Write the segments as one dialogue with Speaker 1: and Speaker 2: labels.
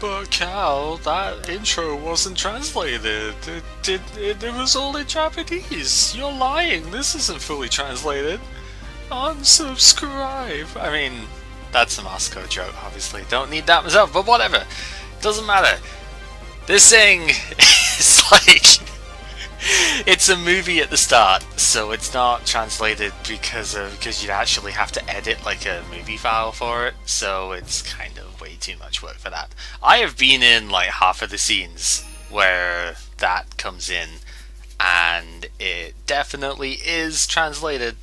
Speaker 1: But Cal, that intro wasn't translated. It was all in Japanese. You're lying. This isn't fully translated. Unsubscribe. I mean, that's a Moscow joke, obviously. Don't need that myself, but whatever. Doesn't matter. This thing is like it's a movie at the start, so it's not translated because you'd actually have to edit like a movie file for it, so it's kind of way too much work for that. I have been in like half of the scenes where that comes in, and it definitely is translated.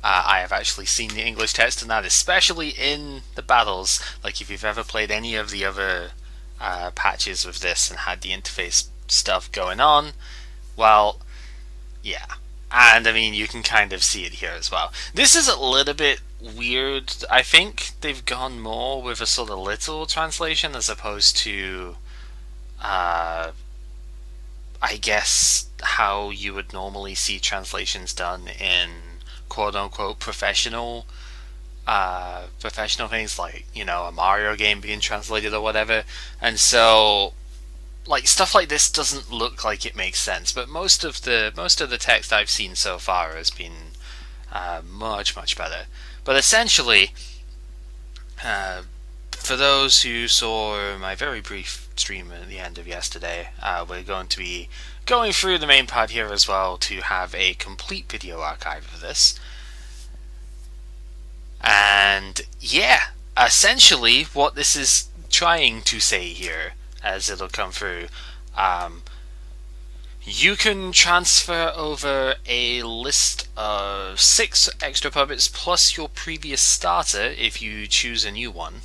Speaker 1: I have actually seen the English text in that, especially in the battles. Like if you've ever played any of the other patches with this and had the interface stuff going on, well, yeah. And I mean, you can kind of see it here as well. This is a little bit weird. I think they've gone more with a sort of literal translation as opposed to, uh, I guess, how you would normally see translations done in quote unquote professional things like, a Mario game being translated or whatever. And so like stuff like this doesn't look like it makes sense, but most of the text I've seen so far has been much better. But essentially, uh, for those who saw my very brief stream at the end of yesterday, we're going to be going through the main part here as well to have a complete video archive of this. And yeah, essentially what this is trying to say here, as it'll come through, um, you can transfer over a list of 6 extra puppets plus your previous starter if you choose a new one.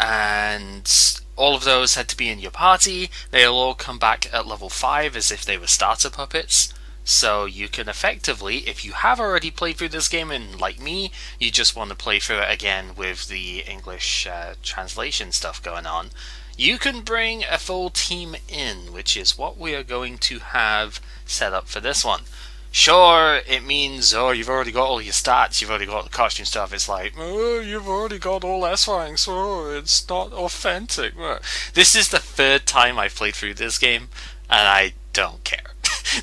Speaker 1: And all of those had to be in your party. They'll all come back at level 5 as if they were starter puppets. So you can effectively, if you have already played through this game and like me, you just want to play through it again with the English translation stuff going on, you can bring a full team in, which is what we are going to have set up for this one. Sure, it means, oh, you've already got all your stats, you've already got the costume stuff. It's like, oh, you've already got all S ranks, oh, it's not authentic. This is the 3rd time I've played through this game, and I don't care.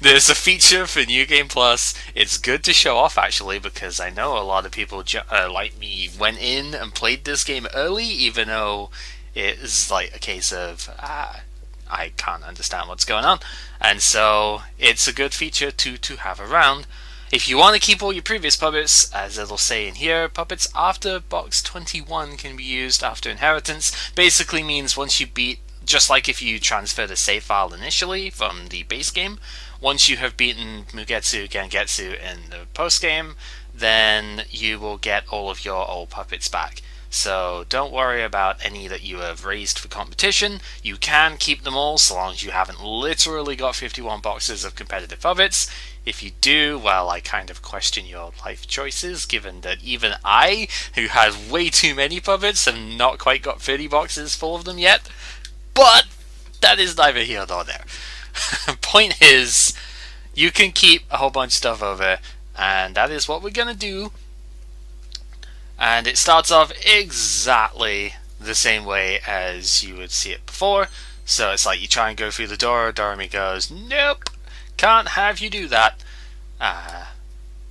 Speaker 1: There's a feature for New Game Plus. It's good to show off, actually, because I know a lot of people like me went in and played this game early, even though it is like a case of I can't understand what's going on, and so it's a good feature to have around. If you want to keep all your previous puppets, as it'll say in here, puppets after box 21 can be used after inheritance. Basically means once you beat, just like if you transfer the save file initially from the base game, once you have beaten Mugetsu, Gengetsu in the post game, then you will get all of your old puppets back. So don't worry about any that you have raised for competition. You can keep them all so long as you haven't literally got 51 boxes of competitive puppets. If you do, well, I kind of question your life choices, given that even I, who has way too many puppets, have not quite got 30 boxes full of them yet. But that is neither here nor there. Point is, you can keep a whole bunch of stuff over, and that is what we're going to do. And it starts off exactly the same way as you would see it before. So it's like you try and go through the door, Doremi goes, nope, can't have you do that.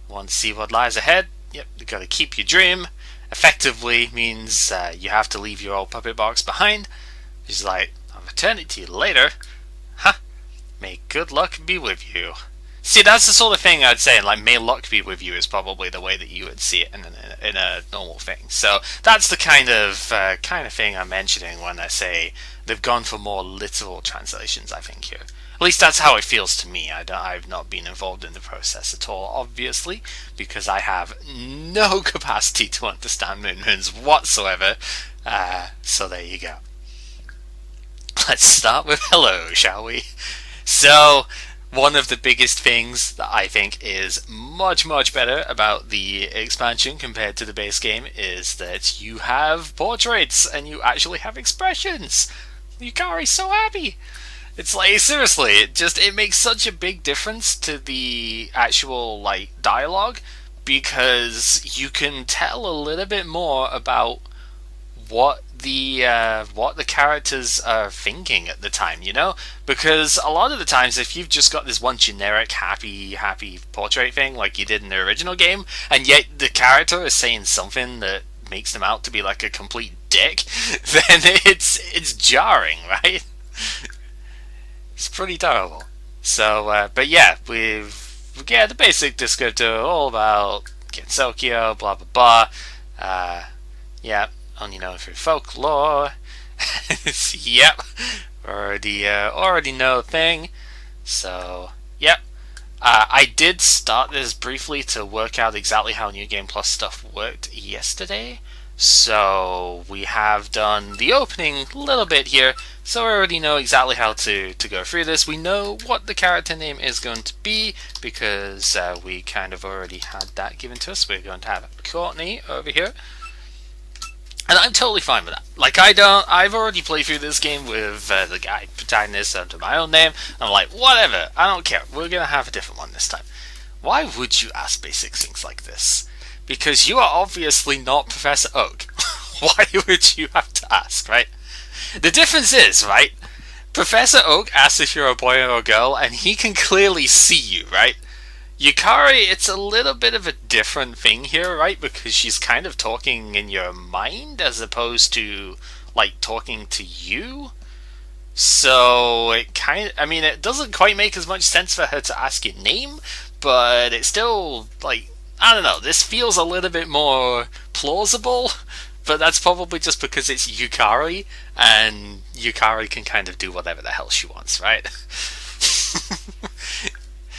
Speaker 1: Want to see what lies ahead? Yep, you gotta keep your dream. Effectively means you have to leave your old puppet box behind. She's like, I'll return it to you later. Huh, may good luck be with you. See, that's the sort of thing I'd say, like, may luck be with you is probably the way that you would see it in a normal thing. So that's the kind of thing I'm mentioning when I say they've gone for more literal translations, I think, here. At least that's how it feels to me. I've not been involved in the process at all, obviously, because I have no capacity to understand Moonmoons whatsoever. So there you go. Let's start with hello, shall we? So one of the biggest things that I think is much better about the expansion compared to the base game is that you have portraits and you actually have expressions. Yukari's so happy. It's like, seriously, it makes such a big difference to the actual like dialogue, because you can tell a little bit more about what what the characters are thinking at the time, you know? Because a lot of the times, if you've just got this one generic happy portrait thing, like you did in the original game, and yet the character is saying something that makes them out to be like a complete dick, then it's jarring, right? It's pretty terrible. So, but yeah, we've got the basic descriptor all about Gengetsu, blah blah blah. Yeah, only known through folklore. Yep, already know the thing. So, yep. I did start this briefly to work out exactly how New Game Plus stuff worked yesterday. So we have done the opening a little bit here, so we already know exactly how to go through this. We know what the character name is going to be, because we kind of already had that given to us. We're going to have Courtney over here. And I'm totally fine with that. Like, I've already played through this game with the guy protagonist under my own name. I'm like, whatever, I don't care. We're going to have a different one this time. Why would you ask basic things like this? Because you are obviously not Professor Oak. Why would you have to ask, right? The difference is, right? Professor Oak asks if you're a boy or a girl, and he can clearly see you, right? Yukari, it's a little bit of a different thing here, right? Because she's kind of talking in your mind as opposed to, like, talking to you. So, it doesn't quite make as much sense for her to ask your name, but it's still, like, I don't know, this feels a little bit more plausible, but that's probably just because it's Yukari, and Yukari can kind of do whatever the hell she wants, right?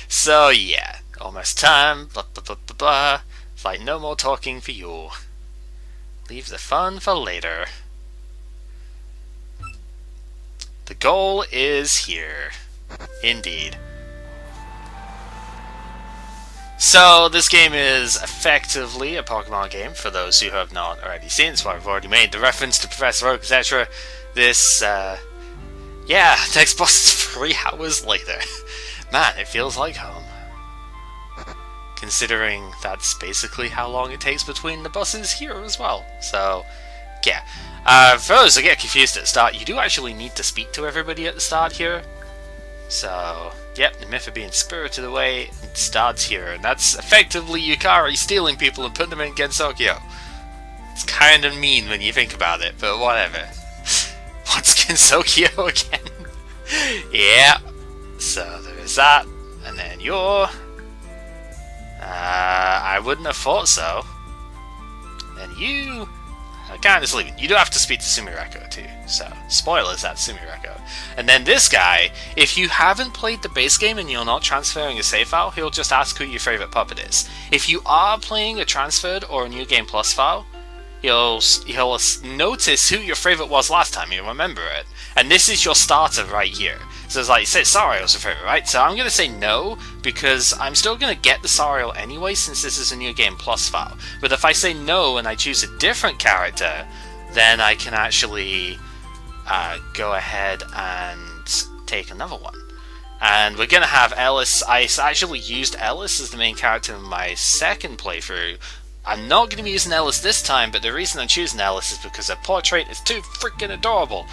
Speaker 1: So, yeah, almost time, blah blah blah blah blah. It's like, no more talking for you. Leave the fun for later. The goal is here. Indeed. So, this game is effectively a Pokemon game, for those who have not already seen. That's why I've already made the reference to Professor Oak, etc. This, next boss is 3 hours later. Man, it feels like home. Considering that's basically how long it takes between the bosses here as well. So, yeah. For those who get confused at the start, you do actually need to speak to everybody at the start here. So, yep, the myth of being spirited away starts here, and that's effectively Yukari stealing people and putting them in Gengetsu. It's kind of mean when you think about it, but whatever. What's Gengetsu again? Yeah, so there is that, and then you're... I wouldn't have thought so. And you... kind of sleeping. You do have to speak to Sumireko too, so spoilers, that's Sumireko. And then this guy, if you haven't played the base game and you're not transferring a save file, he'll just ask who your favorite puppet is. If you are playing a transferred or a New Game Plus file, he'll notice who your favorite was last time, you'll remember it. And this is your starter right here. So it's like, you said Sariel was your favorite, right? So I'm going to say no, because I'm still going to get the Sariel anyway, since this is a New Game Plus file. But if I say no and I choose a different character, then I can actually go ahead and take another one. And we're going to have Ellis. I actually used Ellis as the main character in my second playthrough. I'm not going to be using Ellis this time, but the reason I'm choosing Ellis is because her portrait is too freaking adorable.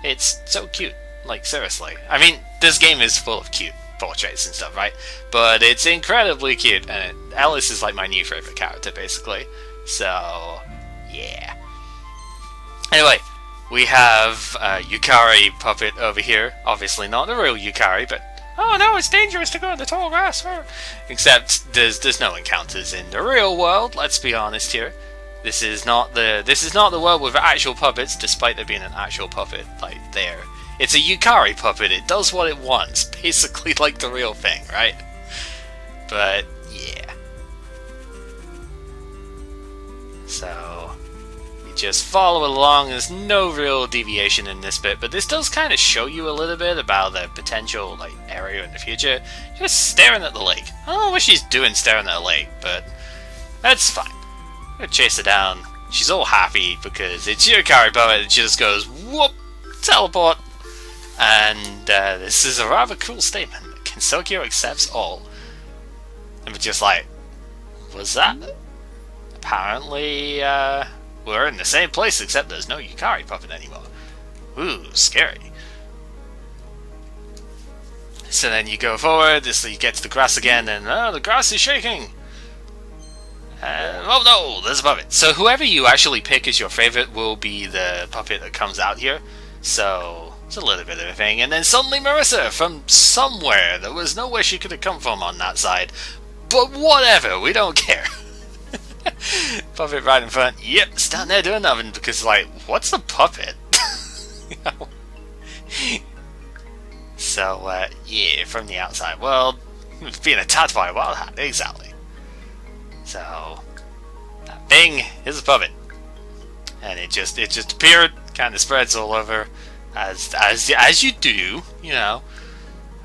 Speaker 1: It's so cute. Like, seriously. I mean, this game is full of cute portraits and stuff, right? But it's incredibly cute, and Alice is like my new favorite character, basically. So, yeah. Anyway, we have Yukari puppet over here. Obviously not the real Yukari, but... oh no, it's dangerous to go in the tall grass. Except, there's no encounters in the real world, let's be honest here. This is not the world with actual puppets, despite there being an actual puppet, like, there. It's a Yukari puppet, it does what it wants, basically like the real thing, right? But, yeah. So, you just follow along, there's no real deviation in this bit, but this does kind of show you a little bit about the potential, like, area in the future. Just staring at the lake. I don't know what she's doing staring at the lake, but that's fine. I'm gonna chase her down. She's all happy because it's Yukari puppet, and she just goes, whoop, teleport. And this is a rather cool statement. Gengetsu accepts all. And we're just like, was that? Apparently, we're in the same place except there's no Yukari puppet anymore. Ooh, scary. So then you go forward, so you get to the grass again, and the grass is shaking. Oh no, there's a puppet. So whoever you actually pick as your favorite will be the puppet that comes out here. So it's a little bit of a thing. And then suddenly Marissa, from somewhere, there was nowhere she could have come from on that side. But whatever, we don't care. Puppet right in front. Yep, standing there doing nothing because, like, what's a puppet? You know? So, yeah, from the outside world, being attacked by a wild hat, exactly. So, that thing is a puppet. And it just appeared, kind of spreads all over, as you do, you know.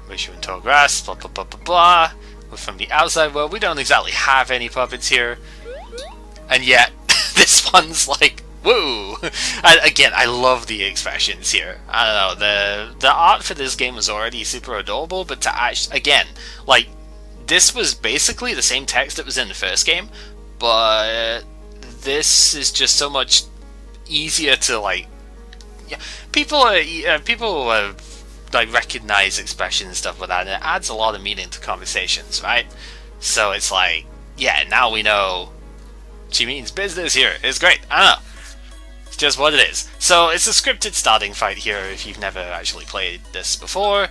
Speaker 1: Wish you in tall grass, blah blah blah blah blah. But from the outside world, we don't exactly have any puppets here. And yet, this one's like, woo! Again, I love the expressions here. I don't know, the art for this game was already super adorable, but to actually, again, like, this was basically the same text that was in the first game, but this is just so much easier to, like, yeah, people like recognize expressions and stuff like that, and it adds a lot of meaning to conversations, right? So it's like, yeah, now we know she means business here. It's great. I don't know. It's just what it is. So it's a scripted starting fight here if you've never actually played this before.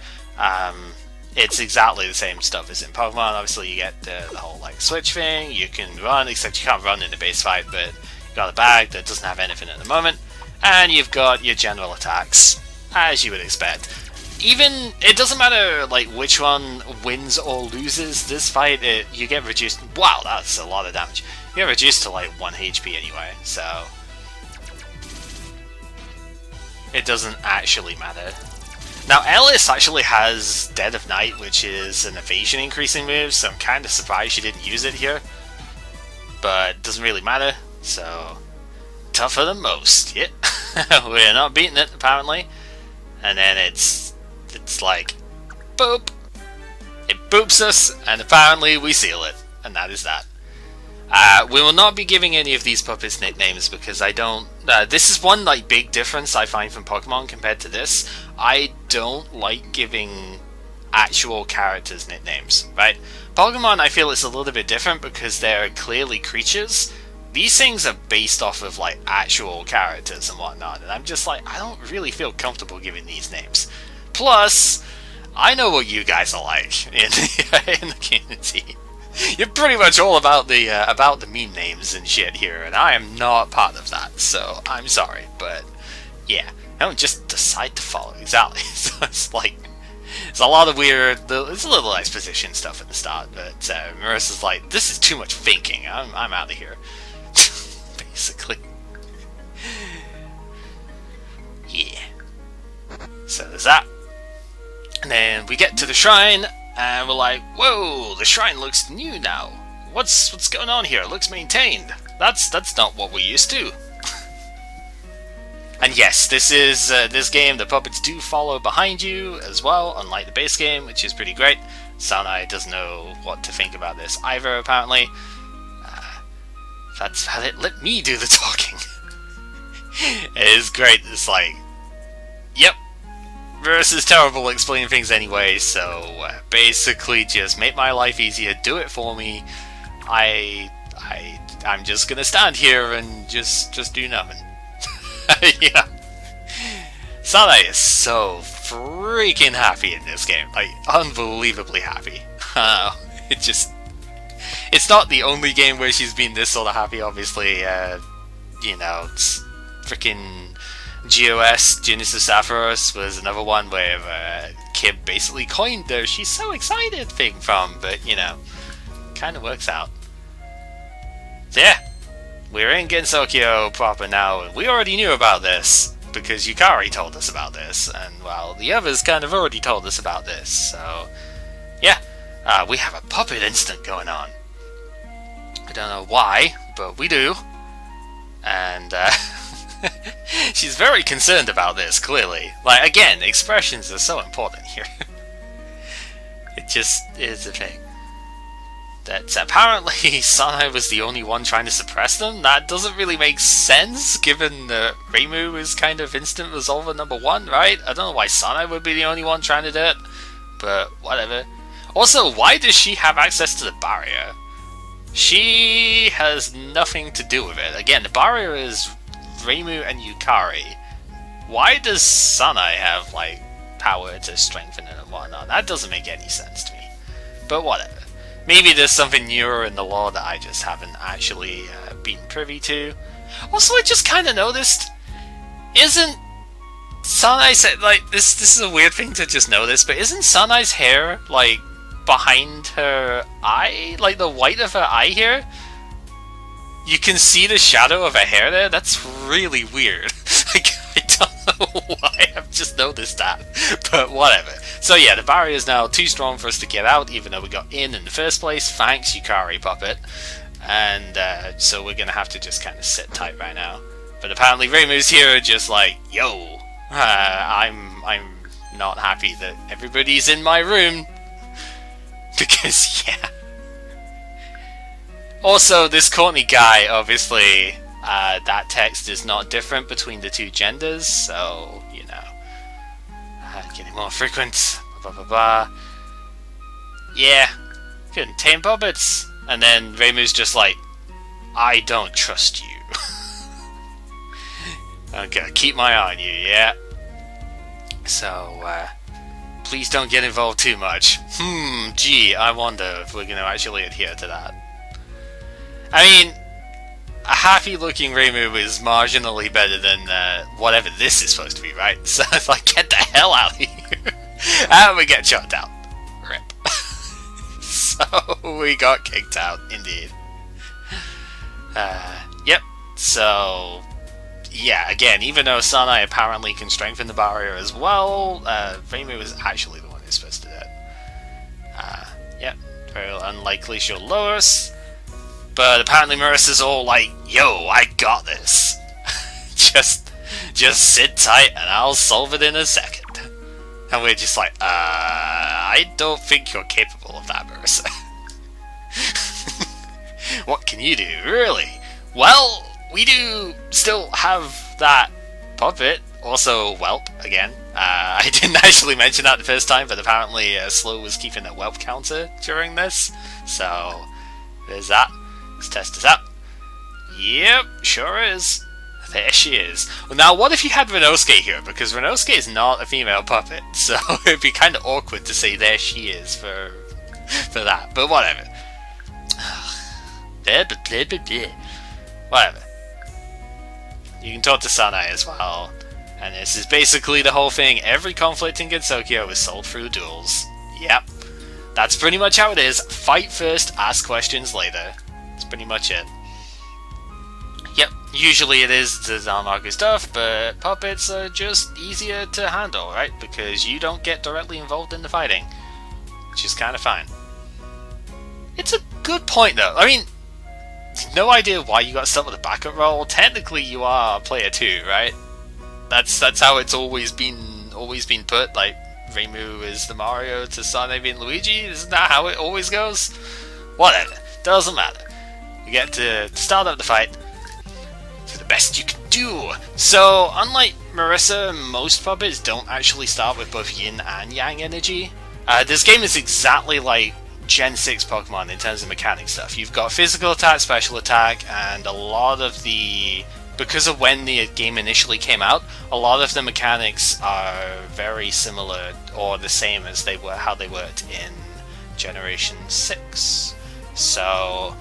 Speaker 1: It's exactly the same stuff as in Pokemon. Obviously you get the whole like switch thing. You can run, except you can't run in the base fight, but you got a bag that doesn't have anything at the moment. And you've got your general attacks, as you would expect. Even, it doesn't matter like which one wins or loses this fight, you get reduced. Wow, that's a lot of damage. You get reduced to like 1 HP anyway, so it doesn't actually matter. Now Ellis actually has Dead of Night, which is an evasion increasing move, so I'm kind of surprised she didn't use it here. But it doesn't really matter, so tougher than most. Yep. We're not beating it apparently. And then it's like boop. It boops us, and apparently we seal it, and that is that. We will not be giving any of these puppets nicknames because I don't. This is one like big difference I find from Pokemon compared to this. I don't like giving actual characters nicknames, right? Pokemon, I feel it's a little bit different because they're clearly creatures. These things are based off of like actual characters and whatnot, and I'm just like, I don't really feel comfortable giving these names. Plus, I know what you guys are like in the community. You're pretty much all about the meme names and shit here, and I am not part of that, so I'm sorry, but yeah, I don't just decide to follow, exactly. So it's like, it's a lot of weird, it's a little exposition stuff at the start, but Marissa's like, this is too much thinking, I'm out of here, basically. Yeah. So there's that. And then we get to the shrine, and we're like, whoa, the shrine looks new now. What's going on here? It looks maintained. That's not what we're used to. And yes, this is this game, the puppets do follow behind you as well, unlike the base game, which is pretty great. Sanai doesn't know what to think about this either, apparently. That's valid. Let me do the talking. It is great. It's like, yep, Verse is terrible at explaining things anyway, so basically just make my life easier, do it for me. I'm just gonna stand here and just do nothing. Yeah. Sanai is so freaking happy in this game, like unbelievably happy. It's not the only game where she's been this sort of happy, obviously. You know, it's freaking GOS, Genesis Sapphirus, was another one where Kib basically coined the "she's so excited" thing from, but you know, kind of works out. So yeah, we're in Gensokyo proper now, and we already knew about this because Yukari told us about this, and well, the others kind of already told us about this, so yeah, we have a puppet instant going on. I don't know why, but we do, and she's very concerned about this, clearly. Like, again, expressions are so important here. It just is a thing. that apparently Sanae was the only one trying to suppress them. That doesn't really make sense, given that Reimu is kind of instant resolver number 1, right? I don't know why Sanae would be the only one trying to do it, but whatever. Also, why does she have access to the barrier? She has nothing to do with it. Again, the barrier is Reimu and Yukari. Why does Sanae have, like, power to strengthen it and whatnot? That doesn't make any sense to me. But whatever. Maybe there's something newer in the lore that I just haven't actually been privy to. Also, I just kind of noticed, isn't Sanae, like, this is a weird thing to just notice, but isn't Sanae's hair, like, behind her eye? Like, the white of her eye here? You can see the shadow of her hair there? That's really weird. Like, I don't know why I've just noticed that, but whatever. So yeah, the barrier is now too strong for us to get out, even though we got in the first place. Thanks, Yukari Puppet. And so we're gonna have to just kind of sit tight right now. But apparently Reimu's here just like, yo, I'm not happy that everybody's in my room. Because, yeah. Also, this Courtney guy, obviously, that text is not different between the two genders, so, you know. Getting more frequent, blah blah blah. Yeah, good, tame puppets. And then Reimu's just like, I don't trust you. I'm gonna keep my eye on you, yeah? So, please don't get involved too much. Gee, I wonder if we're gonna actually adhere to that. I mean, a happy-looking Reimu is marginally better than whatever this is supposed to be, right? So it's like, get the hell out of here. And we get shut down. Rip. So we got kicked out, indeed. Yep. So, yeah, again, even though Sanae apparently can strengthen the barrier as well, Reimu is actually the one who's supposed to do it. Yep. Very unlikely she'll lower us. But apparently Marissa's all like, yo, I got this. just sit tight and I'll solve it in a second. And we're just like, I don't think you're capable of that, Marissa. What can you do, really? Well, we do still have that puppet. Also, Whelp, again. I didn't actually mention that the first time, but apparently Slow was keeping a Whelp counter during this. So, there's that. Let's test this out. Yep, sure is. There she is. Well, now, what if you had Renosuke here? Because Renosuke is not a female puppet, so it'd be kind of awkward to say there she is for that. But whatever. Whatever. You can talk to Sanae as well. And this is basically the whole thing. Every conflict in Gensokyo is solved through duels. Yep. That's pretty much how it is. Fight first, ask questions later. That's pretty much it. Yep, usually it is the Zanmaku stuff, but puppets are just easier to handle, right? Because you don't get directly involved in the fighting. Which is kind of fine. It's a good point, though. I mean, no idea why you got stuck with a backup role. Technically, you are player 2, right? That's how it's always been put. Like, Reimu is the Mario to Sanae being Luigi. Isn't that how it always goes? Whatever. Doesn't matter. You get to start up the fight. Do the best you can do. So, unlike Marissa, most puppets don't actually start with both Yin and Yang energy. This game is exactly like Gen 6 Pokemon in terms of mechanic stuff. You've got physical attack, special attack, and a lot of the... Because of when the game initially came out, a lot of the mechanics are very similar or the same as they were how they worked in Generation 6. So,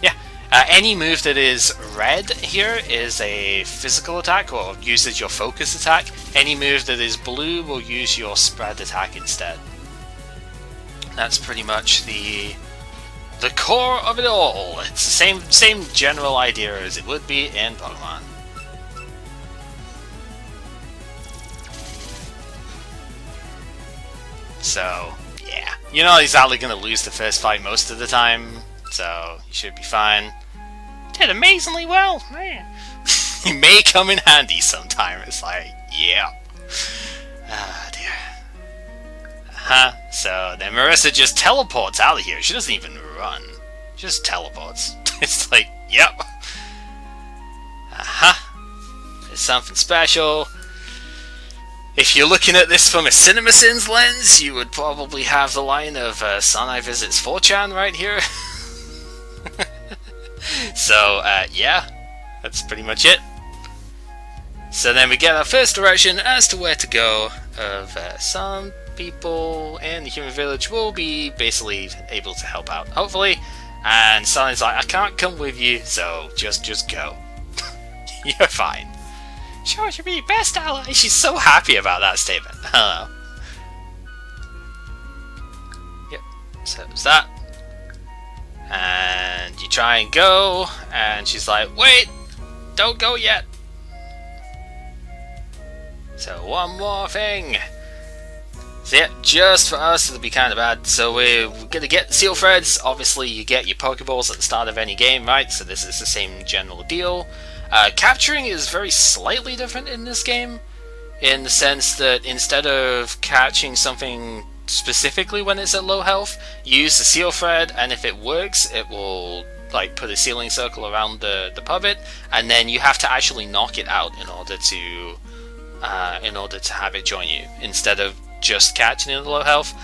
Speaker 1: yeah. Any move that is red here is a physical attack or uses your focus attack. Any move that is blue will use your spread attack instead. That's pretty much the core of it all. It's the same general idea as it would be in Pokemon. So, yeah. You're not exactly going to lose the first fight most of the time, so you should be fine. Did amazingly well, man. He may come in handy sometime. It's like, yeah. Ah, dear. So then Marissa just teleports out of here. She doesn't even run. Just teleports. It's like, yep. It's something special. If you're looking at this from a CinemaSins lens, you would probably have the line of Sanai visits 4chan right here. So, yeah, that's pretty much it. So then we get our first direction as to where to go of some people in the human village will be basically able to help out, hopefully. And Sanai's like, I can't come with you, so just go. You're fine. Sure, you'll be your best ally. She's so happy about that statement. Hello. Yep, so there's that. And you try and go, and she's like, wait, don't go yet. So one more thing. So yeah, just for us it'll be kind of bad. So we're gonna get seal threads. Obviously you get your Pokeballs at the start of any game, right? So this is the same general deal. Capturing is very slightly different in this game, in the sense that instead of catching something specifically when it's at low health, you use the seal thread, and if it works it will like put a sealing circle around the puppet, and then you have to actually knock it out in order to have it join you, instead of just catching it at low health.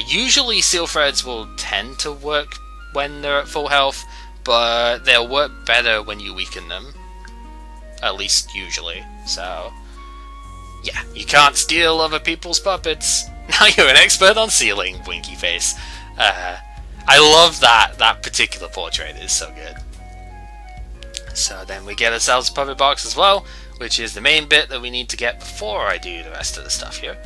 Speaker 1: Usually seal threads will tend to work when they're at full health, but they'll work better when you weaken them. At least usually. So yeah, you can't steal other people's puppets. Now you're an expert on sealing, winky face. I love that particular portrait, is so good. So then we get ourselves a puppet box as well, which is the main bit that we need to get before I do the rest of the stuff here.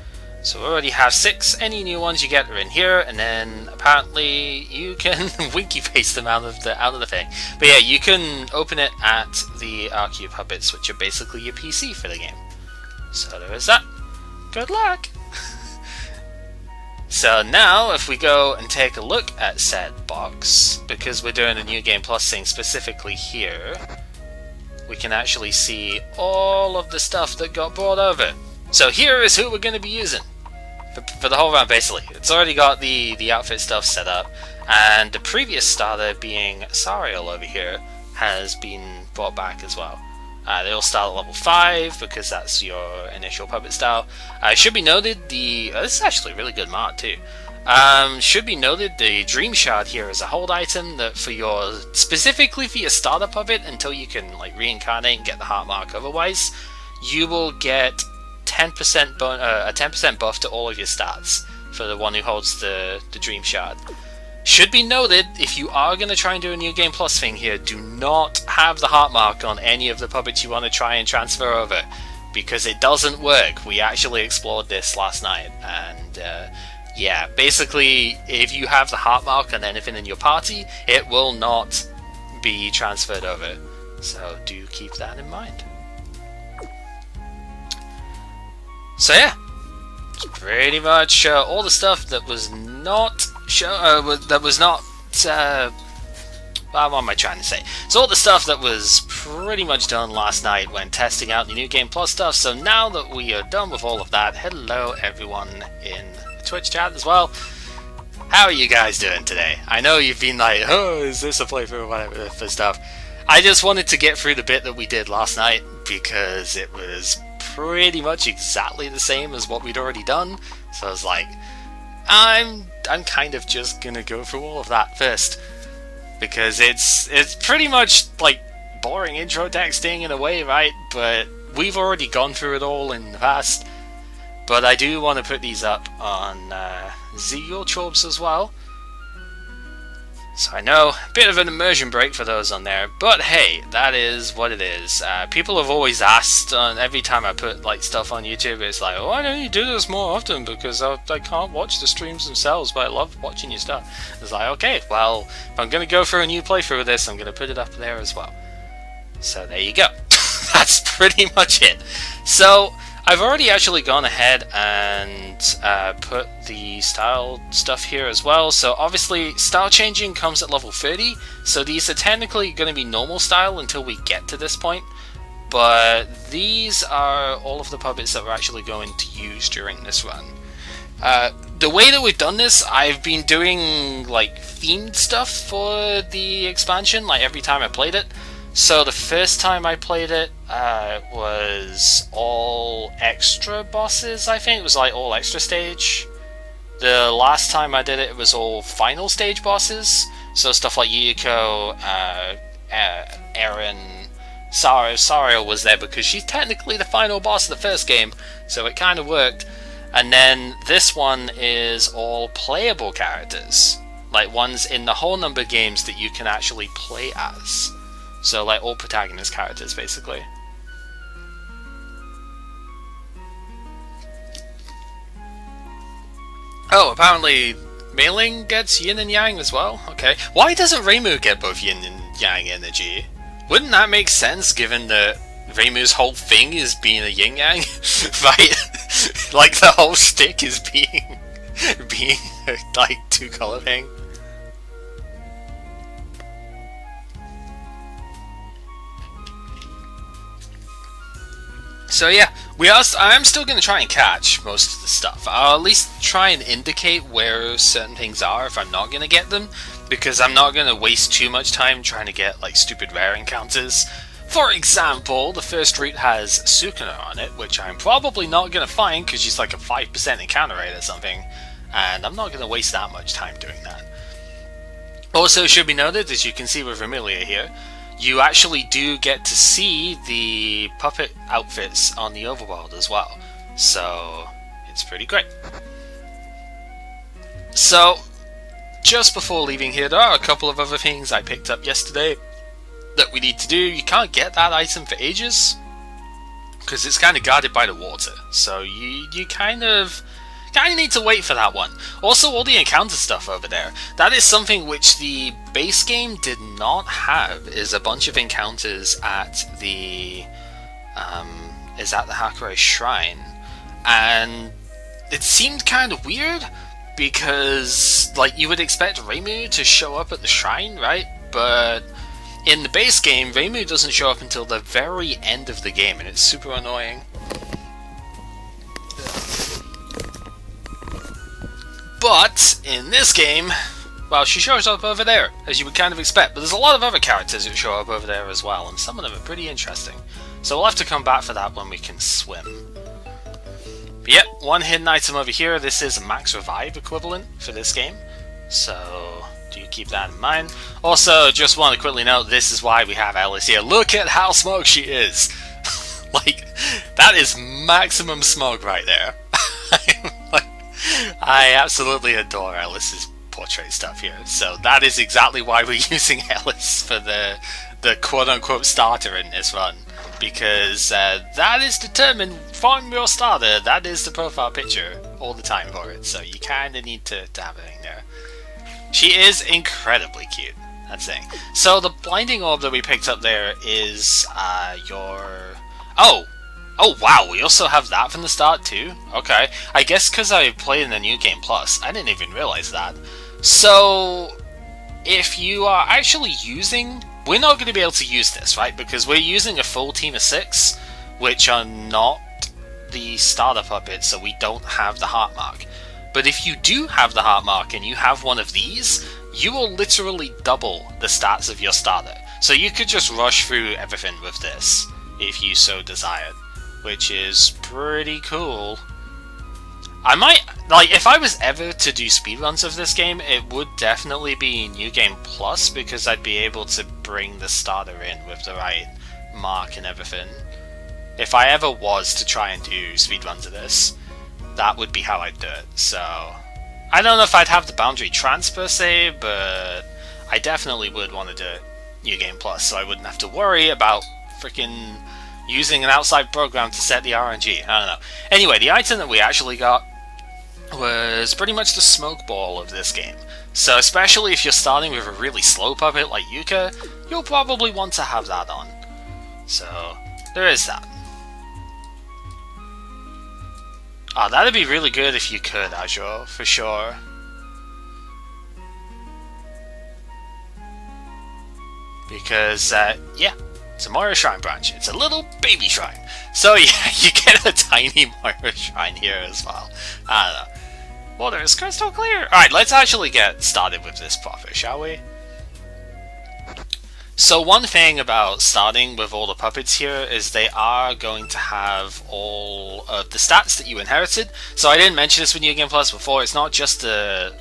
Speaker 1: So we already have 6. Any new ones you get are in here, and then apparently you can winky face them out of the thing. But yeah, you can open it at the RQ puppets, which are basically your PC for the game. So there is that. Good luck! So now, if we go and take a look at said box, because we're doing a New Game Plus thing specifically here, we can actually see all of the stuff that got brought over. So here is who we're going to be using for the whole round, basically. It's already got the outfit stuff set up, and the previous starter, being Sariel over here, has been brought back as well. They all start at level 5, because that's your initial puppet style. Should be noted, this is actually a really good mod too. Should be noted, the Dream Shard here is a hold item that specifically for your starter puppet, until you can like reincarnate and get the heart mark otherwise, you will get a 10% buff to all of your stats for the one who holds the Dream Shard. Should be noted, if you are going to try and do a New Game Plus thing here, do not have the heart mark on any of the puppets you want to try and transfer over, because it doesn't work. We actually explored this last night, and yeah, basically if you have the heart mark on anything in your party, it will not be transferred over. So do keep that in mind. So yeah, it's pretty much all the stuff that was not what am I trying to say? So all the stuff that was pretty much done last night when testing out the New Game Plus stuff. So now that we are done with all of that, hello everyone in the Twitch chat as well. How are you guys doing today? I know you've been like, oh, is this a playthrough or whatever for stuff. I just wanted to get through the bit that we did last night, because it was pretty much exactly the same as what we'd already done. So I was like, I'm kind of just gonna go through all of that first, because it's pretty much like boring intro texting in a way, right? But we've already gone through it all in the past. But I do want to put these up on the YouTubes as well. So I know, a bit of an immersion break for those on there, but hey, that is what it is. People have always asked, every time I put like stuff on YouTube, it's like, why don't you do this more often? Because I can't watch the streams themselves, but I love watching your stuff. It's like, okay, well, if I'm going to go for a new playthrough of this, I'm going to put it up there as well. So there you go. That's pretty much it. So I've already actually gone ahead and put the style stuff here as well. So obviously style changing comes at level 30, so these are technically going to be normal style until we get to this point, but these are all of the puppets that we're actually going to use during this run. The way that we've done this, I've been doing like themed stuff for the expansion, like every time I played it. So the first time I played it was all extra bosses, I think. It was like all extra stage. The last time I did it, it was all final stage bosses. So stuff like Yukiko, Eren, Sario was there because she's technically the final boss of the first game, so it kind of worked. And then this one is all playable characters, like ones in the whole number of games that you can actually play as. So like all protagonist characters, basically. Oh, apparently Mei gets yin and yang as well? Okay. Why doesn't Reimu get both yin and yang energy? Wouldn't that make sense given that Reimu's whole thing is being a yin yang? Right? Like the whole shtick is being like two-color thing. So yeah, I'm still going to try and catch most of the stuff. I'll at least try and indicate where certain things are if I'm not going to get them, because I'm not going to waste too much time trying to get like stupid rare encounters. For example, the first route has Sukuna on it, which I'm probably not going to find because she's like a 5% encounter rate or something, and I'm not going to waste that much time doing that. Also, should be noted, as you can see with Vermilia here, you actually do get to see the puppet outfits on the overworld as well. So, it's pretty great. So, just before leaving here, there are a couple of other things I picked up yesterday that we need to do. You can't get that item for ages, because it's kind of guarded by the water. So, you kind of need to wait for that one. Also, all the encounter stuff over there, that is something which the base game did not have, is a bunch of encounters at the Hakurei Shrine. And it seemed kind of weird, because like you would expect Reimu to show up at the shrine, right? But in the base game, Reimu doesn't show up until the very end of the game, and it's super annoying. But in this game, well, she shows up over there, as you would kind of expect. But there's a lot of other characters who show up over there as well, and some of them are pretty interesting. So we'll have to come back for that when we can swim. But yep, one hidden item over here. This is a max revive equivalent for this game, so do keep that in mind. Also, just want to quickly note, this is why we have Alice here. Look at how smug she is! Like, that is maximum smug right there. I absolutely adore Alice's portrait stuff here. So that is exactly why we're using Alice for the quote-unquote starter in this run. Because that is determined from your starter. That is the profile picture all the time for it. So you kind of need to have a thing there. She is incredibly cute. That's the thing. So the blinding orb that we picked up there is your... Oh wow, we also have that from the start too? Okay. I guess because I played in the New Game Plus, I didn't even realize that. So, if you are actually using... We're not going to be able to use this, right? Because we're using a full team of 6, which are not the starter puppets, so we don't have the heart mark. But if you do have the heart mark and you have one of these, you will literally double the stats of your starter. So you could just rush through everything with this, if you so desired. Which is pretty cool. I might, like, if I was ever to do speedruns of this game, it would definitely be New Game Plus, because I'd be able to bring the starter in with the right mark and everything. If I ever was to try and do speedruns of this, that would be how I'd do it. So, I don't know if I'd have the boundary trans per se, but I definitely would want to do it New Game Plus, so I wouldn't have to worry about freaking using an outside program to set the RNG. I don't know. Anyway, the item that we actually got was pretty much the smoke ball of this game. So especially if you're starting with a really slow puppet like Yuka, you'll probably want to have that on. So, there is that. Oh, that'd be really good if you could, Azure, for sure. Because, yeah. It's a Moira Shrine branch. It's a little baby shrine. So yeah, you get a tiny Moira Shrine here as well. I don't know. Water is crystal clear. Alright, let's actually get started with this proper, shall we? So one thing about starting with all the puppets here is they are going to have all of the stats that you inherited. So I didn't mention this with New Game Plus before. It's not just the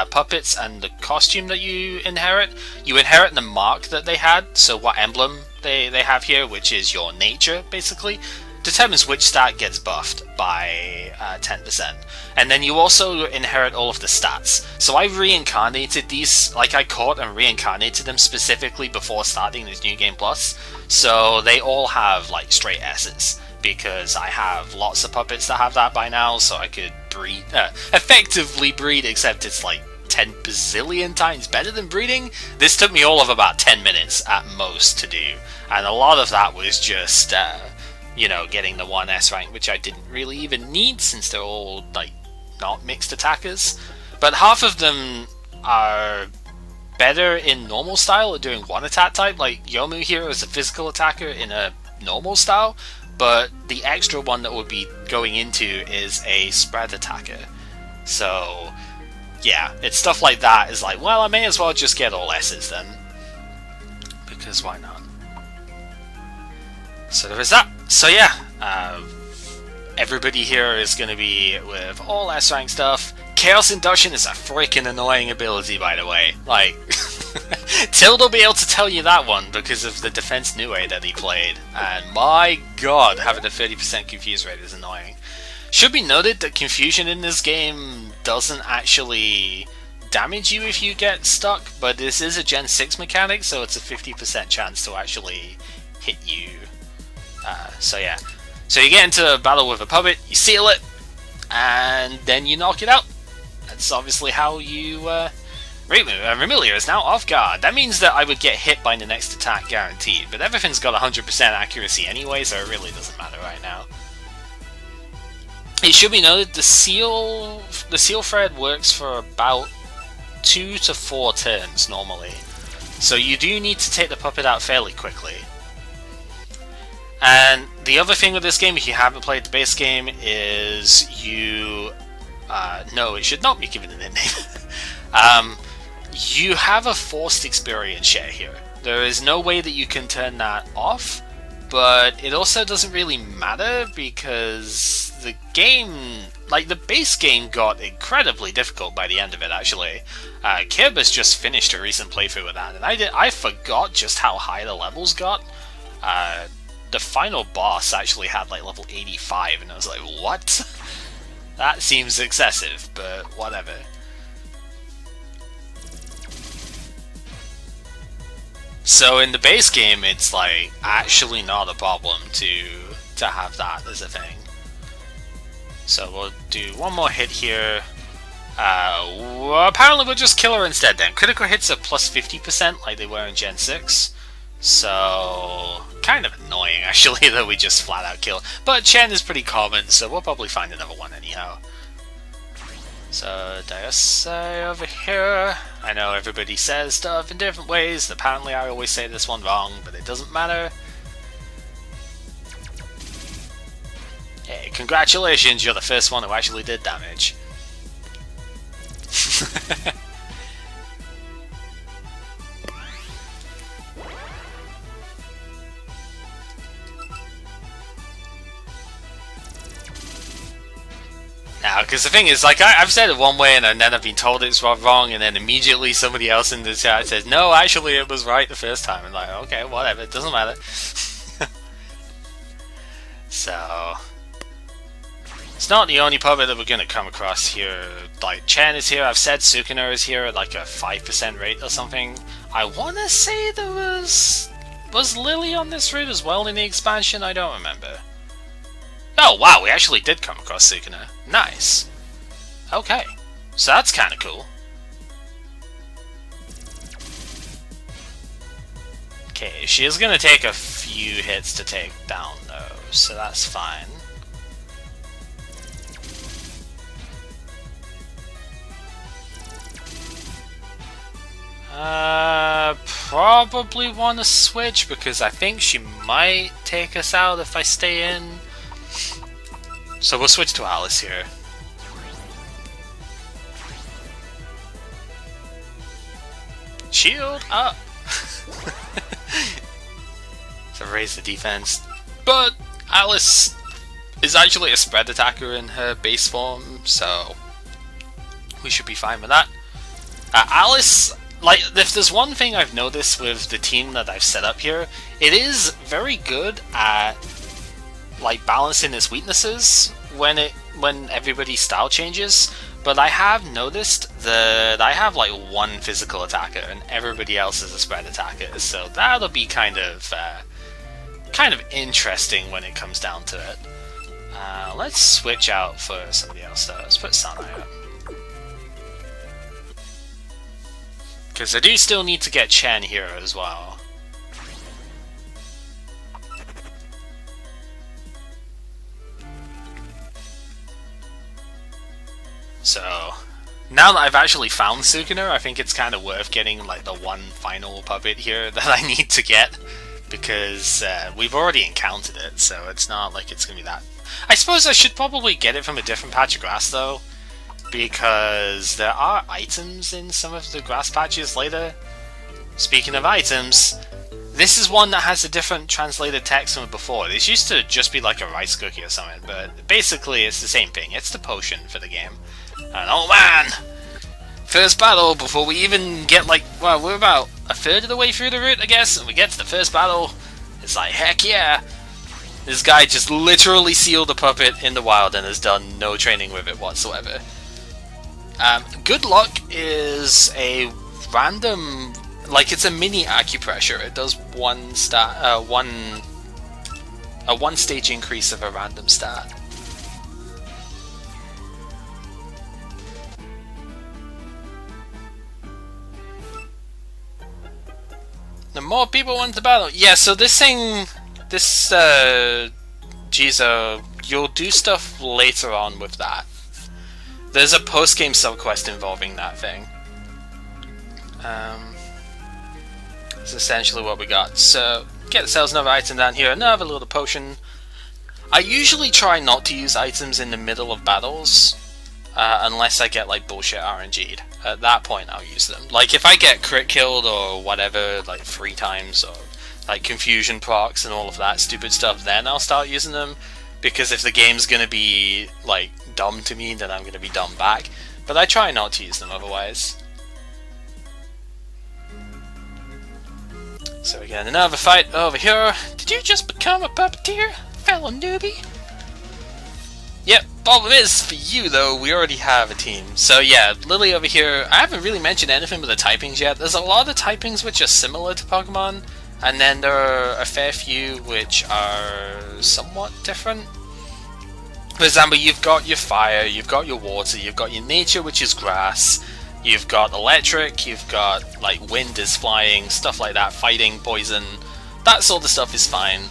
Speaker 1: puppets and the costume that you inherit. You inherit the mark that they had. So what emblem they have here, which is your nature, basically, determines which stat gets buffed by 10%. And then you also inherit all of the stats. So I reincarnated these, like I caught and reincarnated them specifically before starting this New Game Plus. So they all have like straight S's, because I have lots of puppets that have that by now, so I could breed, effectively breed, except it's like 10 bazillion times better than breeding. This took me all of about 10 minutes at most to do, and a lot of that was just you know, getting the 1 S rank, which I didn't really even need since they're all, like, not mixed attackers. But half of them are better in normal style at doing 1 attack type, like Yomu here is a physical attacker in a normal style, but the extra one that we'll be going into is a spread attacker. So, yeah, it's stuff like that is like, well, I may as well just get all S's then. Because why not? So there is that. So yeah, everybody here is going to be with all S rank stuff. Chaos Induction is a freaking annoying ability, by the way. Like, Tild will be able to tell you that one because of the Defense Nue that he played. And my god, having a 30% confuse rate is annoying. Should be noted that confusion in this game doesn't actually damage you if you get stuck, but this is a Gen 6 mechanic, so it's a 50% chance to actually hit you. So yeah, so you get into a battle with a puppet, you seal it, and then you knock it out. That's obviously how you Remilia is now off guard. That means that I would get hit by the next attack guaranteed, but everything's got 100% accuracy anyway, so it really doesn't matter right now. It should be noted the seal thread works for about 2 to 4 turns normally, so you do need to take the puppet out fairly quickly. And the other thing with this game, if you haven't played the base game, is you... no, it should not be given a nickname. You have a forced experience share here. There is no way that you can turn that off, but it also doesn't really matter because the game, like the base game, got incredibly difficult by the end of it, actually. Kib has just finished a recent playthrough with that, and I forgot just how high the levels got. The final boss actually had like level 85, and I was like, what? That seems excessive, but whatever. So in the base game, it's like actually not a problem to have that as a thing. So we'll do one more hit here. Well, apparently we'll just kill her instead then. Critical hits are plus 50% like they were in Gen 6. So, kind of annoying actually that we just flat out kill. But Chen is pretty common, so we'll probably find another one anyhow. So, Diosei over here. I know everybody says stuff in different ways. Apparently I always say this one wrong, but it doesn't matter. Hey, congratulations, you're the first one who actually did damage. Now, because the thing is, like, I've said it one way and then I've been told it's wrong, and then immediately somebody else in the chat says, no, actually it was right the first time. I'm like, okay, whatever, it doesn't matter. So, it's not the only puppet that we're going to come across here. Like, Chen is here, I've said Sukuna is here at like a 5% rate or something. I want to say there was Lily on this route as well in the expansion? I don't remember. Oh wow, we actually did come across Sukuna. Nice. Okay, so that's kind of cool. Okay, she is going to take a few hits to take down though, so that's fine. probably want to switch because I think she might take us out if I stay in. So we'll switch to Alice here. Shield up! So raise the defense. But Alice is actually a spread attacker in her base form, so we should be fine with that. Alice, like, if there's one thing I've noticed with the team that I've set up here, it is very good at like balancing its weaknesses when everybody's style changes. But I have noticed that I have like one physical attacker and everybody else is a spread attacker, so that'll be kind of interesting when it comes down to it. Let's switch out for somebody else though. Let's put Sanai up. Because I do still need to get Chen here as well. So, now that I've actually found Sukuna, I think it's kind of worth getting like the one final puppet here that I need to get. Because we've already encountered it, so it's not like it's going to be that... I suppose I should probably get it from a different patch of grass though, because there are items in some of the grass patches later. Speaking of items, this is one that has a different translated text from before. This used to just be like a rice cookie or something, but basically it's the same thing. It's the potion for the game. And oh man! First battle, before we even get like... Well, we're about a third of the way through the route, I guess, and we get to the first battle. It's like, heck yeah! This guy just literally sealed the puppet in the wild and has done no training with it whatsoever. Good Luck is a random... Like, it's a mini acupressure. It does one stage increase of a random stat. The more people want to battle. Yeah, so this thing, this Jizo, you'll do stuff later on with that. There's a post-game subquest involving that thing. That's essentially what we got. So, get ourselves another item down here, another little potion. I usually try not to use items in the middle of battles, unless I get like bullshit RNG'd. At that point I'll use them. Like if I get crit killed or whatever like 3 times, or like confusion procs and all of that stupid stuff, then I'll start using them. Because if the game's gonna be like dumb to me, then I'm gonna be dumb back. But I try not to use them otherwise. So we get another fight over here. Did you just become a puppeteer, fellow newbie? Yep, problem is, for you though, we already have a team. So yeah, Lily over here, I haven't really mentioned anything with the typings yet. There's a lot of typings which are similar to Pokemon, and then there are a fair few which are somewhat different. For example, you've got your fire, you've got your water, you've got your nature, which is grass, you've got electric, you've got like wind is flying, stuff like that, fighting, poison, that sort of stuff is fine.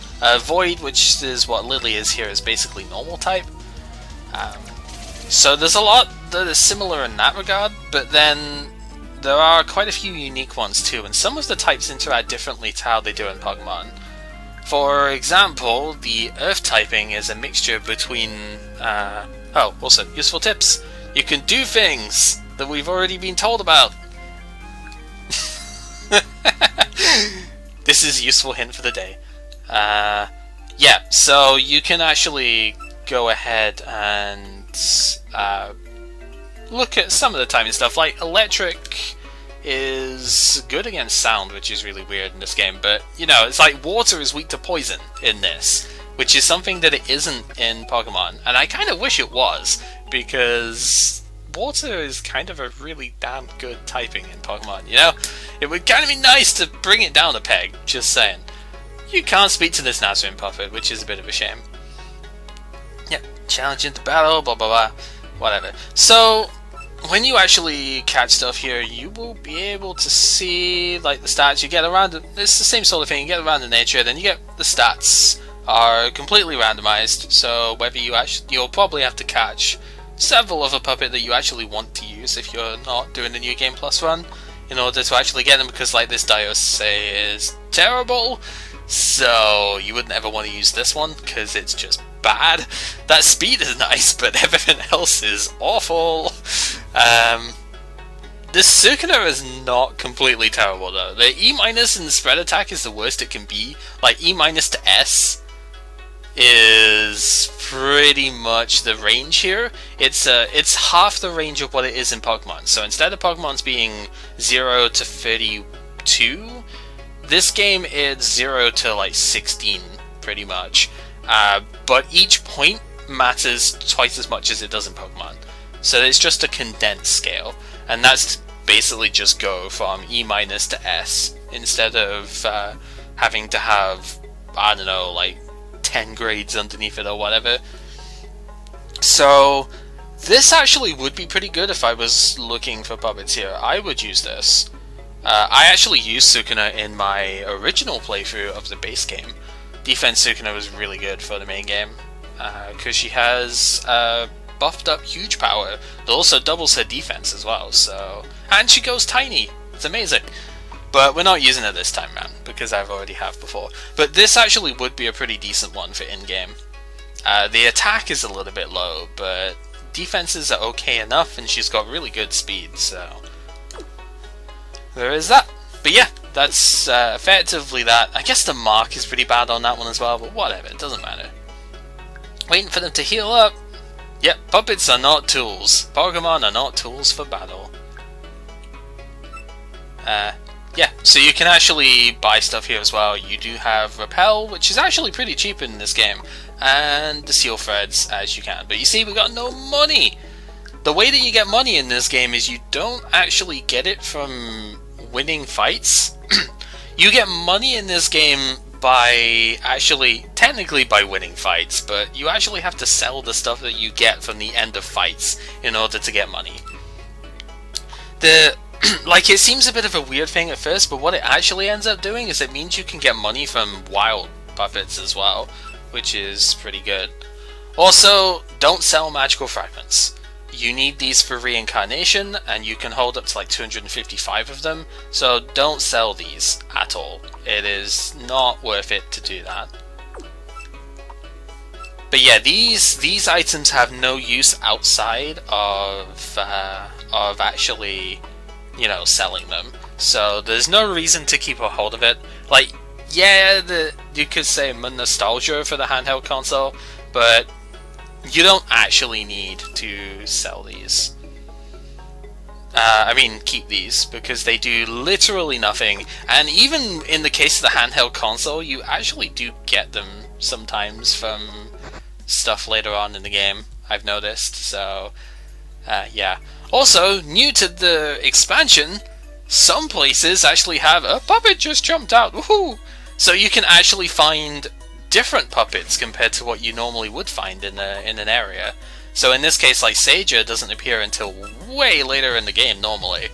Speaker 1: Void, which is what Lily is here, is basically normal type. So there's a lot that is similar in that regard, but then there are quite a few unique ones too, and some of the types interact differently to how they do in Pokemon. For example, the Earth typing is a mixture between... oh, also, useful tips. You can do things that we've already been told about. This is a useful hint for the day. Yeah, so you can actually go ahead and look at some of the timing stuff. Like, electric is good against sound, which is really weird in this game, but, you know, it's like water is weak to poison in this, which is something that it isn't in Pokemon, and I kind of wish it was, because water is kind of a really damn good typing in Pokemon, you know? It would kind of be nice to bring it down a peg, just saying. You can't speak to this Nazarene puppet, which is a bit of a shame. Yeah, challenge into battle, blah blah blah, whatever. So, when you actually catch stuff here, you will be able to see like the stats. You get around. It's the same sort of thing. You get around the nature, then you get the stats are completely randomized. So whether you'll probably have to catch several of a puppet that you actually want to use if you're not doing the New Game Plus run. in order to actually get them, because like this Diose is terrible, so you wouldn't ever want to use this one because it's just bad. That speed is nice, but everything else is awful. This Sukuna is not completely terrible though. The E- in spread attack is the worst it can be. Like E- to S is pretty much the range here. It's half the range of what it is in Pokemon. So instead of Pokemon's being 0 to 32, this game is 0 to like 16 pretty much. But each point matters twice as much as it does in Pokemon. So it's just a condensed scale, and that's basically just go from E- to S instead of having to have, I don't know, like 10 grades underneath it or whatever. So this actually would be pretty good if I was looking for puppets here. I would use this. I actually used Sukuna in my original playthrough of the base game. Defense Sukuna was really good for the main game because she has buffed up huge power that also doubles her defense as well. So, and she goes tiny. It's amazing. But we're not using it this time around, because I've already have before. But this actually would be a pretty decent one for in-game. The attack is a little bit low, but defenses are okay enough, and she's got really good speed, so there is that. But yeah, that's effectively that. I guess the mark is pretty bad on that one as well, but whatever, it doesn't matter. Waiting for them to heal up. Yep, puppets are not tools. Pokemon are not tools for battle. Yeah, so you can actually buy stuff here as well. You do have Repel, which is actually pretty cheap in this game, and the Seal Threads as you can. But you see, we got no money! The way that you get money in this game is you don't actually get it from winning fights. You get money in this game by technically by winning fights, but you actually have to sell the stuff that you get from the end of fights in order to get money. Like, it seems a bit of a weird thing at first, but what it actually ends up doing is it means you can get money from wild puppets as well, which is pretty good. Also, don't sell magical fragments. You need these for reincarnation, and you can hold up to like 255 of them, so don't sell these at all. It is not worth it to do that. But yeah, these items have no use outside of actually, you know, selling them. So there's no reason to keep a hold of it. Like, yeah, you could say nostalgia for the handheld console, but you don't actually need to sell these. I mean, keep these, because they do literally nothing. And even in the case of the handheld console, you actually do get them sometimes from stuff later on in the game, I've noticed. So, yeah. Also, new to the expansion, some places actually have a puppet just jumped out. Woohoo! So you can actually find different puppets compared to what you normally would find in an area. So in this case, like, Seija doesn't appear until way later in the game normally,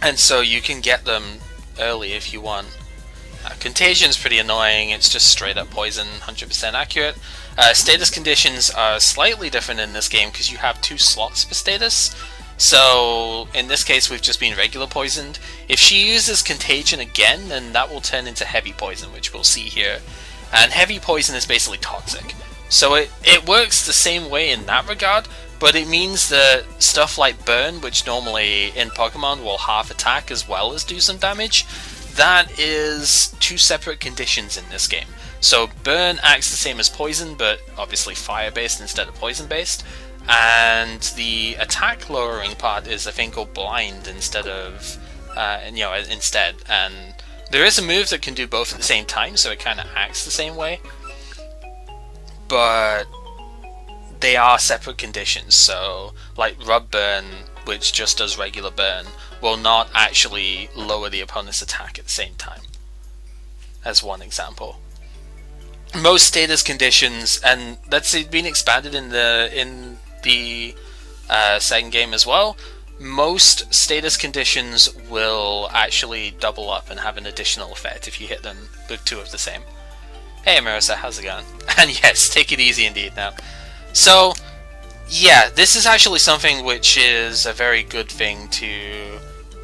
Speaker 1: and so you can get them early if you want. Contagion's pretty annoying. It's just straight up poison, 100% accurate. Status conditions are slightly different in this game because you have 2 slots for status. So in this case, we've just been regular poisoned. If she uses Contagion again, then that will turn into heavy poison, which we'll see here. And heavy poison is basically toxic. So it works the same way in that regard, but it means that stuff like Burn, which normally in Pokemon will half attack as well as do some damage, that is 2 separate conditions in this game. So Burn acts the same as Poison, but obviously fire-based instead of poison-based, and the attack lowering part is a thing called Blind instead of, instead. And there is a move that can do both at the same time, so it kind of acts the same way. But they are separate conditions, so like Rub Burn, which just does regular burn, will not actually lower the opponent's attack at the same time, as one example. Most status conditions, and that's been expanded in the second game as well, most status conditions will actually double up and have an additional effect if you hit them with 2 of the same. Hey Marissa, how's it going? And yes, take it easy indeed now. So, yeah, this is actually something which is a very good thing to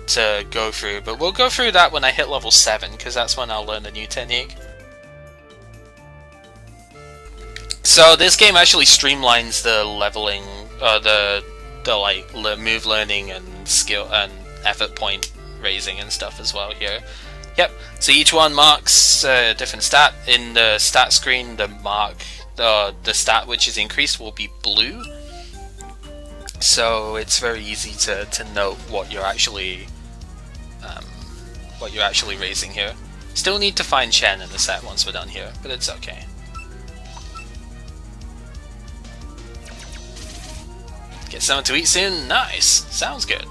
Speaker 1: to go through, but we'll go through that when I hit level 7, because that's when I'll learn the new technique. So this game actually streamlines the leveling, the like move learning and skill and effort point raising and stuff as well here. Yep. So each one marks a different stat. In the stat screen, the stat which is increased will be blue. So it's very easy to note what you're actually raising here. Still need to find Chen in the set once we're done here, but it's okay. Get someone to eat soon? Nice! Sounds good.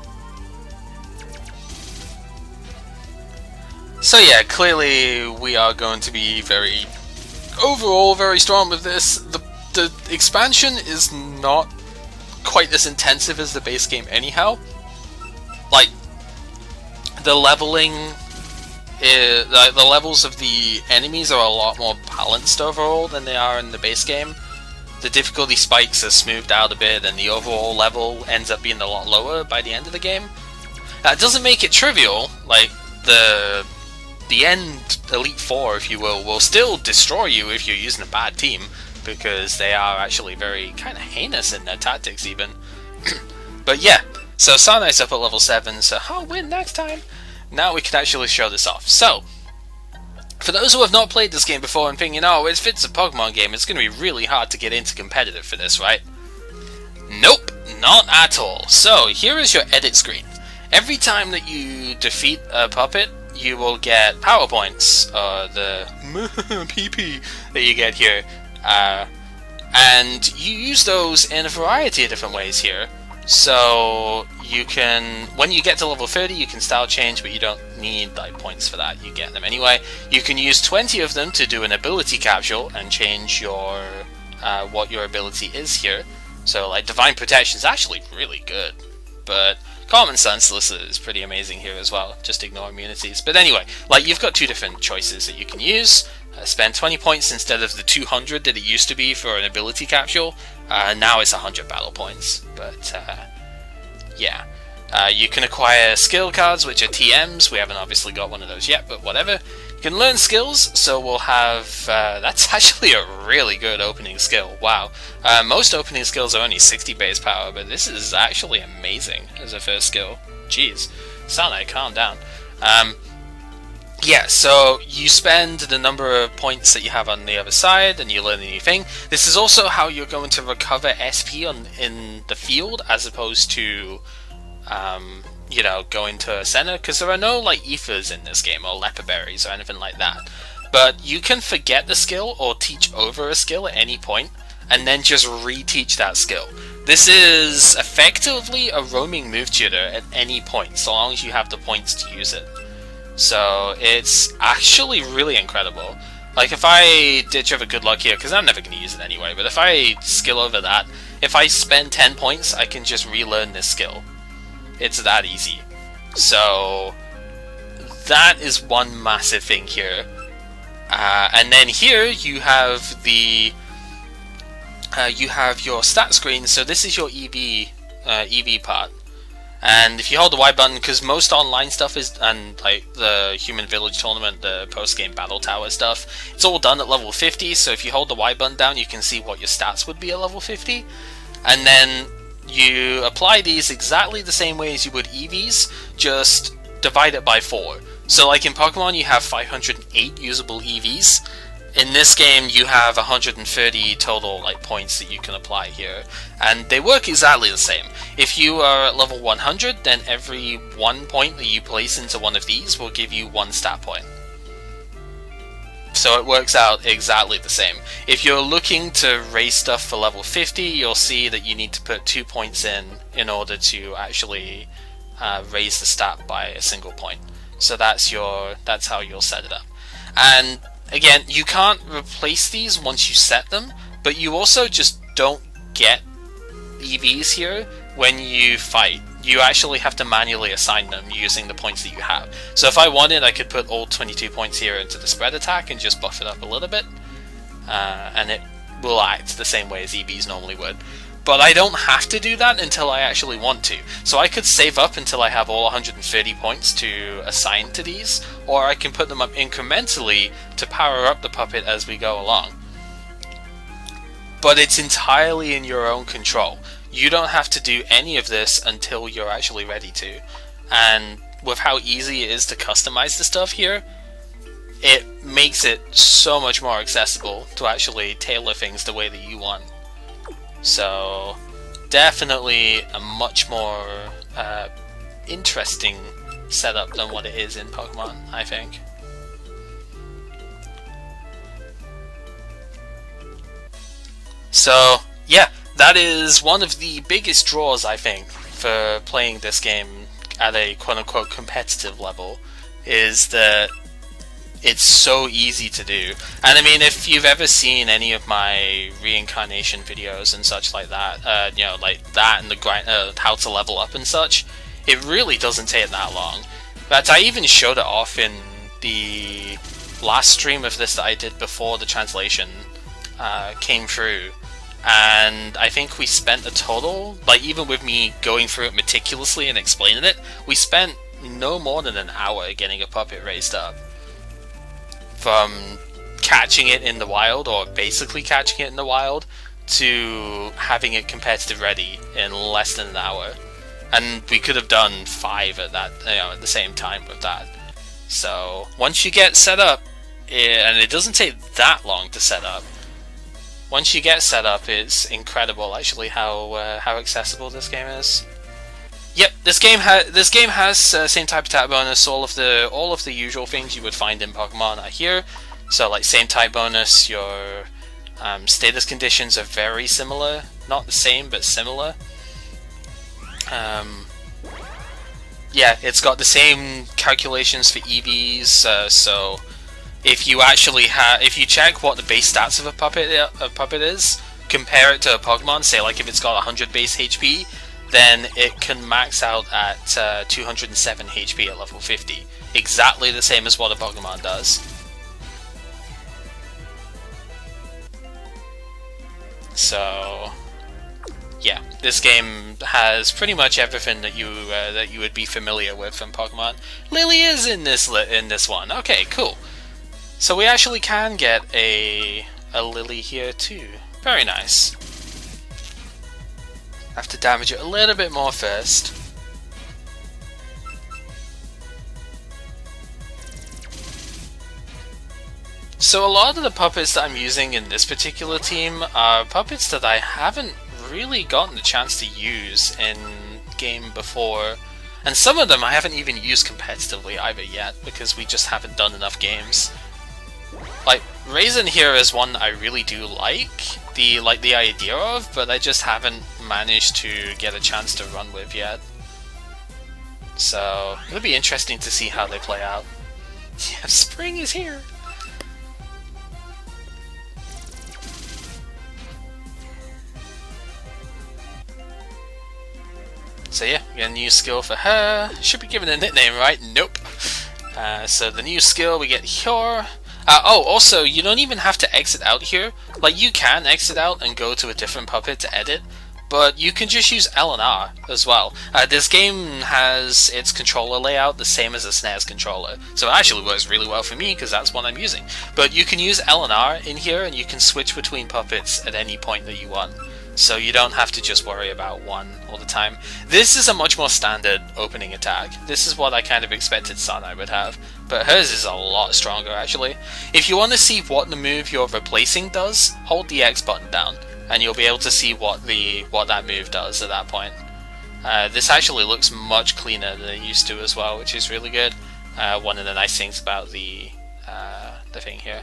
Speaker 1: So yeah, clearly we are going to be overall very strong with this. The expansion is not quite as intensive as the base game anyhow. Like, the leveling, the levels of the enemies are a lot more balanced overall than they are in the base game. The difficulty spikes are smoothed out a bit, and the overall level ends up being a lot lower by the end of the game. That doesn't make it trivial. Like, the end Elite Four, if you will still destroy you if you're using a bad team, because they are actually very kind of heinous in their tactics even. But yeah, so Sanai's up at level 7, so I'll win next time. Now we can actually show this off. So, for those who have not played this game before and thinking, oh, if it's a Pokemon game, it's going to be really hard to get into competitive for this, right? Nope, not at all. So, here is your edit screen. Every time that you defeat a puppet, you will get power points, the PP that you get here. And you use those in a variety of different ways here. So you can, when you get to level 30, you can style change, but you don't need like points for that. You get them anyway. You can use 20 of them to do an ability capsule and change your what your ability is here. So like Divine Protection is actually really good, but Common Senseless is pretty amazing here as well. Just ignore immunities. But anyway, like you've got two different choices that you can use. Spend 20 points instead of the 200 that it used to be for an ability capsule. Now it's 100 battle points. But yeah. You can acquire skill cards, which are TMs. We haven't obviously got one of those yet, but whatever. You can learn skills, so we'll have... that's actually a really good opening skill. Wow. Most opening skills are only 60 base power, but this is actually amazing as a first skill. Jeez. Sanai, calm down. Yeah, so you spend the number of points that you have on the other side, and you learn a new thing. This is also how you're going to recover SP in the field, as opposed to... you know, going to a center, because there are no like ethers in this game or leper berries or anything like that. But you can forget the skill or teach over a skill at any point and then just reteach that skill. This is effectively a roaming move tutor at any point, so long as you have the points to use it. So it's actually really incredible. Like if I ditch over good luck here, because I'm never going to use it anyway, but if I skill over that, if I spend 10 points, I can just relearn this skill. It's that easy. So that is one massive thing here. And then here you have the you have your stat screen. So this is your EV part. And if you hold the Y button, because most online stuff is, and like the Human Village tournament, the post-game battle tower stuff, it's all done at level 50. So if you hold the Y button down, you can see what your stats would be at level 50. And then you apply these exactly the same way as you would EVs, just divide it by 4. So like in Pokemon you have 508 usable EVs. In this game you have 130 total like points that you can apply here. And they work exactly the same. If you are at level 100, then every 1 point that you place into one of these will give you 1 stat point. So it works out exactly the same. If you're looking to raise stuff for level 50, you'll see that you need to put 2 points in order to actually raise the stat by a single point. So that's how you'll set it up. And again, you can't replace these once you set them, but you also just don't get EVs here when you fight. You actually have to manually assign them using the points that you have. So if I wanted, I could put all 22 points here into the spread attack and just buff it up a little bit, and it will act the same way as EVs normally would. But I don't have to do that until I actually want to. So I could save up until I have all 130 points to assign to these, or I can put them up incrementally to power up the puppet as we go along. But it's entirely in your own control. You don't have to do any of this until you're actually ready to. And with how easy it is to customize the stuff here, it makes it so much more accessible to actually tailor things the way that you want. So, definitely a much more interesting setup than what it is in Pokemon, I think. So, yeah, that is one of the biggest draws, I think, for playing this game at a quote-unquote competitive level, is that it's so easy to do. And I mean, if you've ever seen any of my reincarnation videos and such like that, you know, like that and the grind, how to level up and such, it really doesn't take that long. In fact, I even showed it off in the last stream of this that I did before the translation came through. And I think we spent a total, like even with me going through it meticulously and explaining it, we spent no more than an hour getting a puppet raised up. From catching it in the wild, or basically catching it in the wild, to having it competitive ready in less than an hour. And we could have done 5 at that, you know, at the same time with that. So once you get set up, and it doesn't take that long to set up. Once you get set up, it's incredible actually how accessible this game is. Yep, this game has same type attack bonus. All of the usual things you would find in Pokemon are here. So like same type bonus. Your status conditions are very similar, not the same but similar. Yeah, it's got the same calculations for EVs. So if you actually if you check what the base stats of a puppet is, compare it to a Pokemon. Say like if it's got 100 base HP. Then it can max out at 207 HP at level 50. Exactly the same as what a Pokemon does. So, yeah, this game has pretty much everything that you would be familiar with from Pokemon. Lily is in this one. Okay, cool. So we actually can get a Lily here too. Very nice. Have to damage it a little bit more first. So a lot of the puppets that I'm using in this particular team are puppets that I haven't really gotten the chance to use in game before. And some of them I haven't even used competitively either yet, because we just haven't done enough games. Like, Raisin here is one that I really do like the idea of, but I just haven't managed to get a chance to run with yet. So it'll be interesting to see how they play out. Yeah, spring is here! So yeah, we got a new skill for her. Should be given a nickname, right? Nope. So the new skill we get here. Oh, also, you don't even have to exit out here. Like, you can exit out and go to a different puppet to edit, but you can just use L and R as well. This game has its controller layout the same as a SNES controller, so it actually works really well for me because that's what I'm using. But you can use L and R in here, and you can switch between puppets at any point that you want. So you don't have to just worry about one all the time. This is a much more standard opening attack. This is what I kind of expected Sanai would have, but hers is a lot stronger actually. If you want to see what the move you're replacing does, hold the X button down, and you'll be able to see what that move does at that point. This actually looks much cleaner than it used to as well, which is really good. One of the nice things about the thing here.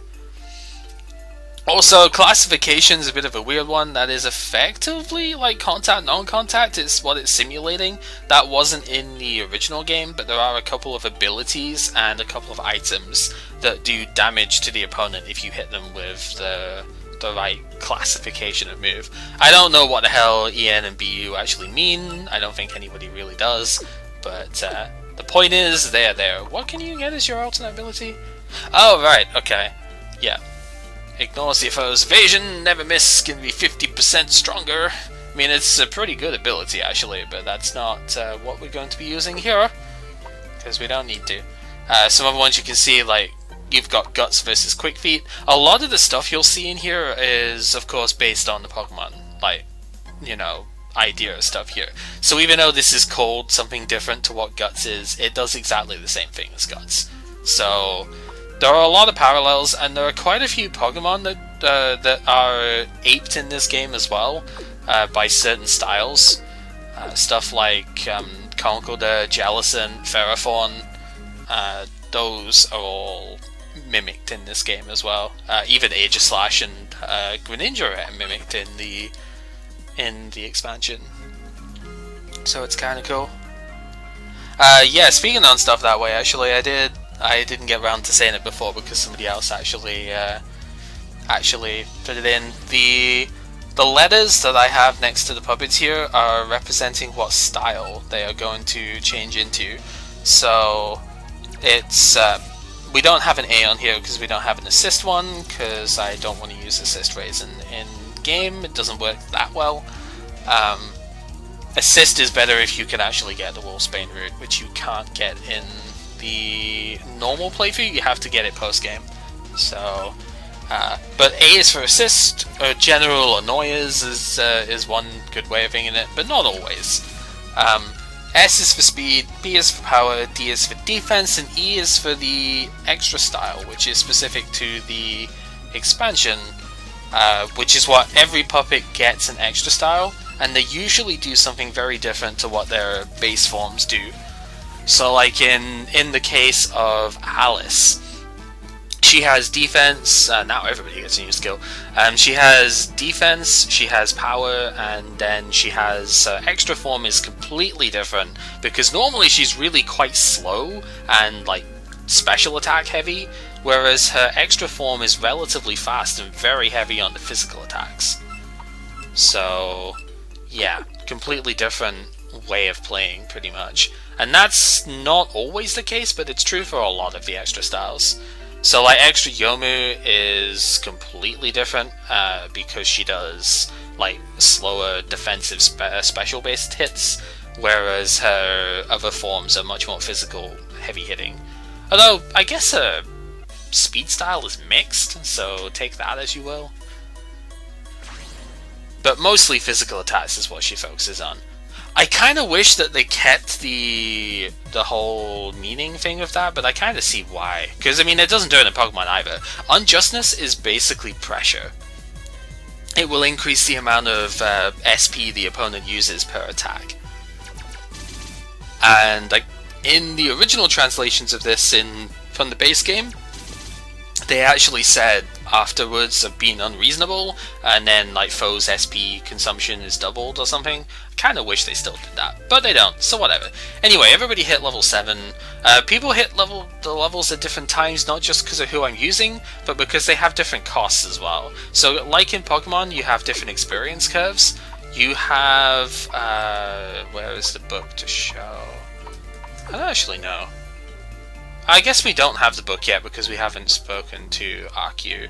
Speaker 1: Also, classification is a bit of a weird one. That is effectively like contact, non-contact. It's what it's simulating. That wasn't in the original game, but there are a couple of abilities and a couple of items that do damage to the opponent if you hit them with the right classification of move. I don't know what the hell EN and BU actually mean. I don't think anybody really does. But the point is, they're there. What can you get as your alternate ability? Oh, right, okay. Yeah. Ignores the foe's evasion, never miss, can be 50% stronger. I mean, it's a pretty good ability actually, but that's not what we're going to be using here, because we don't need to. Some other ones you can see, like, you've got Guts versus Quick Feet. A lot of the stuff you'll see in here is, of course, based on the Pokemon, like, you know, idea stuff here. So even though this is called something different to what Guts is, it does exactly the same thing as Guts. So there are a lot of parallels, and there are quite a few Pokemon that are aped in this game as well, by certain styles. Stuff like Conkeldurr, Jellicent, Ferrothorn, those are all mimicked in this game as well. Even Aegislash and Greninja are mimicked in the expansion. So it's kind of cool. Yeah, speaking on stuff that way, actually, I didn't get around to saying it before because somebody else actually put it in. The letters that I have next to the puppets here are representing what style they are going to change into. So it's we don't have an A on here because we don't have an assist one, because I don't want to use assist rays in game. It doesn't work that well. Assist is better if you can actually get the Wolfsbane route, which you can't get in the normal playthrough. You have to get it post game. So, but A is for assist. General annoyers is one good way of thinking it, but not always. S is for speed, B is for power, D is for defense, and E is for the extra style, which is specific to the expansion, which is what every puppet gets an extra style, and they usually do something very different to what their base forms do. So like in the case of Alice, she has defense. Now everybody gets a new skill. She has defense, she has power, and then she has extra form is completely different, because normally she's really quite slow and like special attack heavy, whereas her extra form is relatively fast and very heavy on the physical attacks. So yeah, completely different way of playing pretty much. And that's not always the case, but it's true for a lot of the extra styles. So like extra Yomu is completely different because she does like slower defensive special based hits, whereas her other forms are much more physical, heavy hitting. Although I guess her speed style is mixed, so take that as you will. But mostly physical attacks is what she focuses on. I kind of wish that they kept the whole meaning thing of that, but I kind of see why. Because, I mean, it doesn't do it in Pokemon either. Unjustness is basically pressure. It will increase the amount of SP the opponent uses per attack. And like in the original translations of this from the base game, they actually said afterwards of being unreasonable, and then like foes SP consumption is doubled or something. I kind of wish they still did that, but they don't, so whatever. Anyway, everybody hit level 7. People hit the levels at different times, not just because of who I'm using, but because they have different costs as well. So like in Pokemon, you have different experience curves. You have where is the book to show? I don't actually know. I guess we don't have the book yet because we haven't spoken to RQ.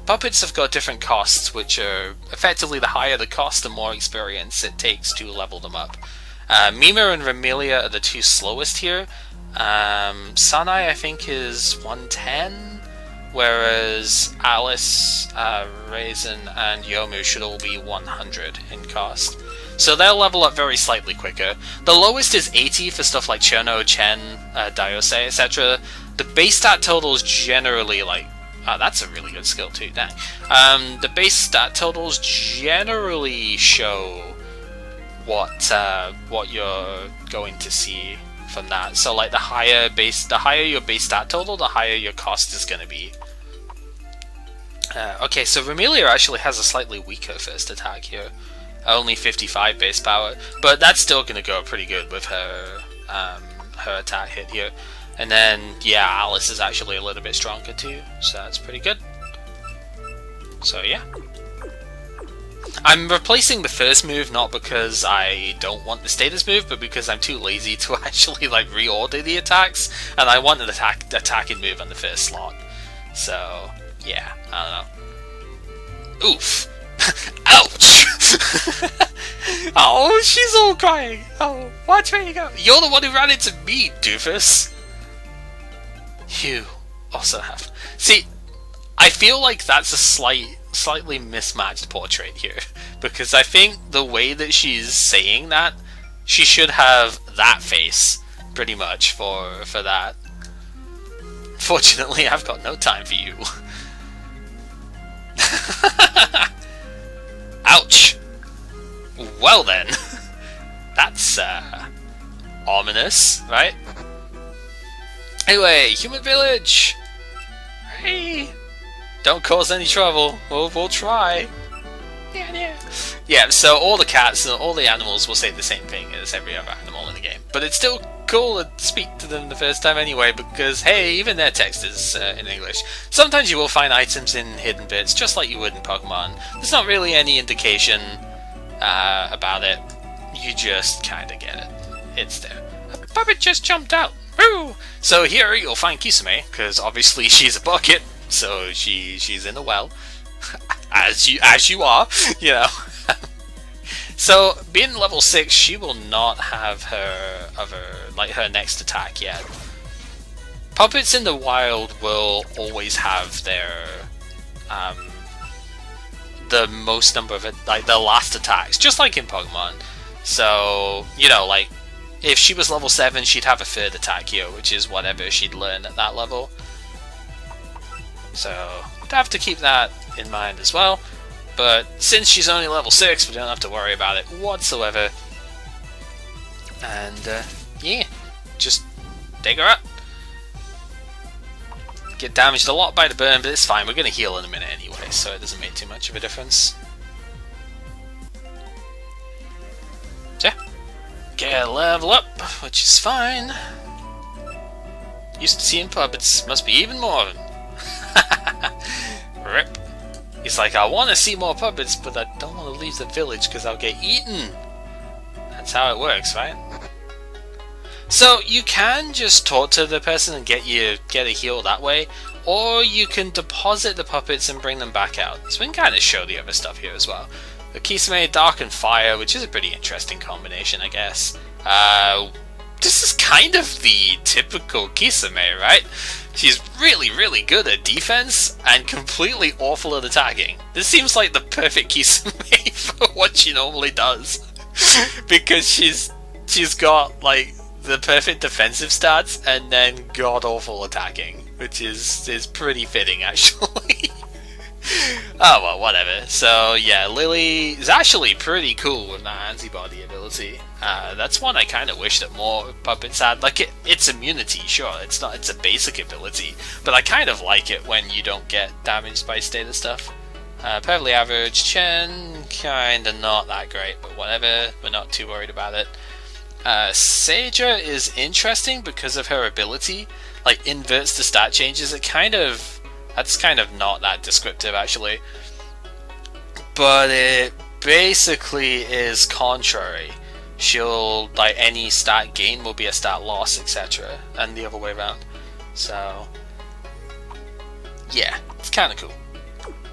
Speaker 1: Puppets have got different costs, which are effectively the higher the cost, the more experience it takes to level them up. Mima and Remelia are the two slowest here. Sanai, I think, is 110, whereas Alice, Raisin, and Yomu should all be 100 in cost. So they'll level up very slightly quicker. The lowest is 80 for stuff like Cherno, Chen, Diose, etc. The base stat totals generally like... that's a really good skill too, dang. The base stat totals generally show what you're going to see from that. So like the higher your base stat total, the higher your cost is going to be. Okay, so Remelia actually has a slightly weaker first attack here. Only 55 base power, but that's still going to go pretty good with her attack hit here. And then, yeah, Alice is actually a little bit stronger too, so that's pretty good. So yeah. I'm replacing the first move not because I don't want the status move, but because I'm too lazy to actually like reorder the attacks, and I want an attacking move on the first slot. So yeah, I don't know. Oof. Ouch! Oh, she's all crying. Oh, watch where you go. You're the one who ran into me, doofus. You also have. See, I feel like that's a slightly mismatched portrait here, because I think the way that she's saying that, she should have that face, pretty much, for that. Fortunately, I've got no time for you. Ouch! Well then, that's ominous, right? Anyway, human village! Hey! Don't cause any trouble, we'll try. Yeah, so all the cats and all the animals will say the same thing as every other animal in the game. But it's still cool to speak to them the first time anyway, because hey, even their text is in English. Sometimes you will find items in hidden bits, just like you would in Pokemon. There's not really any indication about it. You just kinda get it. It's there. A puppet just jumped out! Woo! So here you'll find Kisame, because obviously she's a bucket, so she's in a well. as you are, you know. So, being level 6, she will not have her next attack yet. Puppets in the wild will always have their the most number of the last attacks, just like in Pokemon. So, you know, like if she was level 7, she'd have a third attack here, which is whatever she'd learn at that level. So, we'd have to keep that in mind as well. But since she's only level 6, we don't have to worry about it whatsoever. And yeah, just dig her up. Get damaged a lot by the burn, but it's fine. We're going to heal in a minute anyway, so it doesn't make too much of a difference. So yeah, get a level up, which is fine. Used to seeing puppets, must be even more of them. Rip. He's like, I want to see more puppets, but I don't want to leave the village because I'll get eaten. That's how it works, right? So you can just talk to the person and get a heal that way, or you can deposit the puppets and bring them back out. So we can kind of show the other stuff here as well. The Kisame, Dark and Fire, which is a pretty interesting combination, I guess. This is kind of the typical Kisame, right? She's really, really good at defense and completely awful at attacking. This seems like the perfect Kisame for what she normally does. Because she's got like the perfect defensive stats and then god awful attacking, which is pretty fitting actually. Oh well, whatever. So yeah, Lily is actually pretty cool with that antibody ability. That's one I kind of wish that more puppets had. Like it's immunity, sure, it's a basic ability, but I kind of like it when you don't get damaged by status stuff. Perfectly average. Chen, kinda not that great, but whatever. We're not too worried about it. Seija is interesting because of her ability. Like inverts the stat changes. That's kind of not that descriptive actually, but it basically is contrary. She'll, like, any stat gain will be a stat loss, etc., and the other way around. So yeah, it's kind of cool.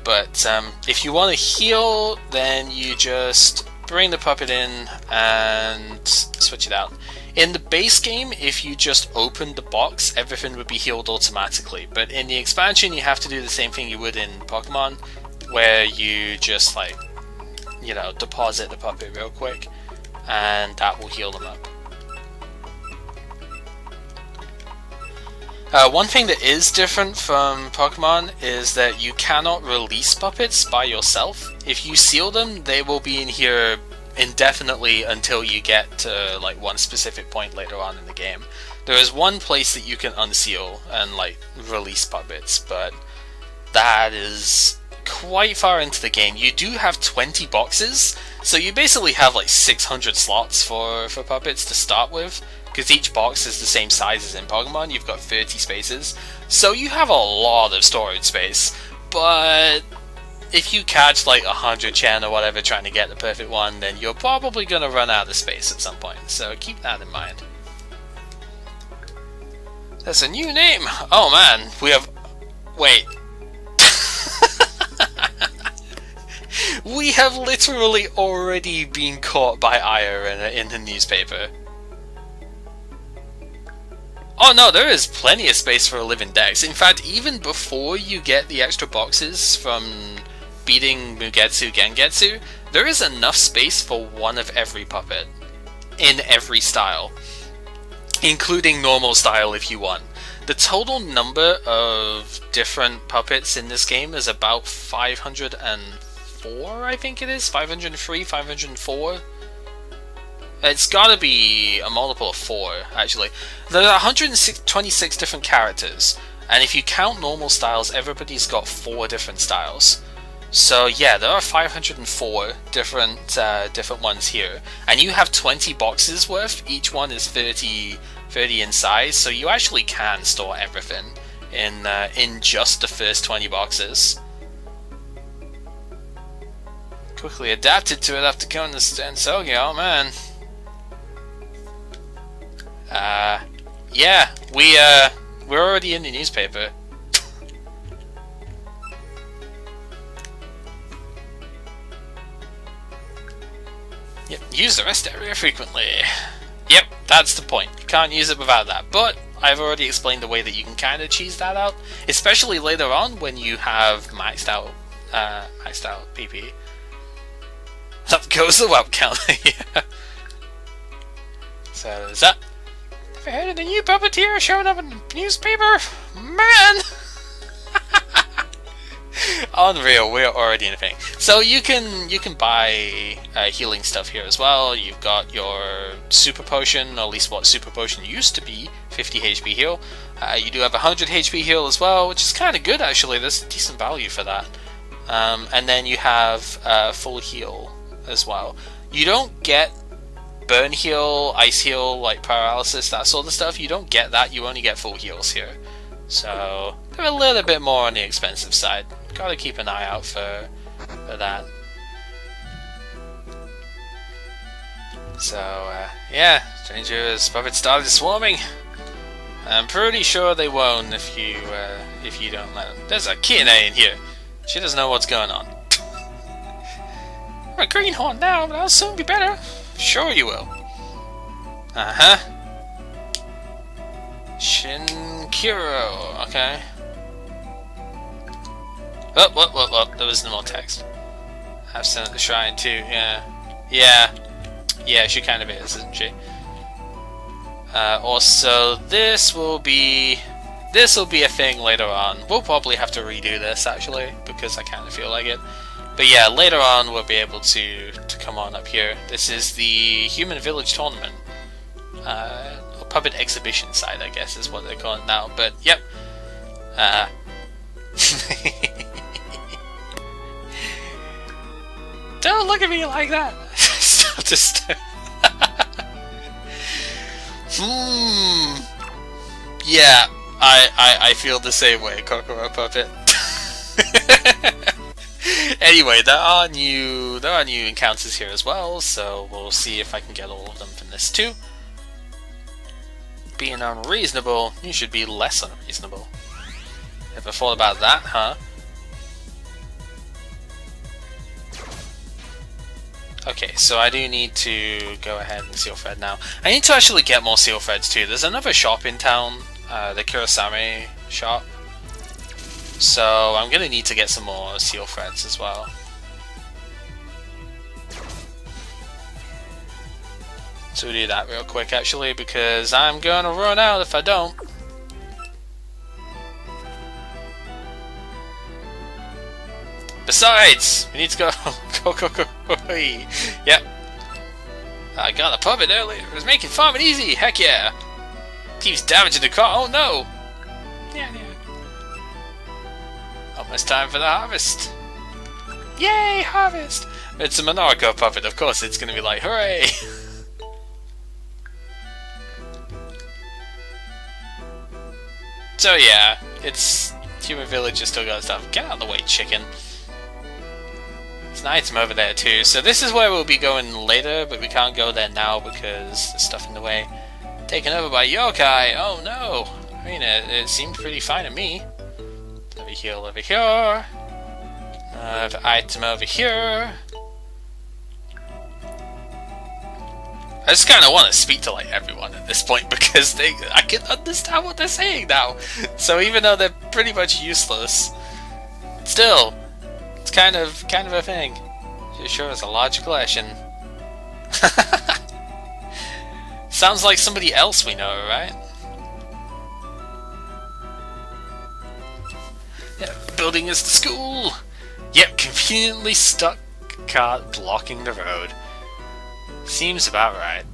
Speaker 1: But if you want to heal, then you just bring the puppet in and switch it out. In the base game, if you just opened the box, everything would be healed automatically. But in the expansion, you have to do the same thing you would in Pokemon, where you just, like, you know, deposit the puppet real quick, and that will heal them up. One thing that is different from Pokemon is that you cannot release puppets by yourself. If you seal them, they will be in here indefinitely until you get to like one specific point later on in the game. There is one place that you can unseal and like release puppets, but that is quite far into the game. You do have 20 boxes, so you basically have like 600 slots for puppets to start with, because each box is the same size as in Pokemon. You've got 30 spaces, so you have a lot of storage space. But if you catch like 100 Chen or whatever trying to get the perfect one, then you're probably going to run out of space at some point, so keep that in mind. That's a new name! Oh man, we have... Wait. We have literally already been caught by ire in the newspaper. Oh no, there is plenty of space for a living dex. In fact, even before you get the extra boxes from beating Mugetsu Gengetsu, there is enough space for one of every puppet. In every style. Including normal style if you want. The total number of different puppets in this game is about 504, I think it is? 503, 504? It's gotta be a multiple of 4, actually. There are 126 different characters, and if you count normal styles, everybody's got 4 different styles. So yeah, there are 504 different ones here, and you have 20 boxes worth. Each one is 30 in size, so you actually can store everything in just the first 20 boxes. Quickly adapted to it after killing the Stensogi. Oh man. Yeah, we're already in the newspaper. Yep, use the rest area frequently. Yep, that's the point. You can't use it without that. But I've already explained the way that you can kind of cheese that out, especially later on when you have maxed out PP. Up goes the web counter. Yeah. So there's that. Never heard of the new puppeteer showing up in the newspaper? Man! Unreal, we're already in a thing. So you can buy healing stuff here as well. You've got your super potion, or at least what super potion used to be, 50 HP heal. You do have 100 HP heal as well, which is kind of good actually. There's decent value for that. And then you have full heal as well. You don't get burn heal, ice heal, like paralysis, that sort of stuff. You don't get that. You only get full heals here. So they're a little bit more on the expensive side. Gotta keep an eye out for that. So yeah, strangers puppets started swarming. I'm pretty sure they won't if you don't let them. There's a Kine in here. She doesn't know what's going on. I'm a greenhorn now, but I'll soon be better. Sure you will. Uh-huh. Shinkiro, okay. Oh, there was no more text. Absent at the shrine too, yeah. Yeah, she kind of is, isn't she? Also, this will be a thing later on. We'll probably have to redo this, actually, because I kind of feel like it. But yeah, later on we'll be able to come on up here. This is the Human Village Tournament. Or Puppet Exhibition side, I guess is what they call it now. But, yep. Don't look at me like that! Stop to Yeah, I feel the same way, Kokoro Puppet. Anyway, there are new encounters here as well, so we'll see if I can get all of them from this too. Being unreasonable, you should be less unreasonable. Ever thought about that, huh? Okay, so I do need to go ahead and seal thread now. I need to actually get more seal threads too. There's another shop in town, the Kurosame shop. So I'm gonna need to get some more seal threads as well. So we'll do that real quick actually, because I'm gonna run out if I don't. Besides, we need to go. Yep. I got a puppet earlier. It was making farming easy. Heck yeah. Keeps damaging the car. Oh no. Yeah. Almost time for the harvest. Yay, harvest! It's a Monarcho puppet. Of course, it's gonna be like, hooray! So yeah, it's Human Village has still got stuff. Get out of the way, chicken. There's an item over there too. So this is where we'll be going later, but we can't go there now because there's stuff in the way. Taken over by yokai. Oh no! I mean, it seemed pretty fine to me. Over here. The item over here. I just kind of want to speak to like everyone at this point because I can understand what they're saying now. So even though they're pretty much useless, still, it's kind of a thing. Sure, it's a large collection. Sounds like somebody else we know, right? Yeah, building is the school. Yep, conveniently stuck cart blocking the road. Seems about right.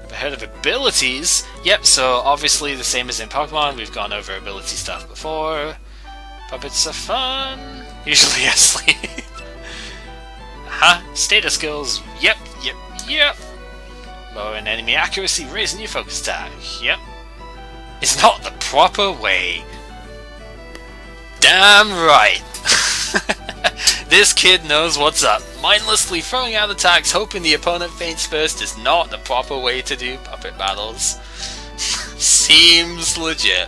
Speaker 1: I've heard of abilities. Yep, so obviously the same as in Pokemon, we've gone over ability stuff before. Puppets are fun. Usually asleep. Status skills. Yep. Lowering enemy accuracy, raising your focus attack. Yep. It's not the proper way. Damn right. This kid knows what's up. Mindlessly throwing out attacks, hoping the opponent faints first is not the proper way to do puppet battles. Seems legit.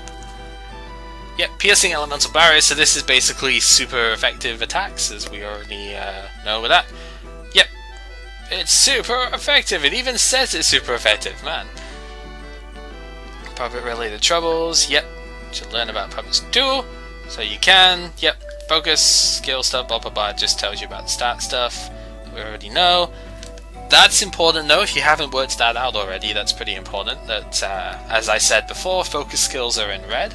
Speaker 1: Yep, piercing elemental barriers, so this is basically super effective attacks, as we already know with that. Yep, it's super effective. It even says it's super effective, man. Puppet related troubles. Yep, should learn about puppets too. So you can. Yep. Focus, skill stuff, blah blah blah, it just tells you about the stat stuff. We already know. That's important though, if you haven't worked that out already, that's pretty important. That, as I said before, focus skills are in red.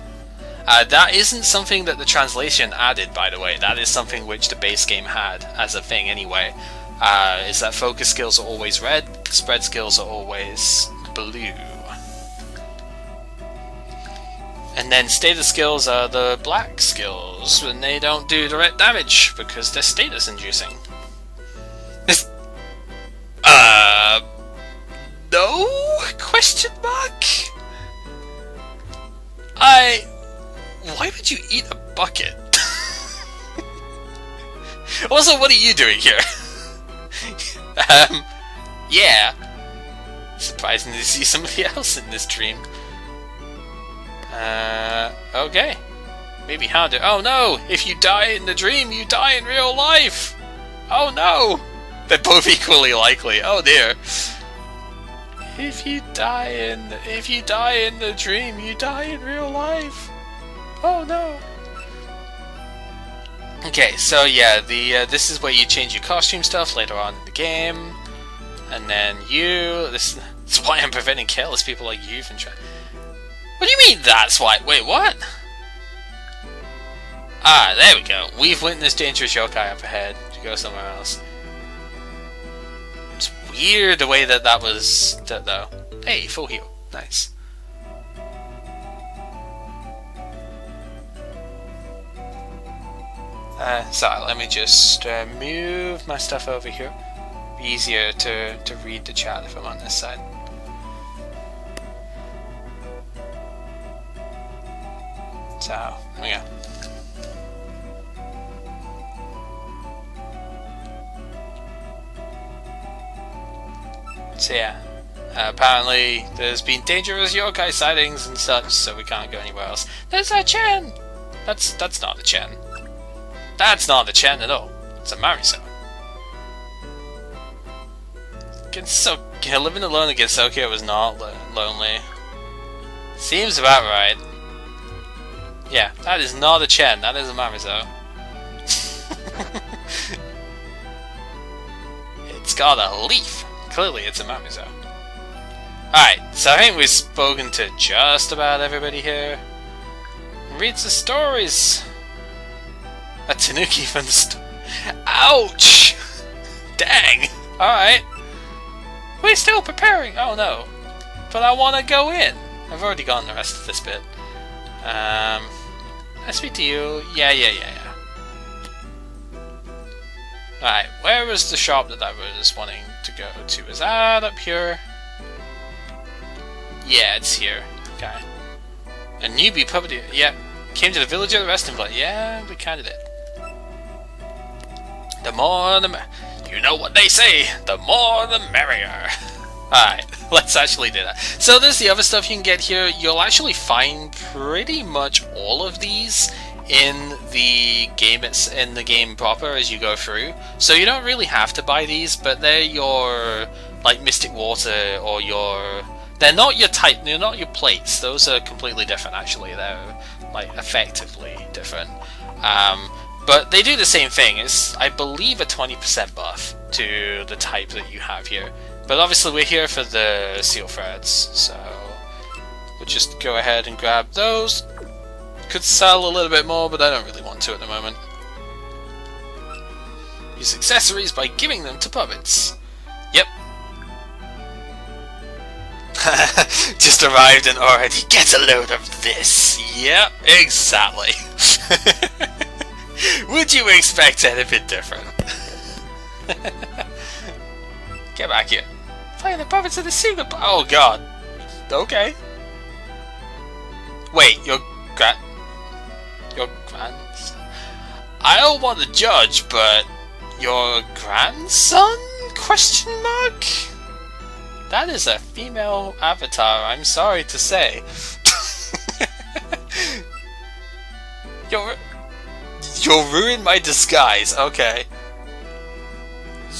Speaker 1: That isn't something that the translation added, by the way. That is something which the base game had as a thing anyway. Is that focus skills are always red, spread skills are always blue. And then status skills are the black skills, and they don't do direct damage because they're status inducing. No? Question mark? Why would you eat a bucket? Also, what are you doing here? Yeah. Surprising to see somebody else in this dream. Okay. Maybe harder. Oh no! If you die in the dream, you die in real life! Oh no! They're both equally likely. Oh dear. If you die in the dream, you die in real life. Oh no. Okay, so yeah, this is where you change your costume stuff later on in the game. And then this is why I'm preventing careless people like you from trying. What do you mean that's why? Wait, what? Ah, there we go. We've witnessed dangerous yokai up ahead. To go somewhere else. It's weird the way that was though. Hey, full heal. Nice. Sorry, let me just move my stuff over here. Be easier to read the chat if I'm on this side. So, there we go. So yeah, apparently there's been dangerous yokai sightings and such, so we can't go anywhere else. There's a Chen! That's not a Chen. That's not a Chen at all. It's a Mariso. Living alone in Gengetsu was not lonely. Seems about right. Yeah, that is not a Chen, that is a Mariso. It's got a leaf. Clearly it's a Mausoleum. Alright, so I think we've spoken to just about everybody here. Reads the stories. A Tanuki from the Ouch! Dang! Alright. We're still preparing! Oh no. But I want to go in. I've already gotten the rest of this bit. I speak to you. Yeah. Alright, where was the shop that I was wanting to go to? Is that up here? Yeah, it's here. Okay. A newbie puppeteer. Yeah. Came to the village of the resting place. Yeah, we kinda did. The more the you know what they say, the more the merrier. Alright, let's actually do that. So there's the other stuff you can get here. You'll actually find pretty much all of these in the game proper as you go through. So you don't really have to buy these, but they're your like Mystic Water or your. They're not your type. They're not your plates. Those are completely different. Actually, they're like effectively different. But they do the same thing. It's, I believe, a 20% buff to the type that you have here. But obviously we're here for the seal threads, so we'll just go ahead and grab those. Could sell a little bit more, but I don't really want to at the moment. Use accessories by giving them to puppets. Yep. Just arrived and already get a load of this. Yep, exactly. Would you expect anything different? Get back here. Find the puppets of the secret. Oh god. Okay. Wait, your grandson? I don't want to judge, but your grandson? Question mark? That is a female avatar, I'm sorry to say. You'll ruin my disguise, okay.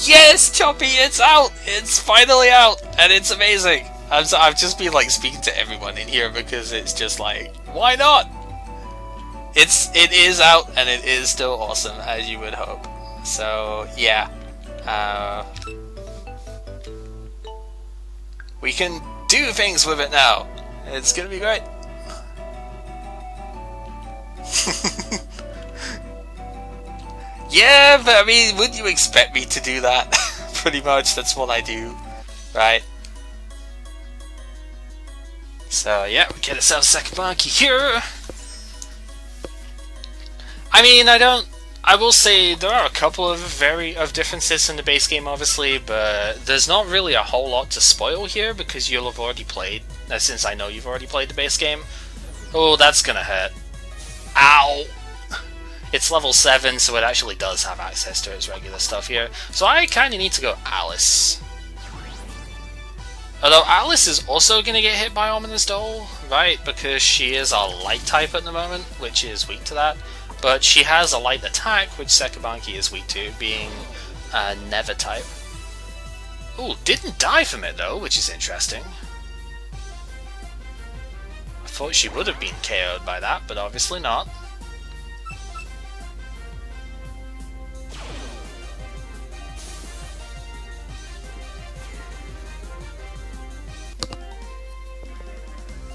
Speaker 1: Yes, Choppy, it's out! It's finally out, and it's amazing! I've just been like speaking to everyone in here because it's just like, why not? It is out, and it is still awesome, as you would hope. So, yeah. We can do things with it now. It's gonna be great. Yeah, but I mean, wouldn't you expect me to do that? Pretty much, that's what I do, right? So yeah, we get ourselves a second monkey here. I mean, I will say there are a couple of differences in the base game, obviously, but there's not really a whole lot to spoil here because you'll have already played. Since I know you've already played the base game. Oh, that's gonna hurt. Ow! It's level 7, so it actually does have access to its regular stuff here. So I kind of need to go Alice. Although Alice is also going to get hit by Ominous Doll, right? Because she is a light type at the moment, which is weak to that. But she has a light attack, which Sekabanki is weak to, being a Never type. Ooh, didn't die from it though, which is interesting. I thought she would have been KO'd by that, but obviously not.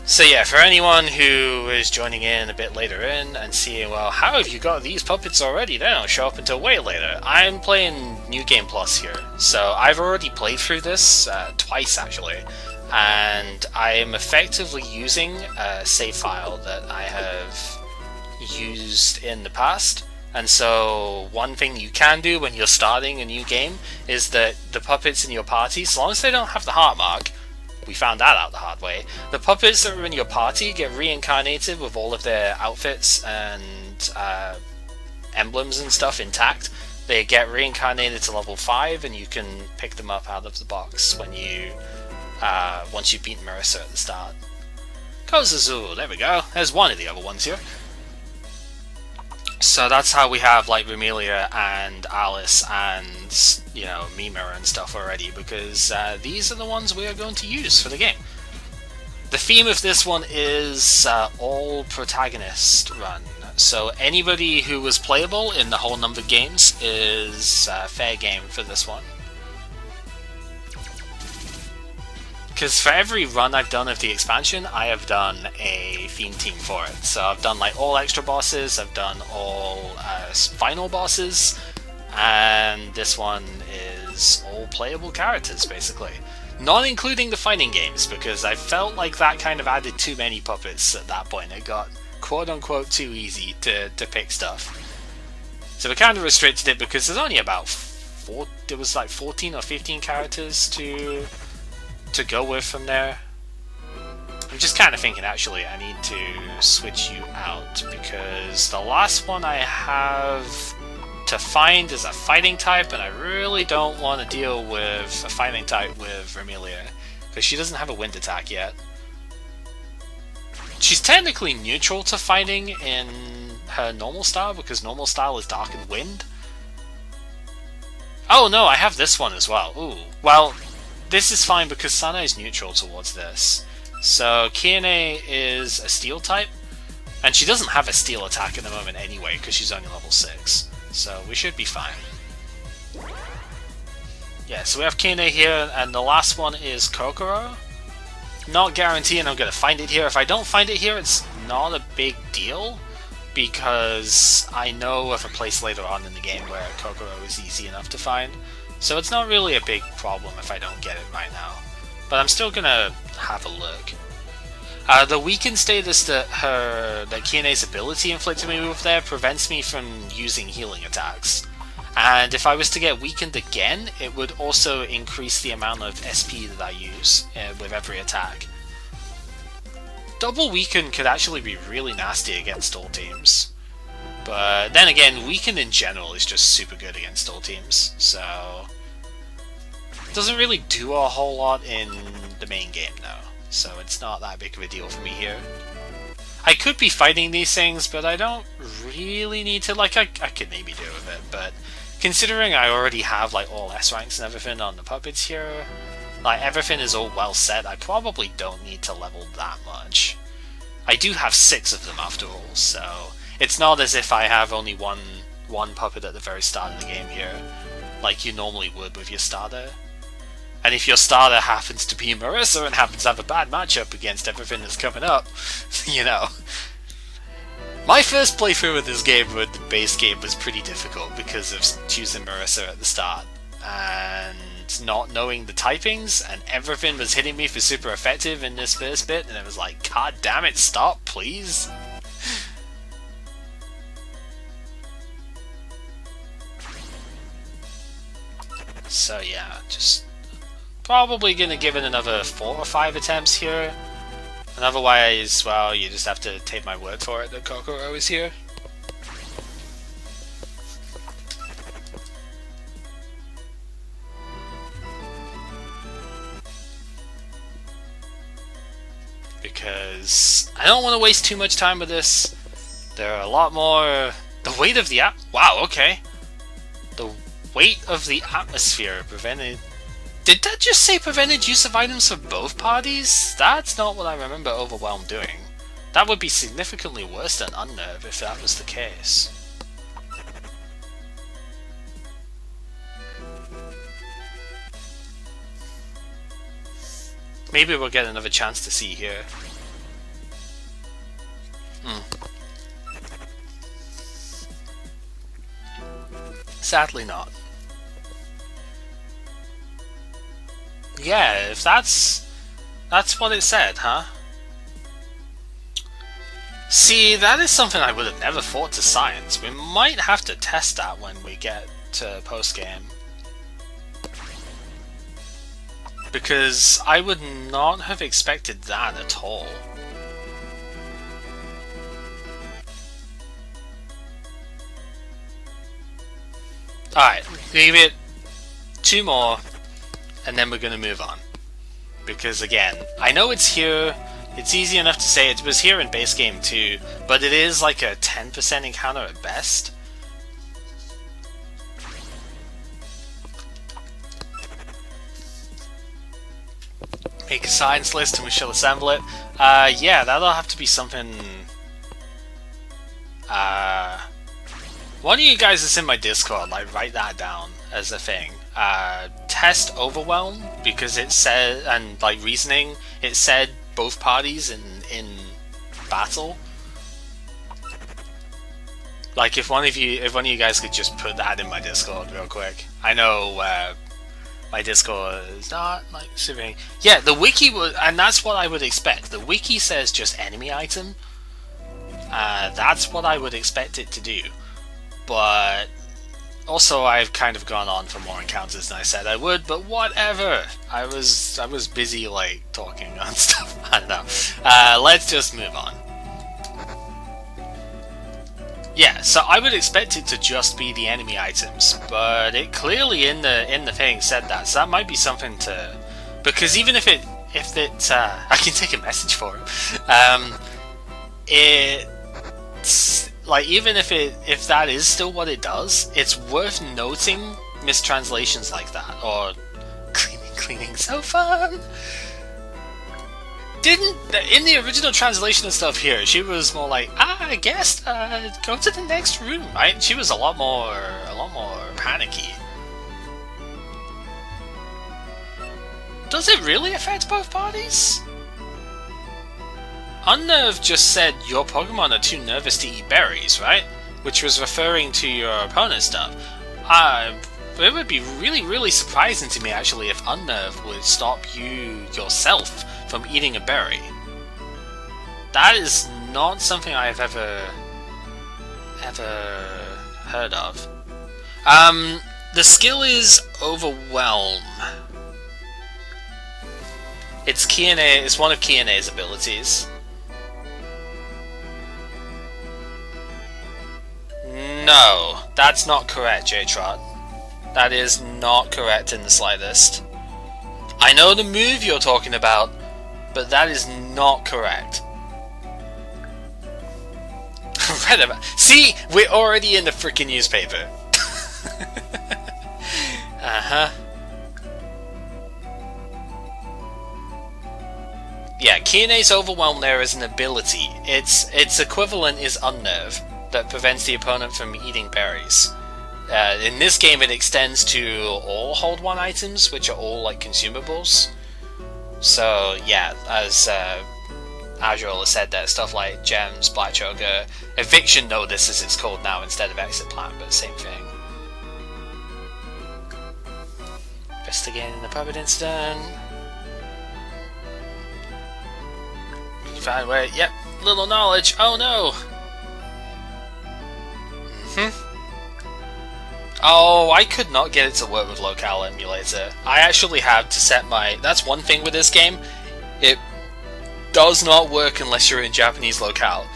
Speaker 1: So yeah, for anyone who is joining in a bit later in and seeing, well, how have you got these puppets already? They don't show up until way later. I'm playing New Game Plus here, so I've already played through this twice actually, and I am effectively using a save file that I have used in the past. And so one thing you can do when you're starting a new game is that the puppets in your party, so long as they don't have the heart mark, we found that out the hard way, the puppets that are in your party get reincarnated with all of their outfits and emblems and stuff intact. They get reincarnated to level 5 and you can pick them up out of the box when you once you beat Marissa at the start. Kozazu, there we go. There's one of the other ones here. So that's how we have like Vermelia and Alice and, you know, Mima and stuff already, because these are the ones we are going to use for the game. The theme of this one is all protagonist run, so anybody who was playable in the whole numbered games is fair game for this one. Because for every run I've done of the expansion, I have done a theme team for it. So I've done like all extra bosses, I've done all final bosses, and this one is all playable characters basically. Not including the fighting games, because I felt like that kind of added too many puppets at that point. It got quote unquote too easy to pick stuff. So we kind of restricted it because there's only about there was like 14 or 15 characters to go with from there. I'm just kind of thinking actually I need to switch you out because the last one I have to find is a fighting type, and I really don't want to deal with a fighting type with Vermelia because she doesn't have a wind attack yet. She's technically neutral to fighting in her normal style, because normal style is Darkened Wind. Oh no, I have this one as well. Ooh, well, this is fine because Sana is neutral towards this. So Kiene is a steel type, and she doesn't have a steel attack at the moment anyway because she's only level 6. So we should be fine. Yeah, so we have Kiene here, and the last one is Kokoro. Not guaranteeing I'm going to find it here. If I don't find it here, it's not a big deal, because I know of a place later on in the game where Kokoro is easy enough to find. So it's not really a big problem if I don't get it right now. But I'm still going to have a look. The weakened status that Kiene's ability inflicted me with there prevents me from using healing attacks. And if I was to get weakened again, it would also increase the amount of SP that I use with every attack. Double weaken could actually be really nasty against all teams. But then again, weaken in general is just super good against all teams, so it doesn't really do a whole lot in the main game though, so it's not that big of a deal for me here. I could be fighting these things, but I don't really need to. Like, I could maybe do with it, but considering I already have like all S ranks and everything on the puppets here, like everything is all well set, I probably don't need to level that much. I do have 6 of them after all, so it's not as if I have only one puppet at the very start of the game here, like you normally would with your starter. And if your starter happens to be Marissa and happens to have a bad matchup against everything that's coming up, you know. My first playthrough with this game with the base game was pretty difficult because of choosing Marissa at the start and not knowing the typings, and everything was hitting me for super effective in this first bit, and it was like, god damn it, stop, please. So yeah, just probably gonna give it another 4 or 5 attempts here. And otherwise, well, you just have to take my word for it that Kokoro is here. Because I don't want to waste too much time with this. There are a lot more... The weight of the wow, okay. The weight of the atmosphere prevented... Did that just say prevented use of items for both parties? That's not what I remember Overwhelm doing. That would be significantly worse than Unnerve if that was the case. Maybe we'll get another chance to see here. Sadly not. Yeah, if that's what it said, huh? See, that is something I would have never thought to science. We might have to test that when we get to post-game. Because I would not have expected that at all. Alright, leave it 2 more, and then we're going to move on. Because again, I know it's here, it's easy enough to say it was here in base game too, but it is like a 10% encounter at best. Make a science list and we shall assemble it. Yeah, that'll have to be something... one of you guys that's in my Discord, like, write that down as a thing. Test Overwhelm, because it said, and like reasoning, it said both parties in battle. Like, if one of you guys could just put that in my Discord real quick. I know my Discord is not like super. Yeah, the wiki would, and that's what I would expect. The wiki says just enemy item. That's what I would expect it to do. But also, I've kind of gone on for more encounters than I said I would, but whatever. I was busy, like, talking on stuff. I don't know. Let's just move on. Yeah, so I would expect it to just be the enemy items, but it clearly in the thing said that, so that might be something to... Because even if it I can take a message for him. like, even if that is still what it does, it's worth noting mistranslations like that, or cleaning so fun. In the original translation and stuff here, she was more like, I guess, go to the next room, right? She was a lot more panicky. Does it really affect both parties? Unnerve just said your Pokemon are too nervous to eat berries, right? Which was referring to your opponent's stuff. It would be really surprising to me, actually, if Unnerve would stop you yourself from eating a berry. That is not something I've ever heard of. The skill is Overwhelm. It's one of Kiane's abilities. No, that's not correct, J-Trot. That is not correct in the slightest. I know the move you're talking about, but that is not correct. See, we're already in the freaking newspaper. Uh-huh. Yeah, Kiane's Overwhelm there is an ability. Its equivalent is Unnerve, that prevents the opponent from eating berries. In this game it extends to all Hold 1 items, which are all like consumables. So yeah, as Azrael has said there, stuff like gems, black choker, eviction notice as it's called now instead of exit plan, but same thing. Investigating the puppet incident. Find where, yep, little knowledge, oh no! Oh, I could not get it to work with Locale Emulator. I actually have to set my... That's one thing with this game. It does not work unless you're in Japanese locale.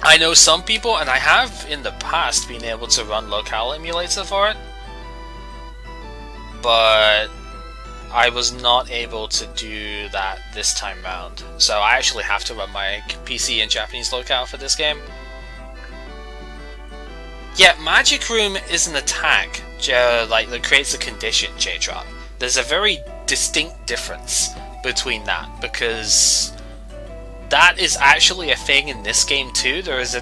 Speaker 1: I know some people, and I have in the past been able to run Locale Emulator for it, but I was not able to do that this time round. So I actually have to run my PC in Japanese locale for this game. Yeah, Magic Room is an attack that creates a condition, J-Trot. There's a very distinct difference between that, because that is actually a thing in this game too. There's a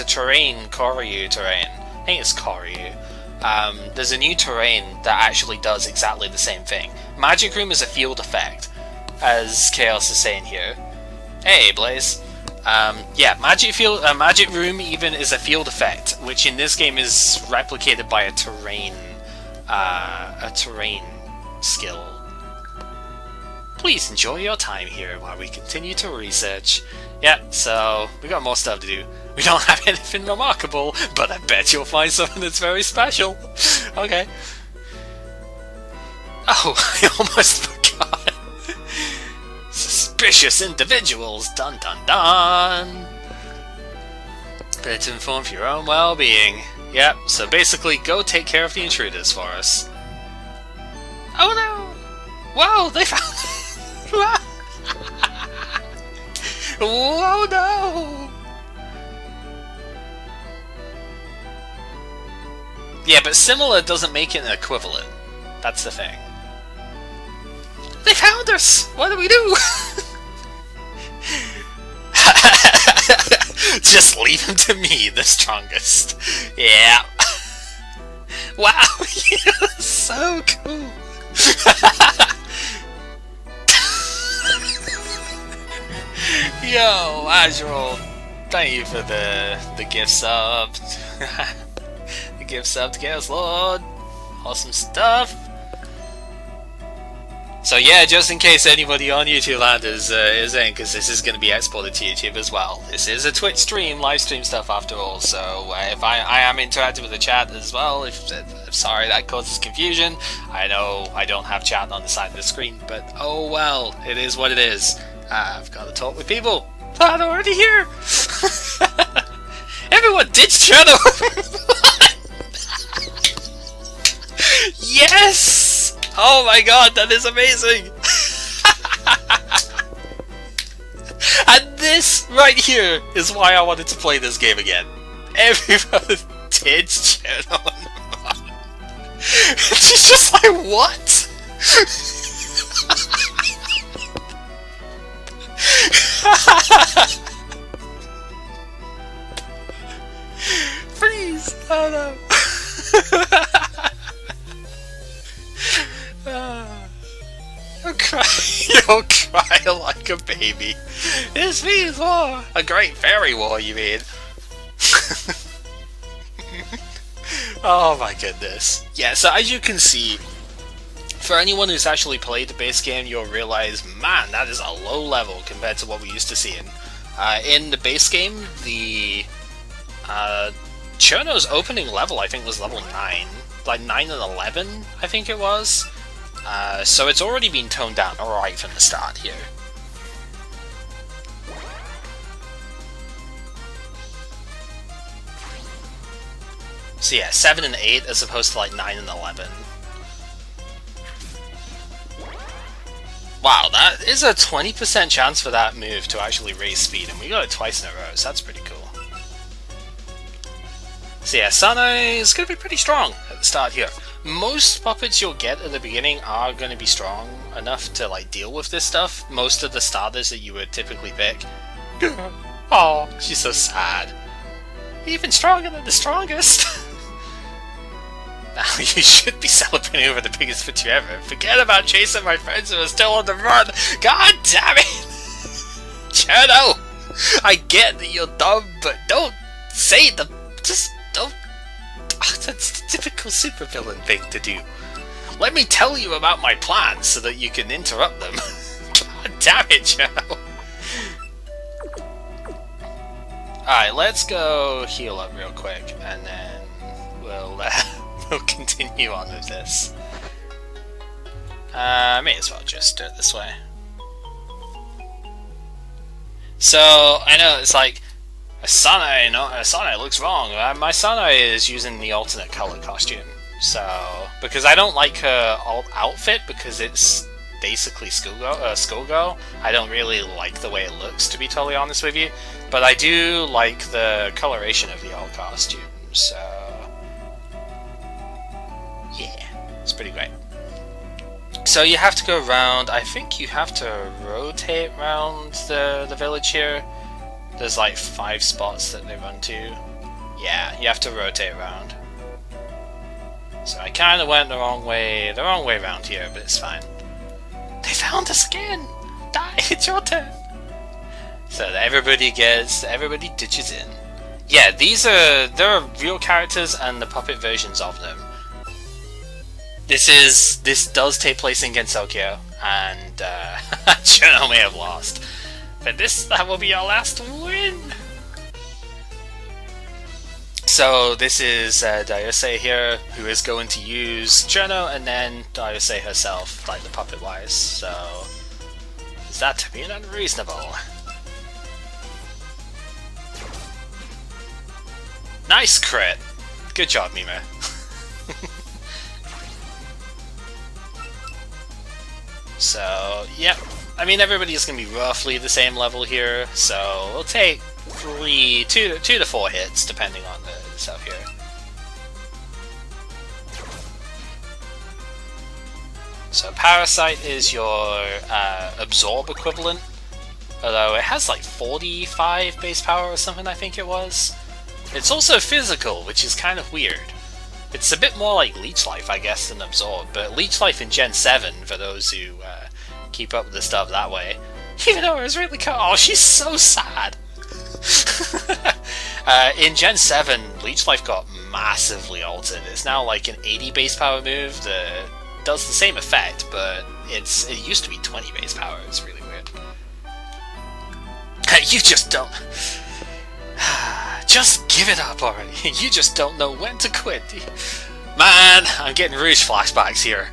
Speaker 1: terrain, Koryu terrain. I think it's Koryu. There's a new terrain that actually does exactly the same thing. Magic Room is a field effect, as Chaos is saying here. Hey, Blaze. Yeah, Magic Room even is a field effect, which in this game is replicated by a terrain skill. Please enjoy your time here while we continue to research. Yeah, so we got more stuff to do. We don't have anything remarkable, but I bet you'll find something that's very special. Okay. Oh, I almost forgot. Suspicious individuals, dun dun dun. Better to inform for your own well-being. Yep, so basically go take care of the intruders for us. Oh no! Whoa, they found... Whoa, no! Yeah, but similar doesn't make it an equivalent. That's the thing. They found us! What do we do? Just leave him to me, the strongest. Yeah. Wow, you're so cool. Yo, Azrael, thank you for the gift sub. The gift sub to Chaos Lord. Awesome stuff. So yeah, just in case anybody on YouTube land is in, because this is going to be exported to YouTube as well. This is a Twitch stream, live stream stuff after all, so if I am interactive with the chat as well, sorry that causes confusion. I know I don't have chat on the side of the screen, but oh well, it is what it is. I've got to talk with people that are already here. Everyone ditch Shadow! Yes! Oh my god, that is amazing! And this Right here is why I wanted to play this game again. Everyone did Cherno on the mod. She's just like, what? Please, oh no. You'll cry like a baby. This means war. A great fairy war, you mean? Oh my goodness. Yeah, so as you can see, for anyone who's actually played the base game, you'll realize, man, that is a low level compared to what we used to see in the base game. The Cherno's opening level, I think, was level 9. Like 9 and 11, I think it was. So it's already been toned down right from the start here. So yeah, 7 and 8 as opposed to like 9 and 11. Wow, that is a 20% chance for that move to actually raise speed, and we got it twice in a row, so that's pretty cool. So yeah, Sanae is going to be pretty strong at the start here. Most puppets you'll get at the beginning are going to be strong enough to like deal with this stuff. Most of the starters that you would typically pick. Oh, she's so sad. Even stronger than the strongest. Now you should be celebrating over the biggest victory ever. Forget about chasing my friends who are still on the run. God damn it! Cherno! I get that you're dumb, but don't say the... Just don't... That's the typical supervillain thing to do. Let me tell you about my plans so that you can interrupt them. God damn it, Cherno! Alright, let's go heal up real quick, and then we'll continue on with this. May as well just do it this way. So, I know it's like, Sanae looks wrong. My Sanae is using the alternate color costume. So, because I don't like her outfit because it's basically schoolgirl. I don't really like the way it looks, to be totally honest with you. But I do like the coloration of the alt costume. So, yeah, it's pretty great. So you have to go around. I think you have to rotate around the village here. There's like 5 spots that they run to. Yeah, you have to rotate around. So I kind of went the wrong way around here, but it's fine. They found us again! Die, it's your turn! So everybody ditches in. Yeah, there are real characters and the puppet versions of them. This does take place in Gengetsu, and Cherno may have lost. But that will be our last win! So this is Dayose here, who is going to use Cherno and then Dayose herself, like the puppet-wise, so... Is that to be unreasonable? Nice crit! Good job, Mima. So, yep. I mean, everybody's going to be roughly the same level here, so we'll take 2 to 4 hits, depending on the stuff here. So Parasite is your Absorb equivalent, although it has like 45 base power or something, I think it was. It's also physical, which is kind of weird. It's a bit more like Leech Life, I guess, than Absorb, but Leech Life in Gen 7, for those who keep up with the stuff that way. Even though it was really cool. Oh, she's so sad! In Gen 7, Leech Life got massively altered. It's now like an 80 base power move that does the same effect, but it used to be 20 base power. It's really weird. You just don't... Just give it up already. You just don't know when to quit. Man, I'm getting Rouge flashbacks here.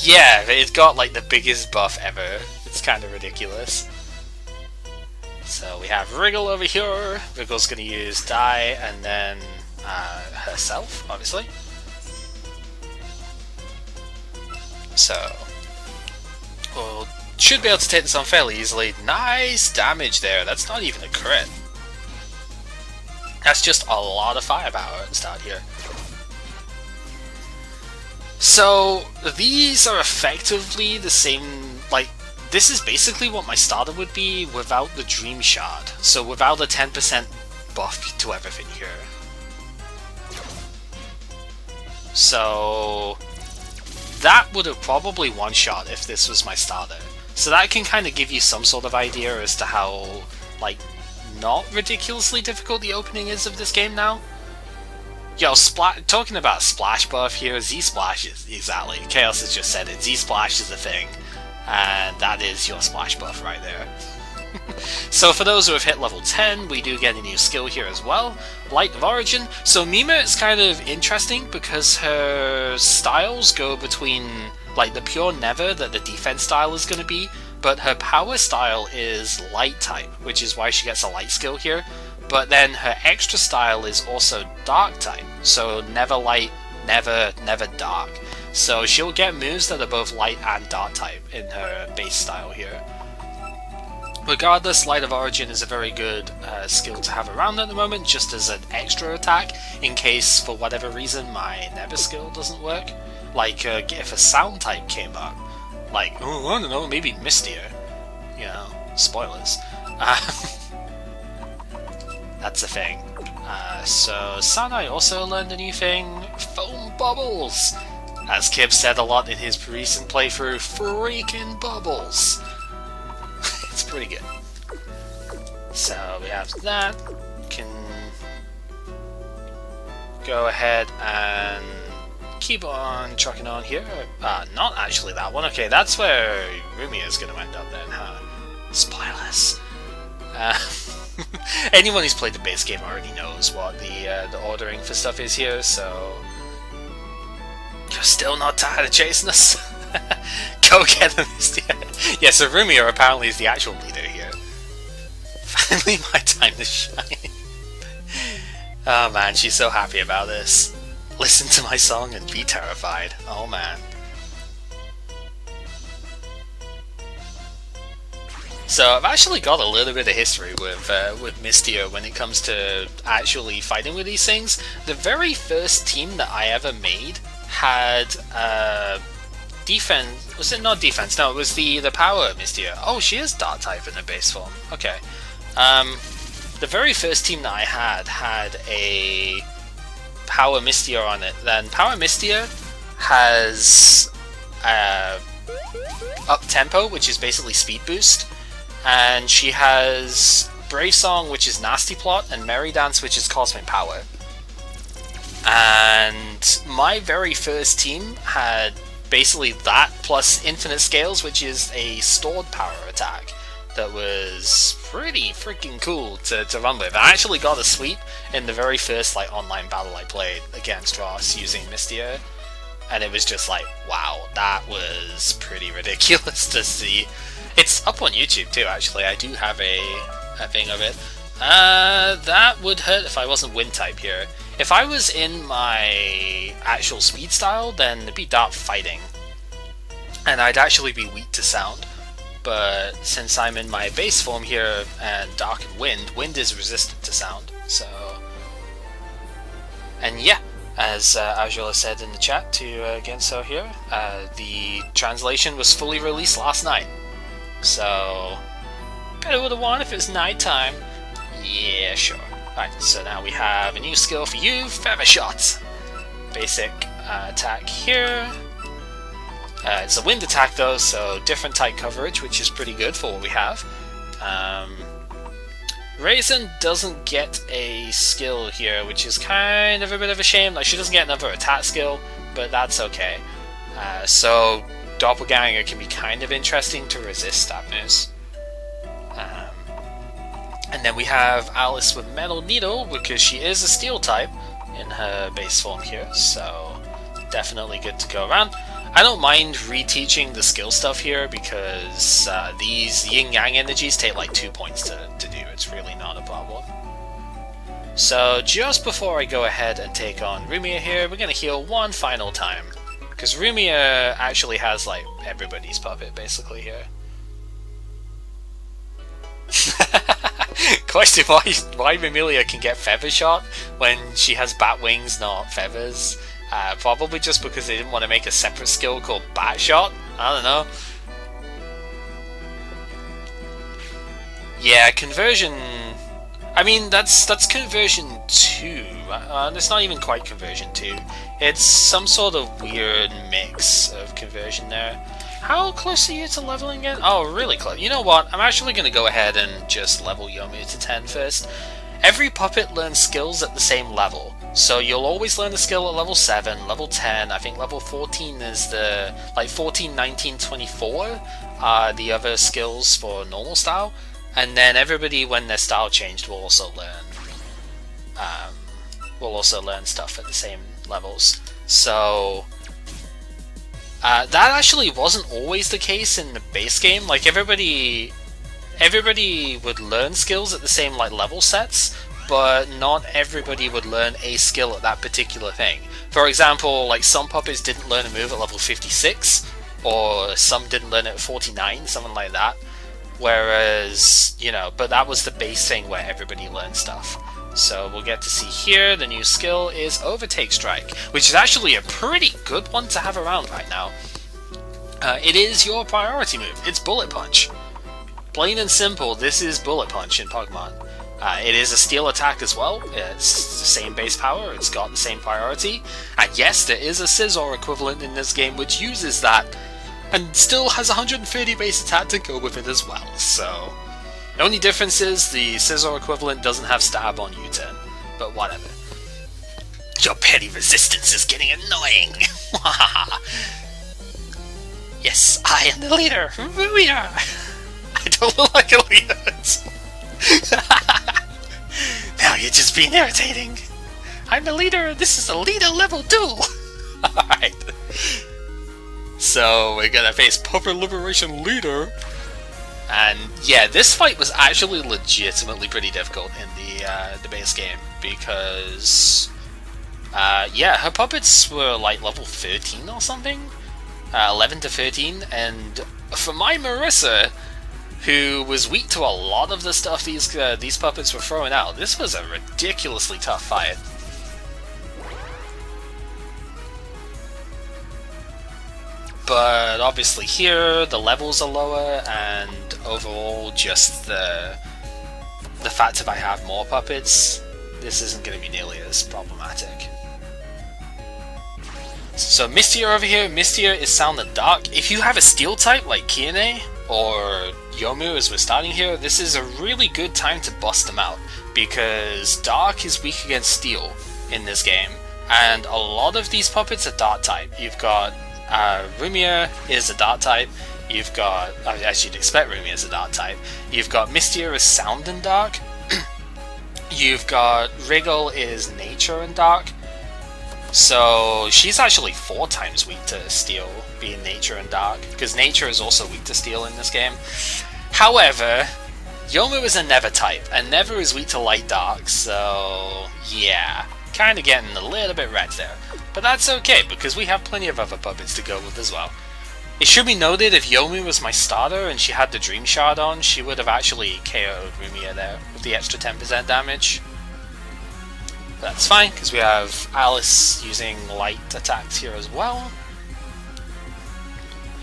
Speaker 1: Yeah, it's got like the biggest buff ever. It's kind of ridiculous. So we have Wriggle over here. Wriggle's going to use Die and then herself, obviously. So Well, should be able to take this on fairly easily. Nice damage there. That's not even a crit. That's just a lot of firepower at the start here. So, these are effectively the same, like, this is basically what my starter would be without the Dream Shard. So without a 10% buff to everything here. So that would have probably one-shot if this was my starter. So that can kind of give you some sort of idea as to how, like, not ridiculously difficult the opening is of this game now. Yo, talking about splash buff here, Z-Splash is, exactly, Chaos has just said it, Z-Splash is a thing. And that is your splash buff right there. So for those who have hit level 10, we do get a new skill here as well, Light of Origin. So Mima is kind of interesting because her styles go between like the pure Never that the defense style is going to be, but her power style is Light type, which is why she gets a Light skill here. But then her extra style is also Dark type, so Never Light, Never Dark. So she'll get moves that are both Light and Dark type in her base style here. Regardless, Light of Origin is a very good skill to have around at the moment, just as an extra attack, in case, for whatever reason, my Never skill doesn't work. Like, if a Sound type came up, like, oh, I don't know, maybe Mistier. You know, spoilers. That's a thing. So, Sanai also learned a new thing, Foam Bubbles! As Kib said a lot in his recent playthrough, freaking bubbles! It's pretty good. So we have that. Can go ahead and keep on trucking on here. Not actually that one. Okay, that's where Rumia is going to end up then, huh? Spoilers. Anyone who's played the base game already knows what the ordering for stuff is here, so... You're still not tired of chasing us? Go get them, yeah, so Rumia apparently is the actual leader here. Finally my time to shine. Oh man, she's so happy about this. Listen to my song and be terrified. Oh man. So I've actually got a little bit of history with Mistio when it comes to actually fighting with these things. The very first team that I ever made had defense. Was it not defense? No, it was the power Mistio. Oh, she is Dark type in her base form. Okay. The very first team that I had a power Mistio on it. Then power Mistio has up tempo, which is basically speed boost, and she has Brave Song, which is Nasty Plot, and Merry Dance, which is Cosmic Power. And my very first team had basically that plus Infinite Scales, which is a stored power attack that was pretty freaking cool to run with. I actually got a sweep in the very first like online battle I played against Ross using Mistio, and it was just like, wow, that was pretty ridiculous to see. It's up on YouTube too, actually. I do have a thing of it. That would hurt if I wasn't Wind type here. If I was in my actual speed style, then it'd be Dark Fighting, and I'd actually be weak to Sound. But since I'm in my base form here, and Dark and Wind is resistant to Sound, so... And yeah, as Azula said in the chat to Genso here, the translation was fully released last night. So, better would have won if it was nighttime. Yeah, sure. Alright, so now we have a new skill for you, Feather Shot. Basic attack here. It's a wind attack though, so different type coverage, which is pretty good for what we have. Raisin doesn't get a skill here, which is kind of a bit of a shame. Like, she doesn't get another attack skill, but that's okay. So Doppelganger can be kind of interesting to resist stab moves. And then we have Alice with Metal Needle, because she is a steel type in her base form here, so definitely good to go around. I don't mind reteaching the skill stuff here, because these yin-yang energies take like 2 points to do. It's really not a problem. So just before I go ahead and take on Rumia here, we're going to heal one final time, Because Rumia actually has, like, everybody's puppet, basically, here. Question, why Mamilia can get Feather Shot when she has bat wings, not feathers? Probably just because they didn't want to make a separate skill called Bat Shot? I don't know. Yeah, conversion... I mean, that's conversion 2. It's not even quite conversion 2. It's some sort of weird mix of conversion there. How close are you to leveling it? Oh, really close. You know what? I'm actually going to go ahead and just level Yomu to 10 first. Every puppet learns skills at the same level. So you'll always learn the skill at level 7, level 10, I think level 14 is the... like 14, 19, 24 are the other skills for normal style. And then everybody, when their style changed, will also learn stuff at the same levels. So that actually wasn't always the case in the base game. Like everybody would learn skills at the same like level sets, but not everybody would learn a skill at that particular thing. For example, like some puppets didn't learn a move at level 56, or some didn't learn it at 49, something like that. Whereas, you know, but that was the base thing where everybody learned stuff. So we'll get to see here, the new skill is Overtake Strike, which is actually a pretty good one to have around right now. It is your priority move, it's Bullet Punch. Plain and simple, this is Bullet Punch in Pokemon. It is a steel attack as well, it's the same base power, it's got the same priority, and yes, there is a Scizor equivalent in this game which uses that, and still has 130 base attack to go with it as well, so... The only difference is the Scizor equivalent doesn't have stab on U-turn, but whatever. Your petty resistance is getting annoying! Yes, I am the leader! Ruia! I don't look like a leader! Now you're just being irritating! I'm the leader, this is a leader level 2! Alright. So we're gonna face Puppet Liberation Leader. And yeah, this fight was actually legitimately pretty difficult in the base game because yeah, her puppets were like level 13 or something, 11 to 13, and for my Marissa, who was weak to a lot of the stuff these puppets were throwing out, this was a ridiculously tough fight. But obviously here, the levels are lower, and overall, just the fact that I have more puppets, this isn't going to be nearly as problematic. So Mistia over here, Mistia is Sound and Dark. If you have a Steel type like Kiane or Yomu as we're starting here, this is a really good time to bust them out, because Dark is weak against Steel in this game, and a lot of these puppets are Dark type. You've got Rumia is a Dark type, you've got, as you'd expect, Rumia is a Dark type, you've got Mistia as Sound and Dark, you've got Wriggle is Nature and Dark, so she's actually 4 times weak to Steel, being Nature and Dark, because Nature is also weak to Steel in this game. However, Yomu is a Never type, and Never is weak to Light Dark, so yeah, kinda getting a little bit wrecked there. But that's okay, because we have plenty of other puppets to go with as well. It should be noted, if Yomu was my starter and she had the Dream Shard on, she would have actually KO'd Rumia there with the extra 10% damage. But that's fine, because we have Alice using light attacks here as well.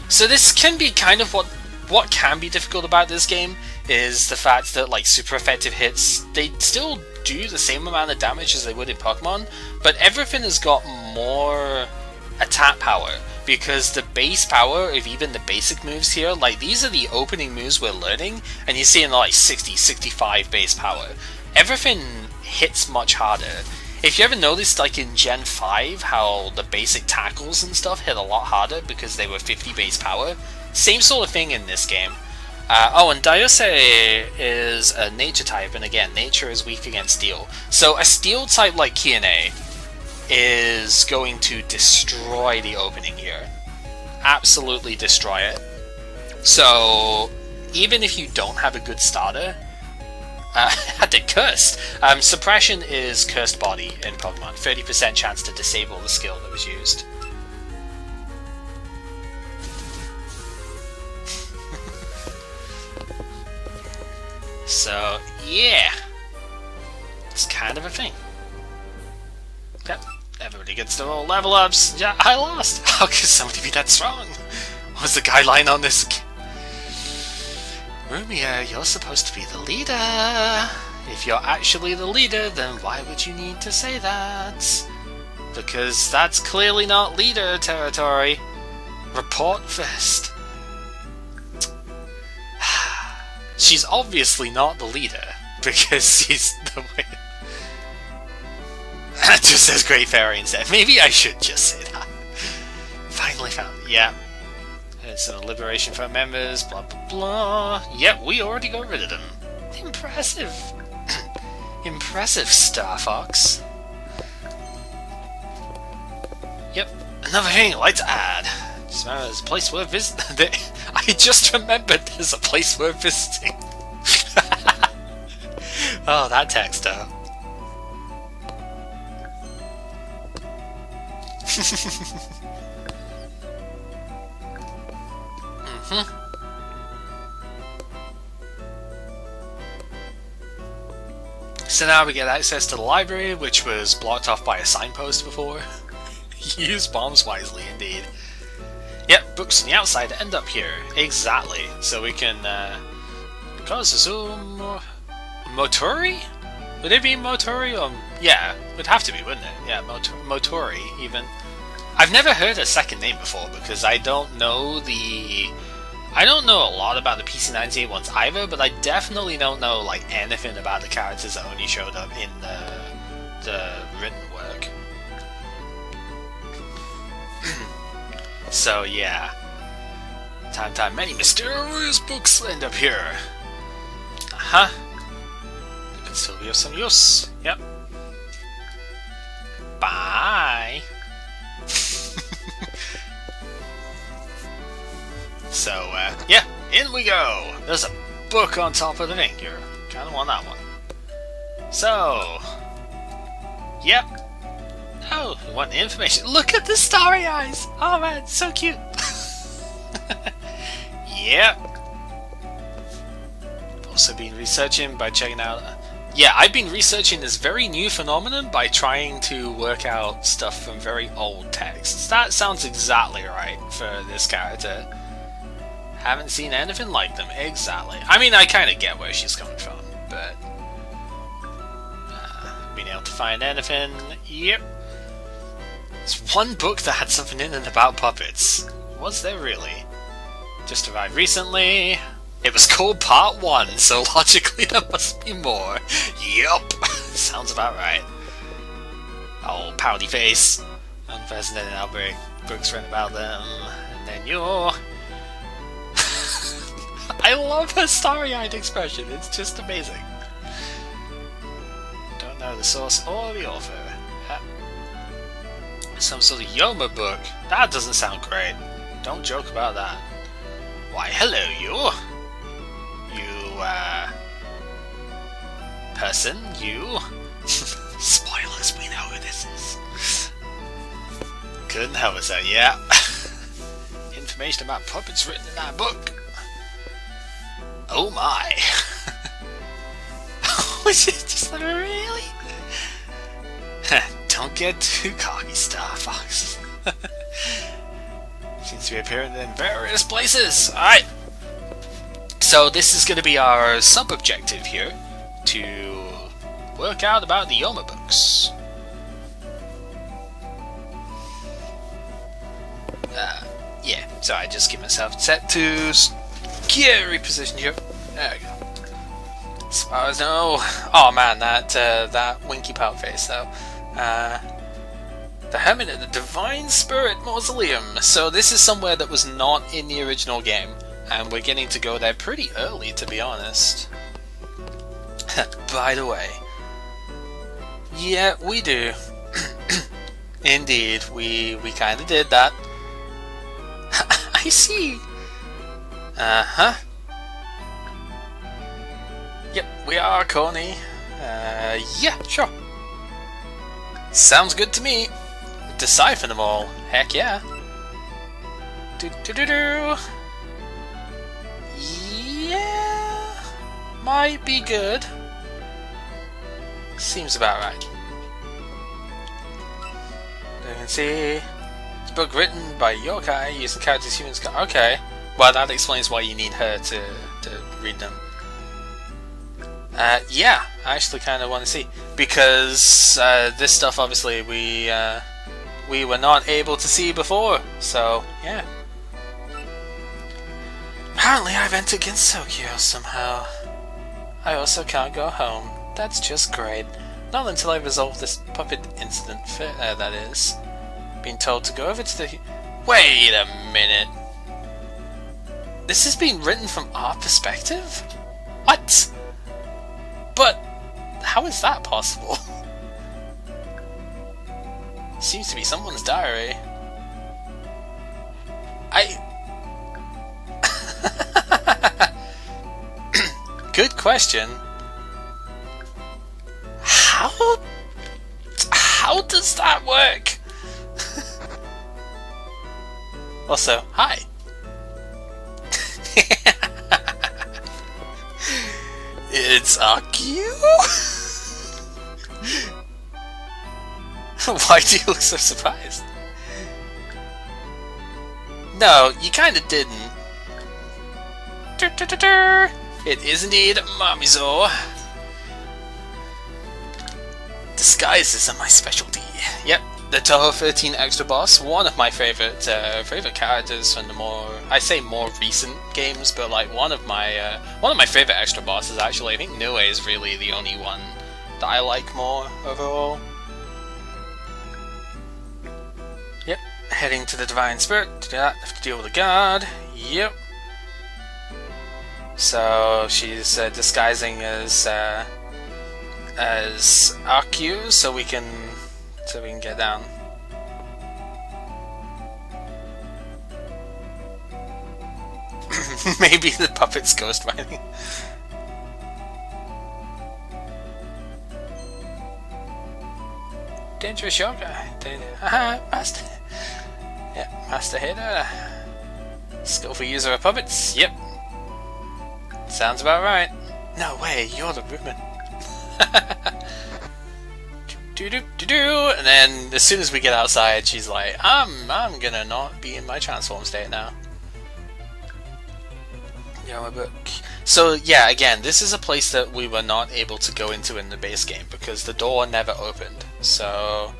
Speaker 1: So this can be kind of what can be difficult about this game, is the fact that like super effective hits, they still do the same amount of damage as they would in Pokemon, but everything has got more attack power, because the base power of even the basic moves here, like these are the opening moves we're learning, and you're seeing like 60, 65 base power. Everything hits much harder. If you ever noticed, like in Gen 5, how the basic tackles and stuff hit a lot harder because they were 50 base power, same sort of thing in this game. Oh, and Daiose is a Nature type, and again, Nature is weak against Steel. So a Steel type like Kiane is going to destroy the opening here. Absolutely destroy it. So even if you don't have a good starter, I did Cursed. Suppression is Cursed Body in Pokemon. 30% chance to disable the skill that was used. So, yeah. It's kind of a thing. Yep. Everybody gets their own level ups. Yeah, I lost. How could somebody be that strong? What's the guideline on this? Rumia, you're supposed to be the leader. If you're actually the leader, then why would you need to say that? Because that's clearly not leader territory. Report first. She's obviously not the leader, because she's the winner. It just says Great Fairy instead. Maybe I should just say that. Finally found it. Yeah. It's a liberation for members, blah blah blah. Yep, we already got rid of them. Impressive. Impressive, Star Fox. Yep, another thing I'd like to add. Just remember there's a place we're visiting. I just remembered there's a place we're visiting. Oh, that text though. So now we get access to the library, which was blocked off by a signpost before. Use bombs wisely, indeed. Yep, books on the outside end up here. Exactly. So we can, because Zoom... Motori? Would it be Motori or... Yeah, it would have to be, wouldn't it? Yeah, Motori, even. I've never heard a second name before, because I don't know the... I don't know a lot about the PC-98 ones either, but I definitely don't know like anything about the characters that only showed up in the written work. So yeah. Time, many mysterious books end up here. Uh-huh. They can still be of some use. Yep. Bye! So, yeah, in we go! There's a book on top of the thing. You kinda want that one. So... Yep. Oh, you want the information. Look at the starry eyes! Oh man, so cute! Yep. I've also been researching by checking out... Yeah, I've been researching this very new phenomenon by trying to work out stuff from very old texts. That sounds exactly right for this character. Haven't seen anything like them, exactly. I mean, I kind of get where she's coming from, but... being able to find anything... Yep. There's one book that had something in it about puppets. Was there really? Just arrived recently. It was called Part 1, so logically there must be more. Yup! Sounds about right. Oh, pouty face. Unprecedented outbreak. Books written about them. And then you're... I love her starry-eyed expression, it's just amazing. Don't know the source or the author. Some sort of Yoma book? That doesn't sound great. Don't joke about that. Why, hello you! You, person? You? Spoilers, we know who this is. Couldn't help us out, yeah. Information about puppets written in that book. Oh my! Was it just like, really? Don't get too cocky, Star Fox. Seems to be appearing in various places. Alright! So this is going to be our sub-objective here, to work out about the Yoma books. Yeah, so I just give myself set to scary position here. There we go. As far as I know... Oh man, that winky pout face though. The Hermit of the Divine Spirit Mausoleum. So this is somewhere that was not in the original game, and we're getting to go there pretty early, to be honest. By the way, yeah, we do. Indeed, we kind of did that. I see. Uh-huh. Yep, we are Coney. Yeah, sure. Sounds good to me. Decipher them all. Heck yeah. Do-do-do-do. Yeah. might be good. Seems about right. You can see it's a book written by yokai using characters humans. Okay, well that explains why you need her to read them. Yeah, I actually kind of want to see, because this stuff obviously we were not able to see before. So yeah. Apparently I've entered Gengetsu somehow. I also can't go home. That's just great. Not until I resolve this puppet incident, that is. Being told to go over to the... Wait a minute. This is being written from our perspective? What? But how is that possible? Seems to be someone's diary. Good question. How does that work? Also, hi. It's Akio? Why do you look so surprised? No, you kinda didn't. It is indeed Mamizo. Disguises are my specialty. Yep, the Toho 13 extra boss, one of my favorite characters from the more recent games, but like one of my favorite extra bosses actually. I think Nue is really the only one that I like more overall. Yep, heading to the Divine Spirit to do that. Have to deal with the guard. Yep. So she's disguising as Akio, so we can get down. Maybe the puppet's ghostwriting. Dangerous yoga. Master. Yep, Master Hitter. Skillful user of puppets. Yep. Sounds about right. No way, you're the woman. And then as soon as we get outside, she's like, I'm gonna not be in my transform state now. Yeah, my book. So yeah, again, this is a place that we were not able to go into in the base game because the door never opened. So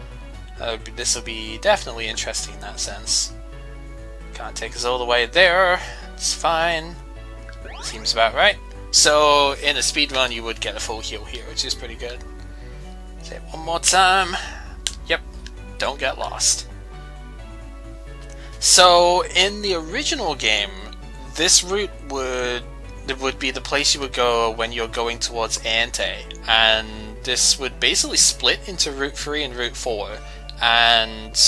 Speaker 1: this will be definitely interesting in that sense. Can't take us all the way there. It's fine. Seems about right. So in a speedrun you would get a full heal here, which is pretty good. Say it one more time. Yep, don't get lost. So in the original game, this route would be the place you would go when you're going towards Ante, and this would basically split into Route 3 and Route 4, and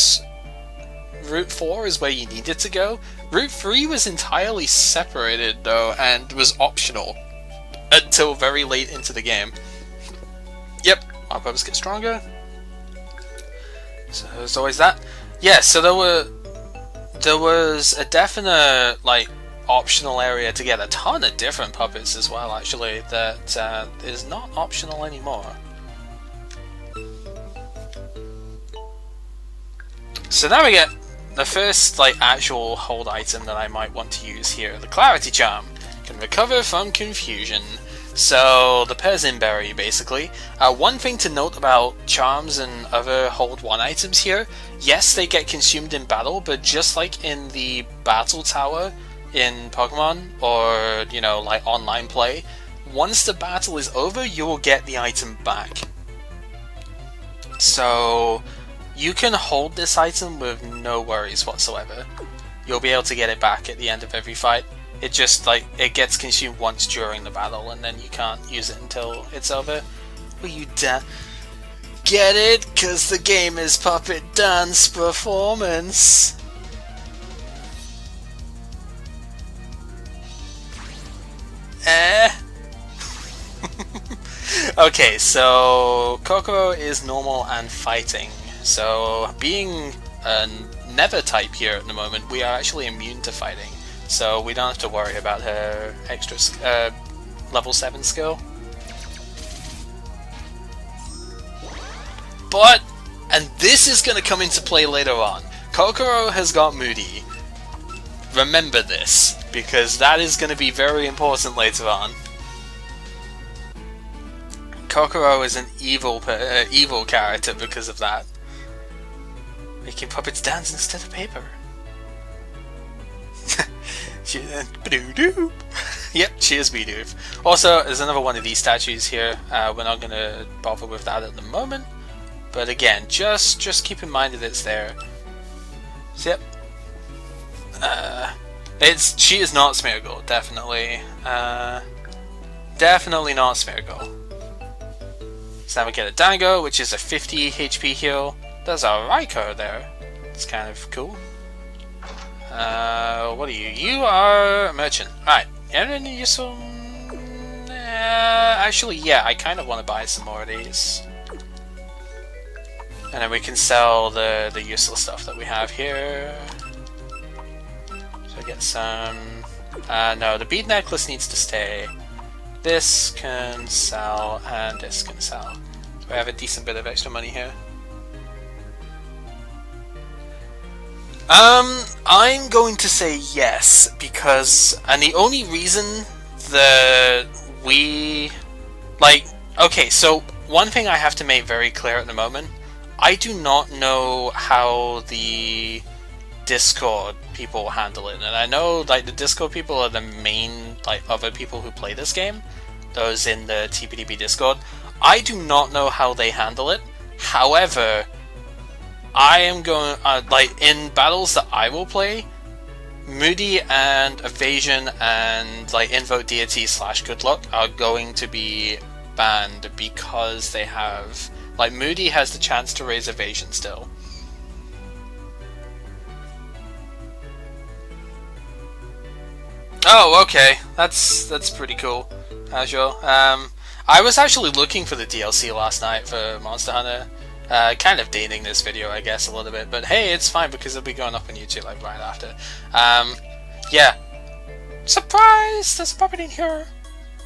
Speaker 1: Route 4 is where you needed to go. Route 3 was entirely separated though, and was optional until very late into the game. Yep, our puppets get stronger. So there's always that. Yeah, so there was a definite like optional area to get a ton of different puppets as well, actually, that is not optional anymore. So now we get the first like actual hold item that I might want to use here, the Clarity Charm. Can recover from confusion. So the Persian Berry, basically. One thing to note about charms and other hold 1 items here, yes, they get consumed in battle, but just like in the battle tower in Pokemon, or you know, like online play, once the battle is over, you will get the item back. So you can hold this item with no worries whatsoever. You'll be able to get it back at the end of every fight. It just like it gets consumed once during the battle, and then you can't use it until it's over. Will you get it? 'Cause the game is Puppet Dance Performance. Okay, so Kokoro is normal and fighting. So being a Never type here at the moment, we are actually immune to fighting. So we don't have to worry about her extra level 7 skill. But, and this is going to come into play later on, Kokoro has got Moody. Remember this, because that is going to be very important later on. Kokoro is an evil character because of that. Making puppets dance instead of paper. Yep, she is Bidoof. Also, there's another one of these statues here. We're not going to bother with that at the moment. But again, just keep in mind that it's there. So, yep. She is not Smeargle, definitely. Definitely not Smeargle. So now we get a Dango, which is a 50 HP heal. There's a Raikou there. It's kind of cool. What are you? You are a merchant. Right. And you some... actually, yeah, I kind of want to buy some more of these. And then we can sell the useless stuff that we have here. So get some... no, the bead necklace needs to stay. This can sell, and this can sell. So we have a decent bit of extra money here. I'm going to say yes, because... And the only reason that we... Like, okay, so one thing I have to make very clear at the moment, I do not know how the Discord people handle it, and I know like the Discord people are the main like other people who play this game, those in the TPDP Discord. I do not know how they handle it. However, I am going like in battles that I will play, Moody and Evasion and like Invoke Deity / Good Luck are going to be banned because they have like Moody has the chance to raise Evasion still. Oh, okay, that's pretty cool. Azure. I was actually looking for the DLC last night for Monster Hunter. Kind of dating this video, I guess, a little bit, but hey, it's fine because it'll be going up on YouTube like right after. Yeah. Surprise! There's a puppet in here.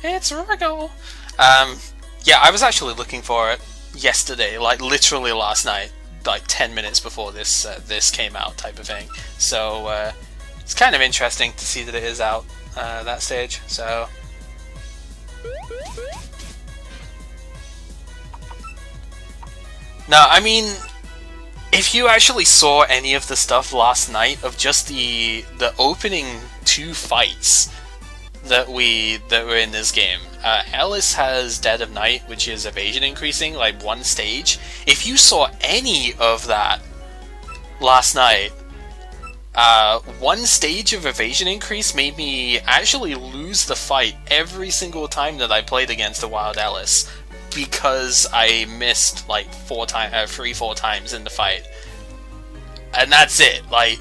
Speaker 1: It's Virgo. Yeah, I was actually looking for it yesterday, like literally last night, like 10 minutes before this this came out, type of thing. So it's kind of interesting to see that it is out that stage. So. No, I mean, if you actually saw any of the stuff last night of just the opening 2 fights that were in this game, Ellis has Dead of Night, which is evasion increasing, like 1 stage. If you saw any of that last night, 1 stage of evasion increase made me actually lose the fight every single time that I played against a Wild Ellis, because I missed like 4 times in the fight, and that's it. Like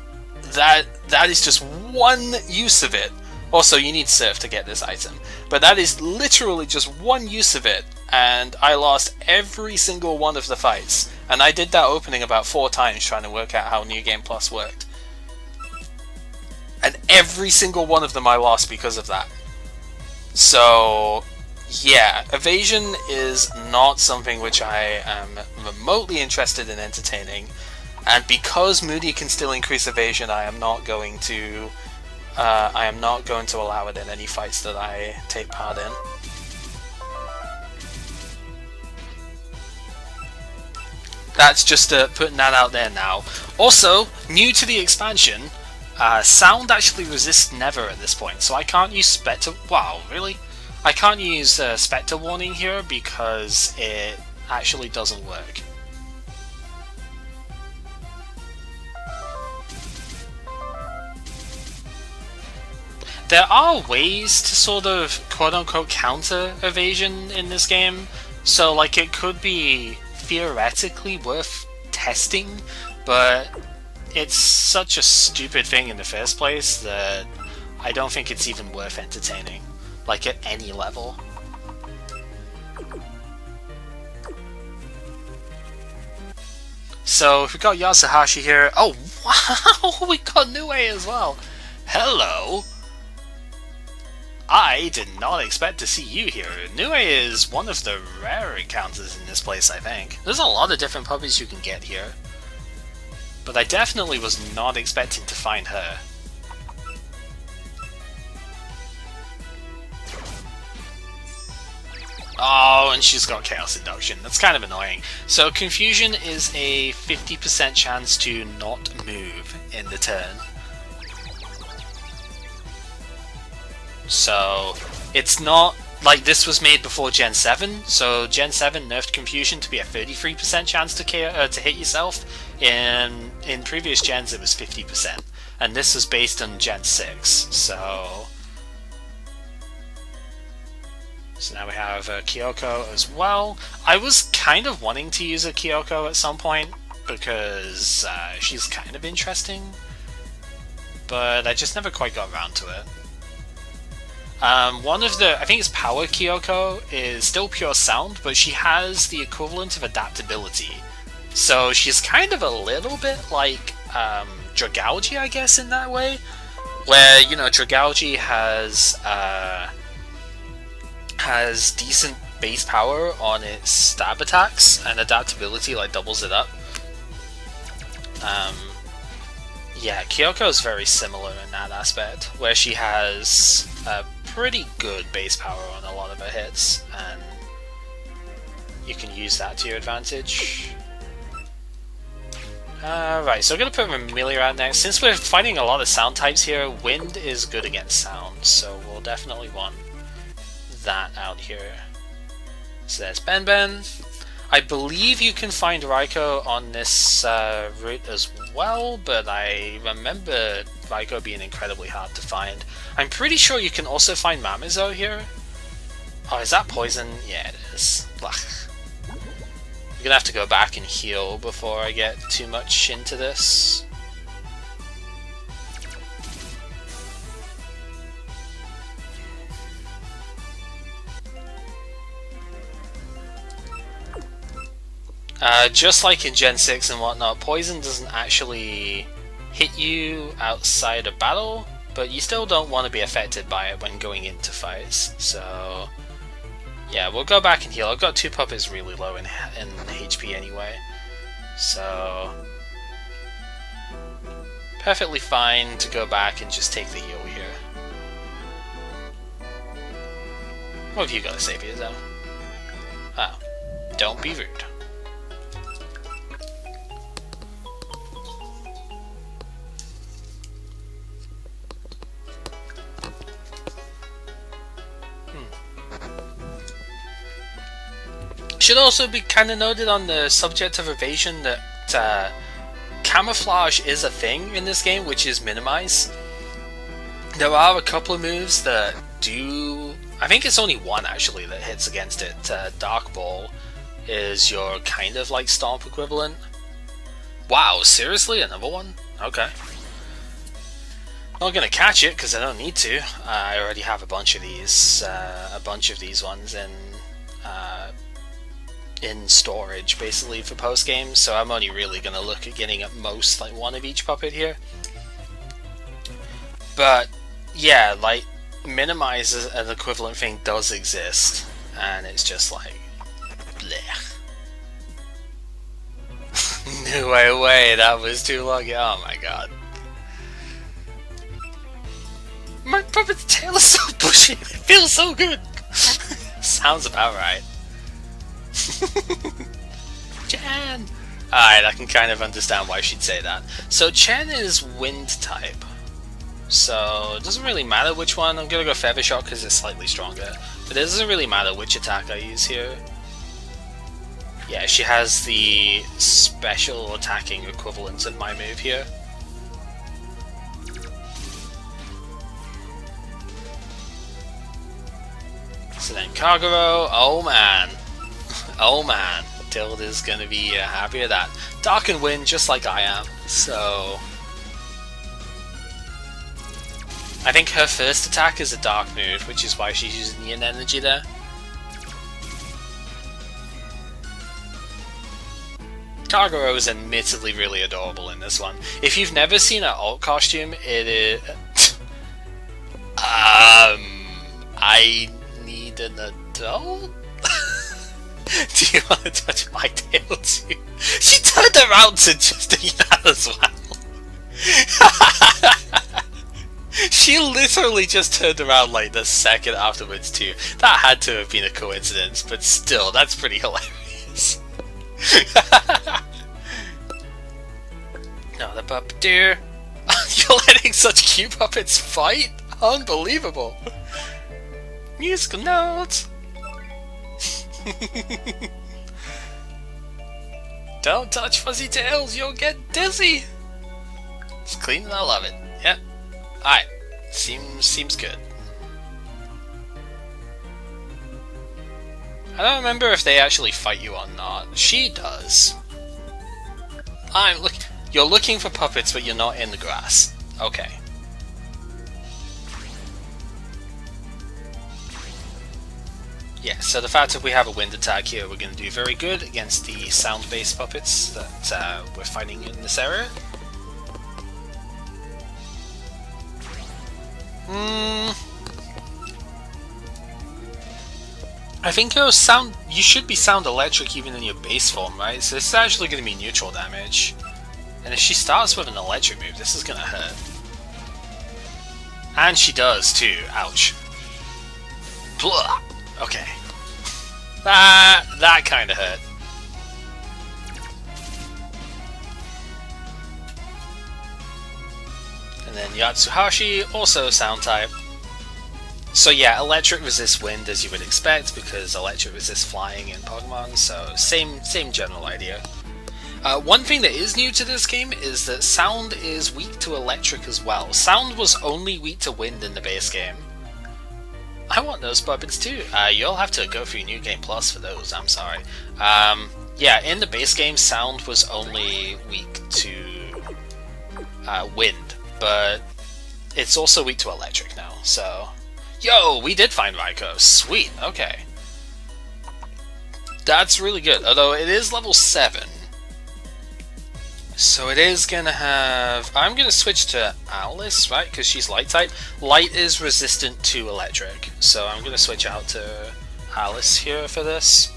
Speaker 1: that is just 1 use of it. Also, you need Surf to get this item, but that is literally just 1 use of it, and I lost every single one of the fights. And I did that opening about 4 times trying to work out how New Game Plus worked, and every single one of them I lost because of that. So yeah, evasion is not something which I am remotely interested in entertaining, and because Moody can still increase evasion, I am not going to allow it in any fights that I take part in. That's just putting that out there now. Also, new to the expansion, sound actually resists Never at this point, so I can't use Spectre. Wow, really? I can't use Spectre Warning here because it actually doesn't work. There are ways to sort of quote-unquote counter evasion in this game, so like it could be theoretically worth testing, but it's such a stupid thing in the first place that I don't think it's even worth entertaining, like at any level. So we got Yasuhashi here. Oh wow, we got Nue as well. Hello. I did not expect to see you here. Nue is one of the rare encounters in this place, I think. There's a lot of different puppies you can get here, but I definitely was not expecting to find her. Oh, and she's got Chaos Induction. That's kind of annoying. So Confusion is a 50% chance to not move in the turn. So it's not like this was made before Gen 7, so Gen 7 nerfed Confusion to be a 33% chance to hit yourself. In previous gens it was 50%, and this is based on Gen 6, so now we have Kyoko as well. I was kind of wanting to use a Kyoko at some point, because she's kind of interesting, but I just never quite got around to it. One of the, I think it's Power Kyoko, is still pure sound, but she has the equivalent of adaptability. So she's kind of a little bit like Dragalge, I guess, in that way, where, you know, Dragalge has decent base power on its stab attacks, and adaptability like doubles it up. Yeah, Kyoko is very similar in that aspect, where she has a pretty good base power on a lot of her hits, and you can use that to your advantage. Right, so I'm going to put Mimilia out next. Since we're fighting a lot of sound types here, wind is good against sound, so we'll definitely want that out here. So there's Ben. I believe you can find Raikou on this route as well, but I remember Raikou being incredibly hard to find. I'm pretty sure you can also find Mamizo here. Oh, is that poison? Yeah, it is. Blech. I'm gonna have to go back and heal before I get too much into this. Just like in Gen 6 and whatnot, poison doesn't actually hit you outside of battle, but you still don't want to be affected by it when going into fights. So yeah, we'll go back and heal. I've got two puppets really low in HP anyway, so perfectly fine to go back and just take the heal here. What have you got to say for yourself? Oh, don't be rude. Should also be kind of noted on the subject of evasion that camouflage is a thing in this game, which is minimize. There are a couple of moves that do, I think it's only one actually that hits against it. Dark Ball is your kind of like Stomp equivalent. Wow, seriously? Another one? Okay. Not gonna catch it because I don't need to. I already have a bunch of these ones in storage basically for post game, so I'm only really gonna look at getting at most like one of each puppet here. But yeah, like minimize an equivalent thing does exist, and it's just like blech. No way, that was too long. Oh my god. My puppet's tail is so bushy, it feels so good. Sounds about right. Chen! Alright, I can kind of understand why she'd say that. So Chen is wind type, so it doesn't really matter which one. I'm gonna go Feather Shock because it's slightly stronger, but it doesn't really matter which attack I use here. Yeah, she has the special attacking equivalent of my move here. So then Kagero, oh man. Oh man, Tilda's gonna be happy with that. Dark and Wind, just like I am, so I think her first attack is a dark move, which is why she's using Yin Energy there. Kagero is admittedly really adorable in this one. If you've never seen her alt costume, it is I need an adult? Do you want to touch my tail too? She turned around to just do that as well. She literally just turned around like the second afterwards too. That had to have been a coincidence, but still, that's pretty hilarious. Not a puppeteer. You're letting such cute puppets fight? Unbelievable. Musical notes. Don't touch fuzzy tails, you'll get dizzy. It's clean and I love it. Yep. Alright. Seems good. I don't remember if they actually fight you or not. She does. You're looking for puppets, but you're not in the grass. Okay. Yeah, so the fact that we have a wind attack here, we're going to do very good against the sound-based puppets that we're fighting in this area. I think you should be sound electric even in your base form, right? So this is actually going to be neutral damage. And if she starts with an electric move, this is going to hurt. And she does too, ouch. Blah. Okay. That kind of hurt. And then Yatsuhashi, also sound type. So yeah, electric resists wind as you would expect, because electric resists flying in Pokemon, so same general idea. One thing that is new to this game is that sound is weak to electric as well. Sound was only weak to wind in the base game. I want those puppets too. You'll have to go through New Game Plus for those, I'm sorry. Yeah, in the base game, sound was only weak to wind, but it's also weak to electric now, so... Yo, we did find Raikou. Sweet, okay. That's really good, although it is level 7. So it is gonna have... I'm gonna switch to Alice, right? Because she's light type. Light is resistant to electric, so I'm gonna switch out to Alice here for this.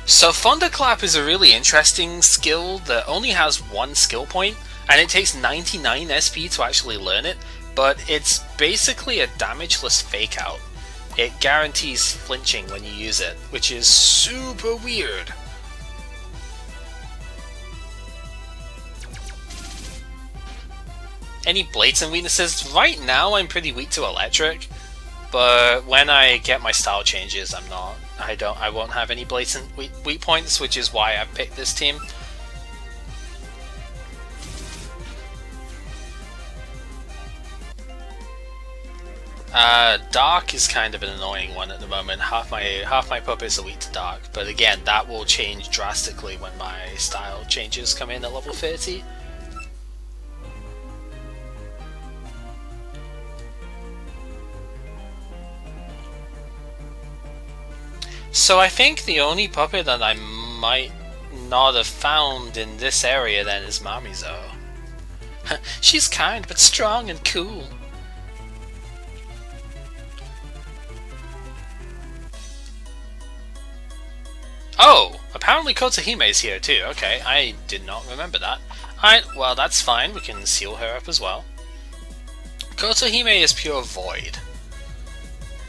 Speaker 1: So Thunderclap is a really interesting skill that only has one skill point, and it takes 99 SP to actually learn it, but it's basically a damageless fake out. It guarantees flinching when you use it, which is super weird. Any blatant weaknesses? Right now I'm pretty weak to electric, but when I get my style changes I won't have any blatant weak points, which is why I picked this team. Dark is kind of an annoying one at the moment. Half my puppets are weak to Dark, but again, that will change drastically when my style changes come in at level 30. So I think the only puppet that I might not have found in this area then is Mamizo. She's kind but strong and cool. Oh! Apparently Kotohime's here too. Okay, I did not remember that. Alright, well that's fine. We can seal her up as well. Kotohime is pure void.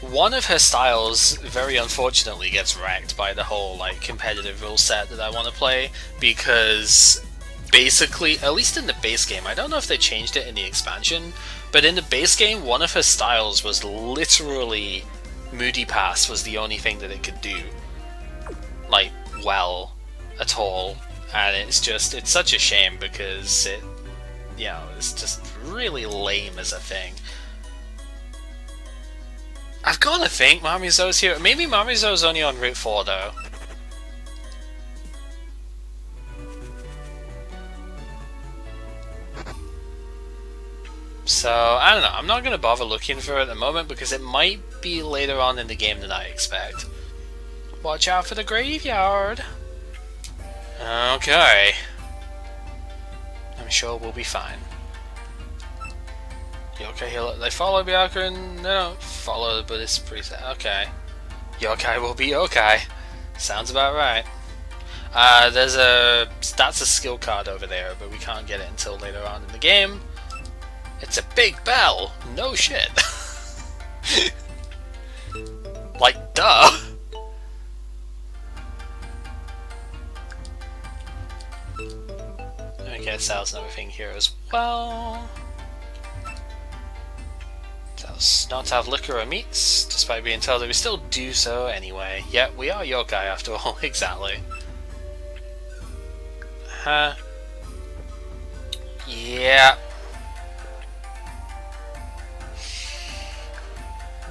Speaker 1: One of her styles, very unfortunately, gets wrecked by the whole competitive rule set that I want to play, because basically, at least in the base game, I don't know if they changed it in the expansion, but in the base game, one of her styles was literally Moody Pass was the only thing that it could do, well, at all, and it's such a shame because it's just really lame as a thing. I've got to think Mamizo's here. Maybe Mamizo's only on Route 4 though. So, I don't know. I'm not going to bother looking for it at the moment because it might be later on in the game than I expect. Watch out for the graveyard. Okay. I'm sure we'll be fine. Yokai heal. They follow Byakuren. They don't follow the Buddhist priest. Okay. Yokai will be yokai. Sounds about right. That's a skill card over there, but we can't get it until later on in the game. It's a big bell. No shit. Like, duh. Okay, sells another thing here as well. Tells not to have liquor or meats, despite being told that we still do so anyway. Yet we are yokai after all. Exactly. Yeah.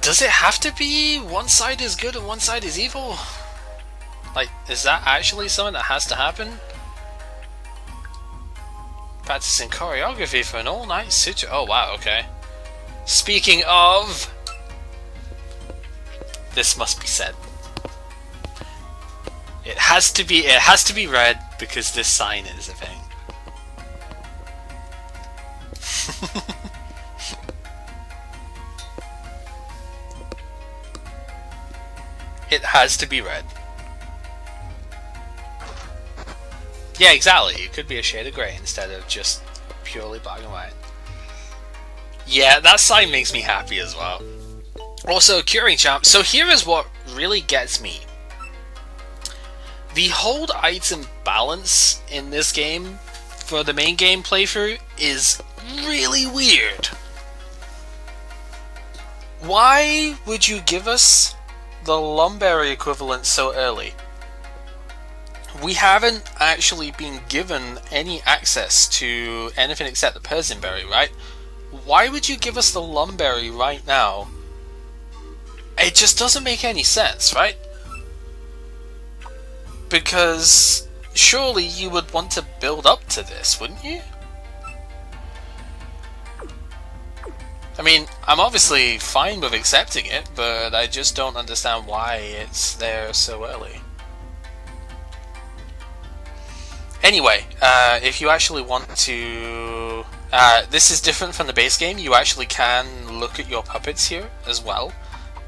Speaker 1: Does it have to be one side is good and one side is evil? Like, is that actually something that has to happen? Practicing choreography for an all-night suture. Oh wow, okay. Speaking of... This must be said. It has to be read because this sign is a thing. It has to be read. Yeah, exactly. It could be a shade of grey instead of just purely black and white. Yeah, that sign makes me happy as well. Also, curing champ. So here is what really gets me. The hold item balance in this game for the main game playthrough is really weird. Why would you give us the Lumberry equivalent so early? We haven't actually been given any access to anything except the Persianberry, right? Why would you give us the Lumberry right now? It just doesn't make any sense, right? Because surely you would want to build up to this, wouldn't you? I mean, I'm obviously fine with accepting it, but I just don't understand why it's there so early. Anyway, if you actually want to... this is different from the base game. You actually can look at your puppets here as well,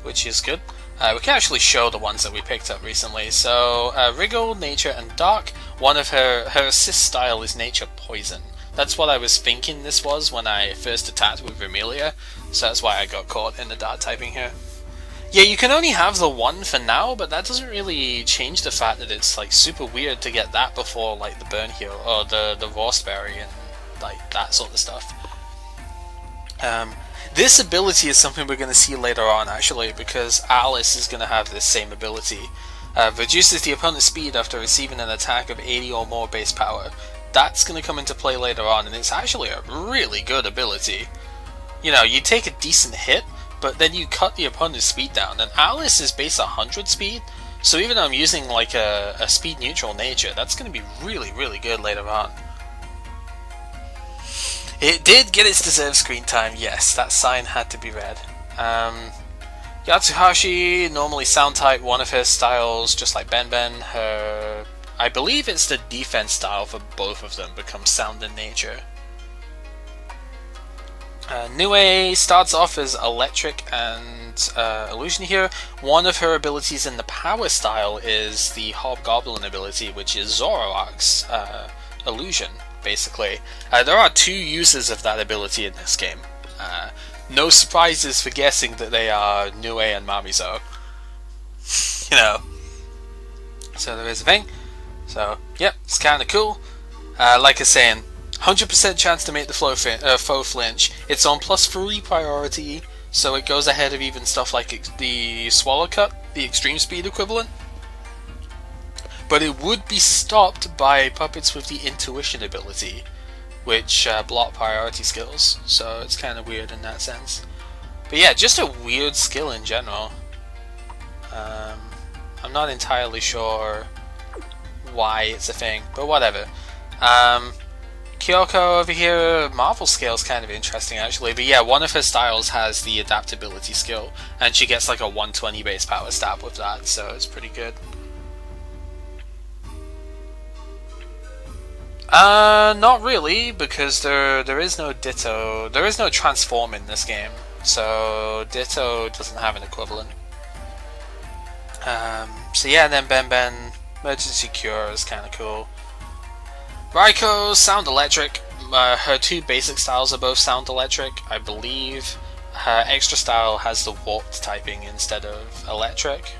Speaker 1: which is good. We can actually show the ones that we picked up recently. So, Wriggle, Nature, and Dark. One of her assist style is Nature Poison. That's what I was thinking this was when I first attacked with Vermilion, so that's why I got caught in the Dark typing here. Yeah, you can only have the one for now, but that doesn't really change the fact that it's like super weird to get that before like the Burn Heal or the Rostberry and like that sort of stuff. This ability is something we're going to see later on actually, because Alice is going to have this same ability. Reduces the opponent's speed after receiving an attack of 80 or more base power. That's going to come into play later on, and it's actually a really good ability. You know, you take a decent hit, but then you cut the opponent's speed down, and Alice is base 100 speed, so even though I'm using like a speed neutral nature, that's going to be really, really good later on. It did get its deserved screen time, yes, that sign had to be read. Yatsuhashi, normally sound type, one of her styles, just like Ben, her... I believe it's the defense style for both of them becomes sound in nature. Nue starts off as electric and illusion here. One of her abilities in the power style is the Hobgoblin ability, which is Zoroark's illusion, basically. There are two uses of that ability in this game. No surprises for guessing that they are Nue and Mamizo. You know. So there is a thing. So, yep, it's kind of cool. Like I was saying, 100% chance to make the foe flinch. It's on +3 priority, so it goes ahead of even stuff like the Swallow Cut, the extreme speed equivalent. But it would be stopped by puppets with the intuition ability, which block priority skills, so it's kind of weird in that sense. But yeah, just a weird skill in general. I'm not entirely sure why it's a thing, but whatever. Kyoko over here, Marvel scale is kind of interesting actually, but yeah, one of her styles has the adaptability skill, and she gets like a 120 base power stab with that, so it's pretty good. Not really, because there is no Ditto. There is no transform in this game, so Ditto doesn't have an equivalent. So yeah, then Ben Emergency Cure is kind of cool. Raiko, Sound Electric. Her two basic styles are both Sound Electric, I believe. Her extra style has the warped typing instead of electric,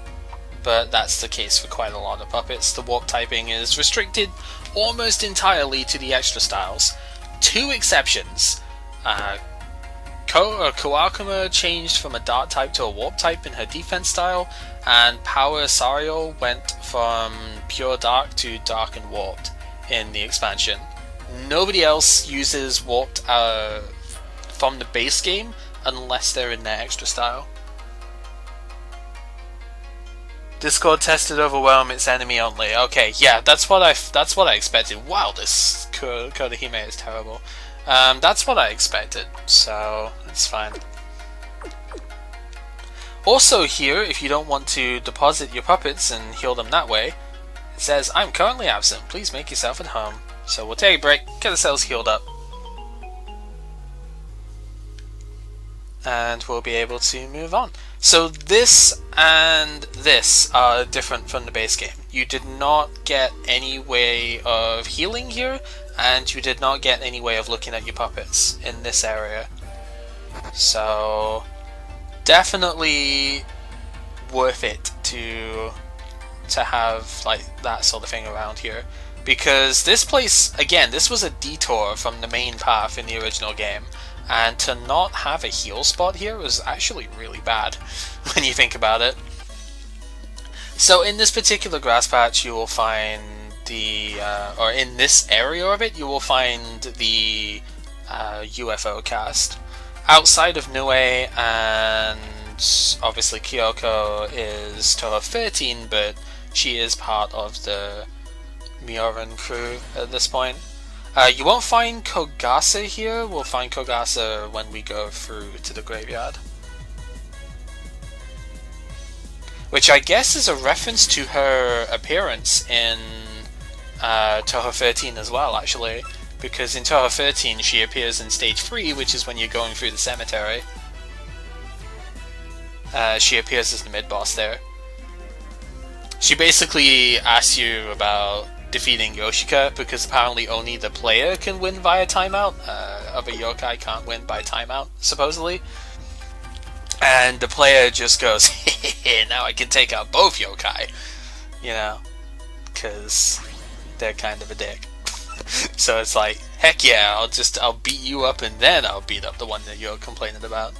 Speaker 1: but that's the case for quite a lot of puppets. The warp typing is restricted almost entirely to the extra styles. Two exceptions. Kawakuma changed from a dark type to a warp type in her defense style, and Power Sariel went from pure dark to dark and warped in the expansion. Nobody else uses warped from the base game unless they're in their extra style. Discord tested overwhelm its enemy only. Okay, yeah, that's what I expected. Wow, this Kodahime is terrible. That's what I expected, so it's fine. Also here, if you don't want to deposit your puppets and heal them that way, it says, I'm currently absent, please make yourself at home. So we'll take a break, get ourselves healed up, and we'll be able to move on. So this and this are different from the base game. You did not get any way of healing here, and you did not get any way of looking at your puppets in this area. So definitely worth it to have like that sort of thing around here, because this place, again, this was a detour from the main path in the original game. And to not have a heal spot here was actually really bad when you think about it. So in this particular grass patch you will find or in this area of it, you will find the UFO cast. Outside of Nue and obviously Kyoko is Toho 13, but she is part of the Mioran crew at this point. You won't find Kogasa here. We'll find Kogasa when we go through to the graveyard. Which I guess is a reference to her appearance in Toho 13 as well, actually. Because in Toho 13 she appears in stage 3, which is when you're going through the cemetery. She appears as the mid-boss there. She basically asks you about defeating Yoshika, because apparently only the player can win via timeout. Other yokai can't win by timeout, supposedly. And the player just goes, now I can take out both yokai. You know, because they're kind of a dick. So it's like, heck yeah, I'll beat you up and then I'll beat up the one that you're complaining about.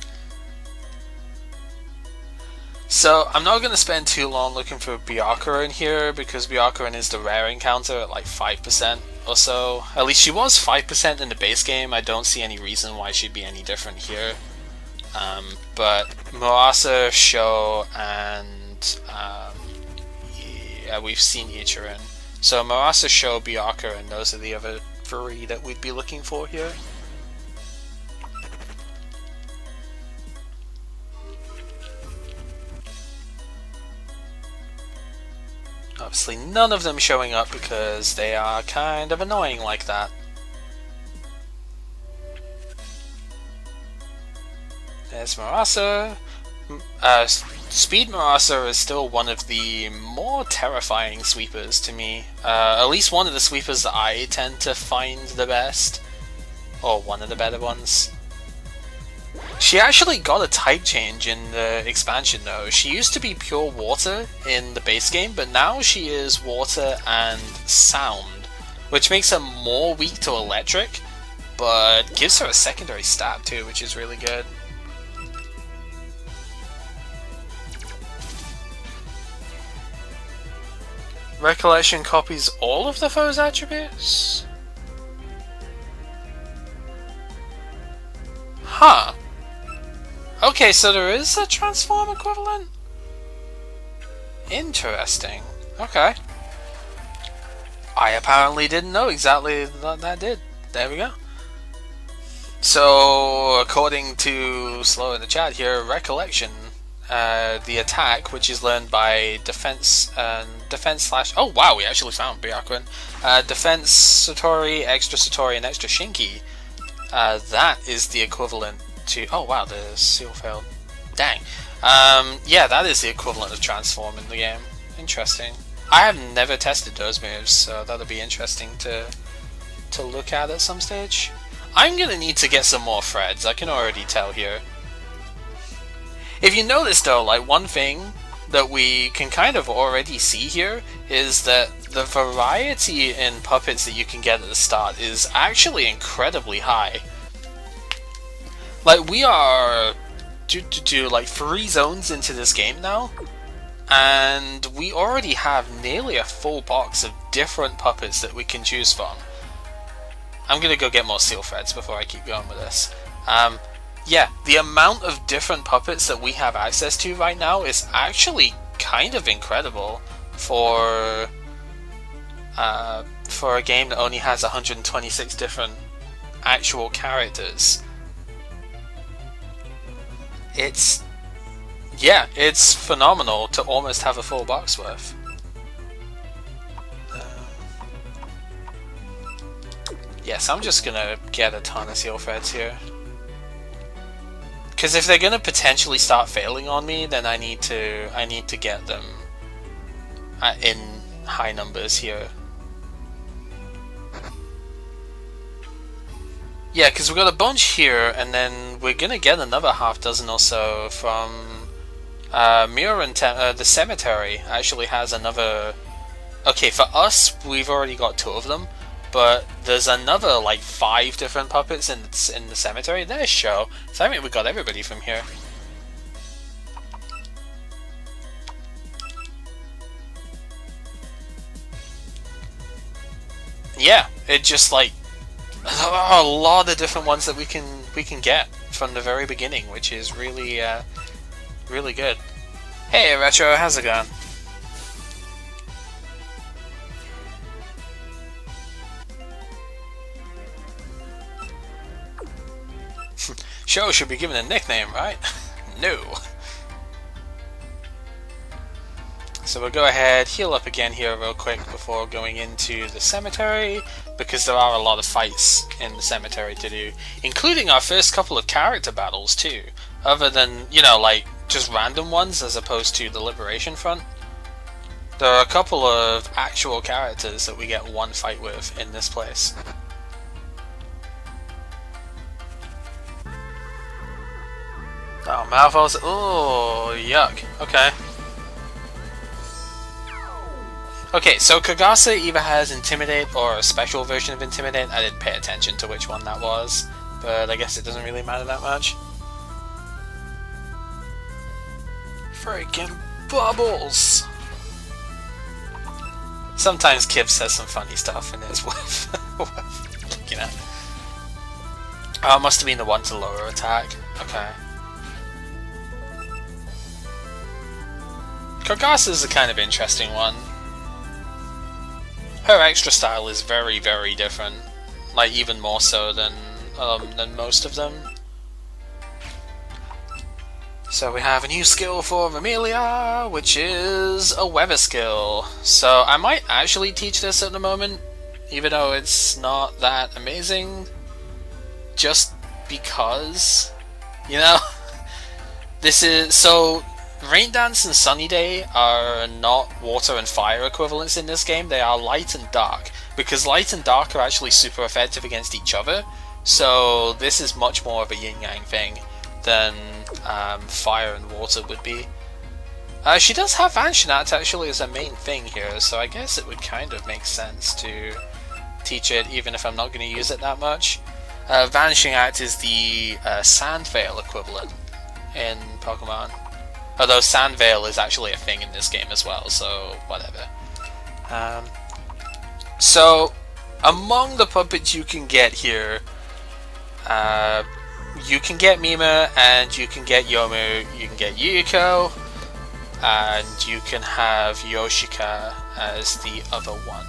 Speaker 1: So I'm not going to spend too long looking for Byakuren in here, because Byakuren is the rare encounter at like 5% or so. At least she was 5% in the base game. I don't see any reason why she'd be any different here. But Murasa, Sho, and yeah, we've seen Ichirin. So Murasa, Sho, Byakuren, those are the other 3 that we'd be looking for here. Obviously none of them showing up because they are kind of annoying like that. There's Murasa. Speed Murasa is still one of the more terrifying sweepers to me. At least one of the sweepers that I tend to find the best. Or one of the better ones. She actually got a type change in the expansion though. She used to be pure water in the base game, but now she is water and sound, which makes her more weak to electric, but gives her a secondary stab too, which is really good. Recollection copies all of the foe's attributes? Huh. Okay, so there is a transform equivalent? Interesting. Okay. I apparently didn't know exactly what that did. There we go. So, according to Slow in the chat here, Recollection the attack, which is learned by defense slash. Oh wow, we actually found Byakuren. Defense Satori, extra Satori, and extra Shinki. That is the equivalent to. Oh wow, the seal failed. Dang. Yeah, that is the equivalent of transform in the game. Interesting. I have never tested those moves, so that'll be interesting to look at some stage. I'm gonna need to get some more threads. I can already tell here. If you notice though, like one thing that we can kind of already see here is that the variety in puppets that you can get at the start is actually incredibly high. Like we are like 3 zones into this game now, and we already have nearly a full box of different puppets that we can choose from. I'm gonna go get more seal threads before I keep going with this. Yeah, the amount of different puppets that we have access to right now is actually kind of incredible for a game that only has 126 different actual characters. It's phenomenal to almost have a full box worth. Yes, I'm just gonna get a ton of seal threads here. Because if they're gonna potentially start failing on me, then I need to get them in high numbers here. Yeah, because we've got a bunch here, and then we're gonna get another half dozen or so from the cemetery. Actually has another. Okay, for us, we've already got 2 of them. But there's another like 5 different puppets in the cemetery. There's Sho. So I think we got everybody from here. Yeah, it just like a lot of different ones that we can get from the very beginning, which is really really good. Hey Retro, how's it going? Sho should be given a nickname, right? No. So we'll go ahead, heal up again here real quick before going into the cemetery, because there are a lot of fights in the cemetery to do, including our first couple of character battles too, other than, you know, like, just random ones as opposed to the Liberation Front. There are a couple of actual characters that we get one fight with in this place. Oh, Malphos. Oh, yuck. Okay. Okay, so Kagasa either has Intimidate or a special version of Intimidate. I didn't pay attention to which one that was, but I guess it doesn't really matter that much. Freaking bubbles! Sometimes Kiv says some funny stuff and it's worth looking at. Oh, it must have been the one to lower attack. Okay. Kagasa is a kind of interesting one. Her extra style is very, very different. Like, even more so than most of them. So we have a new skill for Amelia, which is a weather skill. So I might actually teach this at the moment, even though it's not that amazing. Just because, you know? This is... So, Rain Dance and Sunny Day are not water and fire equivalents in this game, they are light and dark. Because light and dark are actually super effective against each other, so this is much more of a yin-yang thing than fire and water would be. She does have Vanishing Act actually as a main thing here, so I guess it would kind of make sense to teach it even if I'm not going to use it that much. Vanishing Act is the Sand Veil equivalent in Pokemon. Although Sand Veil is actually a thing in this game as well, so whatever. So, among the puppets you can get here, you can get Mima, and you can get Yomu, you can get Yuko, and you can have Yoshika as the other one.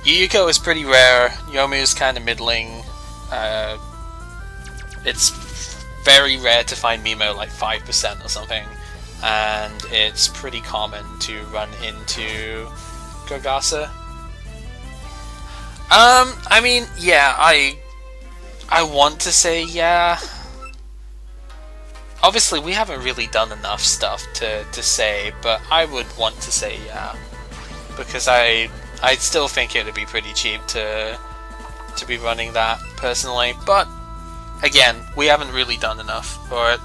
Speaker 1: Yuko is pretty rare, Yomu is kind of middling. It's very rare to find Mimo like 5% or something, and it's pretty common to run into Gogasa. I mean, yeah, I want to say yeah. Obviously, we haven't really done enough stuff to say, but I would want to say yeah, because I still think it would be pretty cheap to be running that personally. But again, we haven't really done enough for it.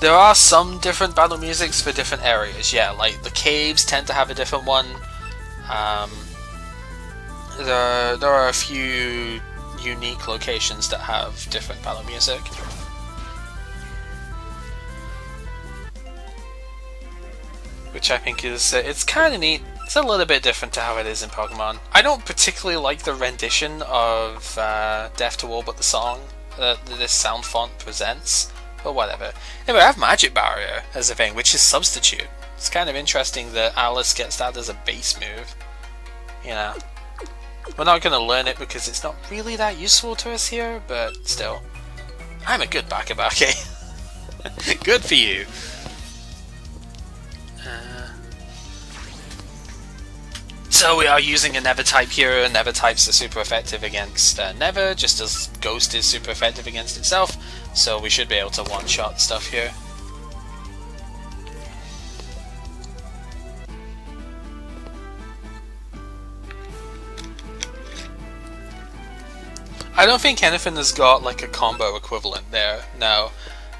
Speaker 1: There are some different battle musics for different areas. Yeah, like the caves tend to have a different one. There are a few unique locations that have different battle music. Which I think is, it's kind of neat. It's a little bit different to how it is in Pokemon. I don't particularly like the rendition of Death to All But the Song that this sound font presents, but whatever. Anyway, I have Magic Barrier as a thing, which is Substitute. It's kind of interesting that Alice gets that as a base move. You know. We're not going to learn it because it's not really that useful to us here, but still. I'm a good Bakabake. Good for you. So we are using a Never type here. Never types are super effective against Never, just as Ghost is super effective against itself, so we should be able to one-shot stuff here. I don't think anything has got like a combo equivalent there, no.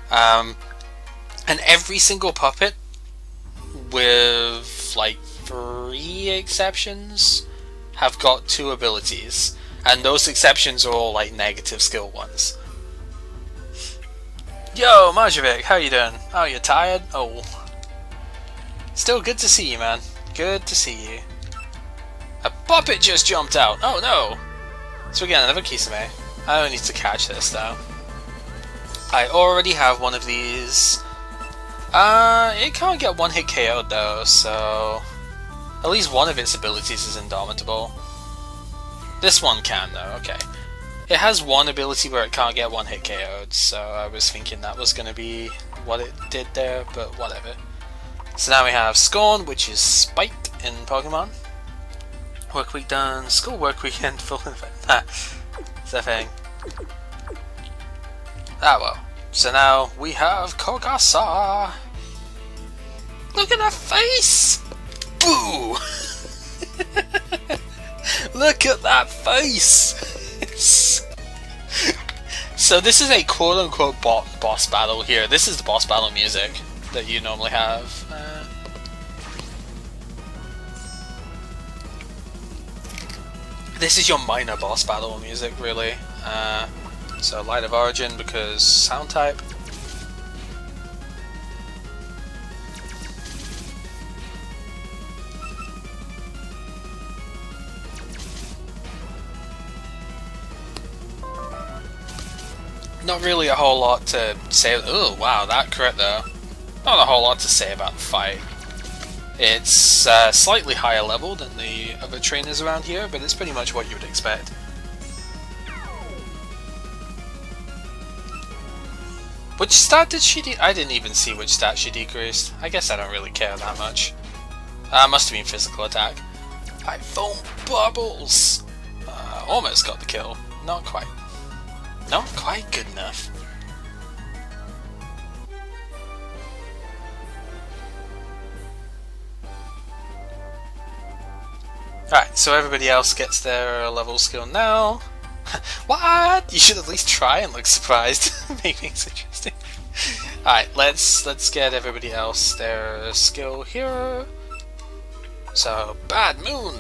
Speaker 1: And every single puppet, with like 3 exceptions, have got 2 abilities, and those exceptions are all like negative skill ones. Yo, Majavik, how you doing? Oh, you're tired? Oh. Still good to see you, man. Good to see you. A puppet just jumped out! Oh no! So we get another Kisame. I don't need to catch this though. I already have one of these. It can't get one hit KO'd though, so at least one of its abilities is Indomitable. This one can though, okay. It has one ability where it can't get one hit KO'd, so I was thinking that was going to be what it did there, but whatever. So now we have Scorn, which is Spite in Pokemon. Work week done, school work weekend, full effect. It's a thing. Ah well. So now we have Kogasa! Look at that face! Boo! Look at that face! So this is a quote-unquote boss battle here. This is the boss battle music that you normally have. This is your minor boss battle music, really. So Light of Origin because sound type. Not really a whole lot to say. Oh wow, that crit though. Not a whole lot to say about the fight. It's slightly higher level than the other trainers around here, but it's pretty much what you would expect. Which stat did she I didn't even see which stat she decreased. I guess I don't really care that much. Must have been physical attack. I foam bubbles! Almost got the kill. Not quite. Not quite good enough. Alright, so everybody else gets their level skill now. What? You should at least try and look surprised. Make things interesting. Alright, let's get everybody else their skill here. So, Bad Moon!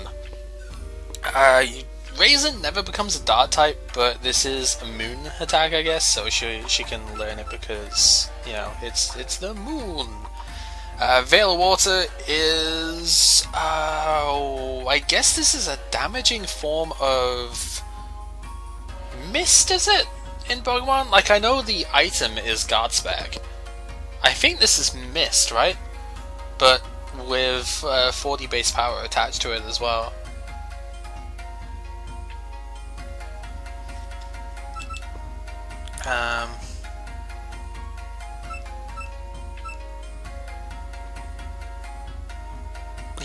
Speaker 1: Raisin never becomes a Dart type, but this is a Moon attack, I guess, so she can learn it because, you know, it's the Moon. Veil of Water is... I guess this is a damaging form of... Mist, is it? In Pokemon? Like, I know the item is Guard Spec. I think this is Mist, right? But with 40 base power attached to it as well.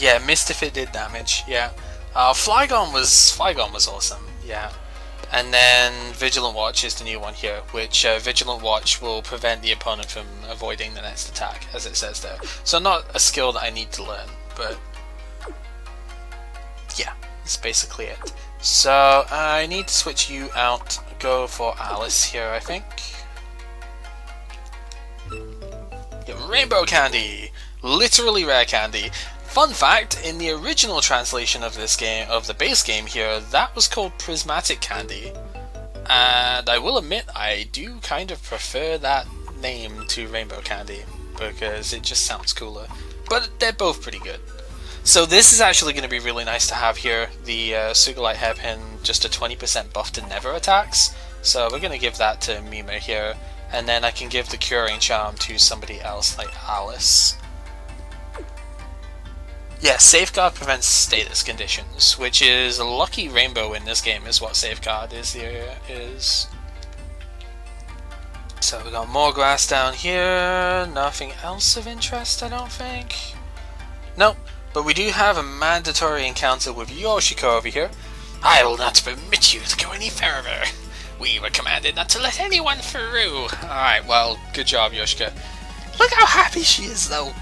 Speaker 1: Yeah, missed if it did damage. Yeah. Flygon was awesome. Yeah. And then Vigilant Watch is the new one here, which Vigilant Watch will prevent the opponent from avoiding the next attack, as it says there. So not a skill that I need to learn, but yeah, that's basically it. So I need to switch you out, go for Alice here, I think. Yeah, Rainbow Candy! Literally rare candy. Fun fact, in the original translation of this game, of the base game here, that was called Prismatic Candy. And I will admit, I do kind of prefer that name to Rainbow Candy, because it just sounds cooler. But they're both pretty good. So this is actually going to be really nice to have here. The Sugalite Hairpin, just a 20% buff to never attacks. So we're going to give that to Mima here. And then I can give the Curing Charm to somebody else like Alice. Yeah, Safeguard prevents status conditions, which is a lucky rainbow in this game is what Safeguard is here. So we got more grass down here, nothing else of interest I don't think. Nope, but we do have a mandatory encounter with Yoshiko over here. I will not permit you to go any further. We were commanded not to let anyone through. Alright, well, good job Yoshiko. Look how happy she is though.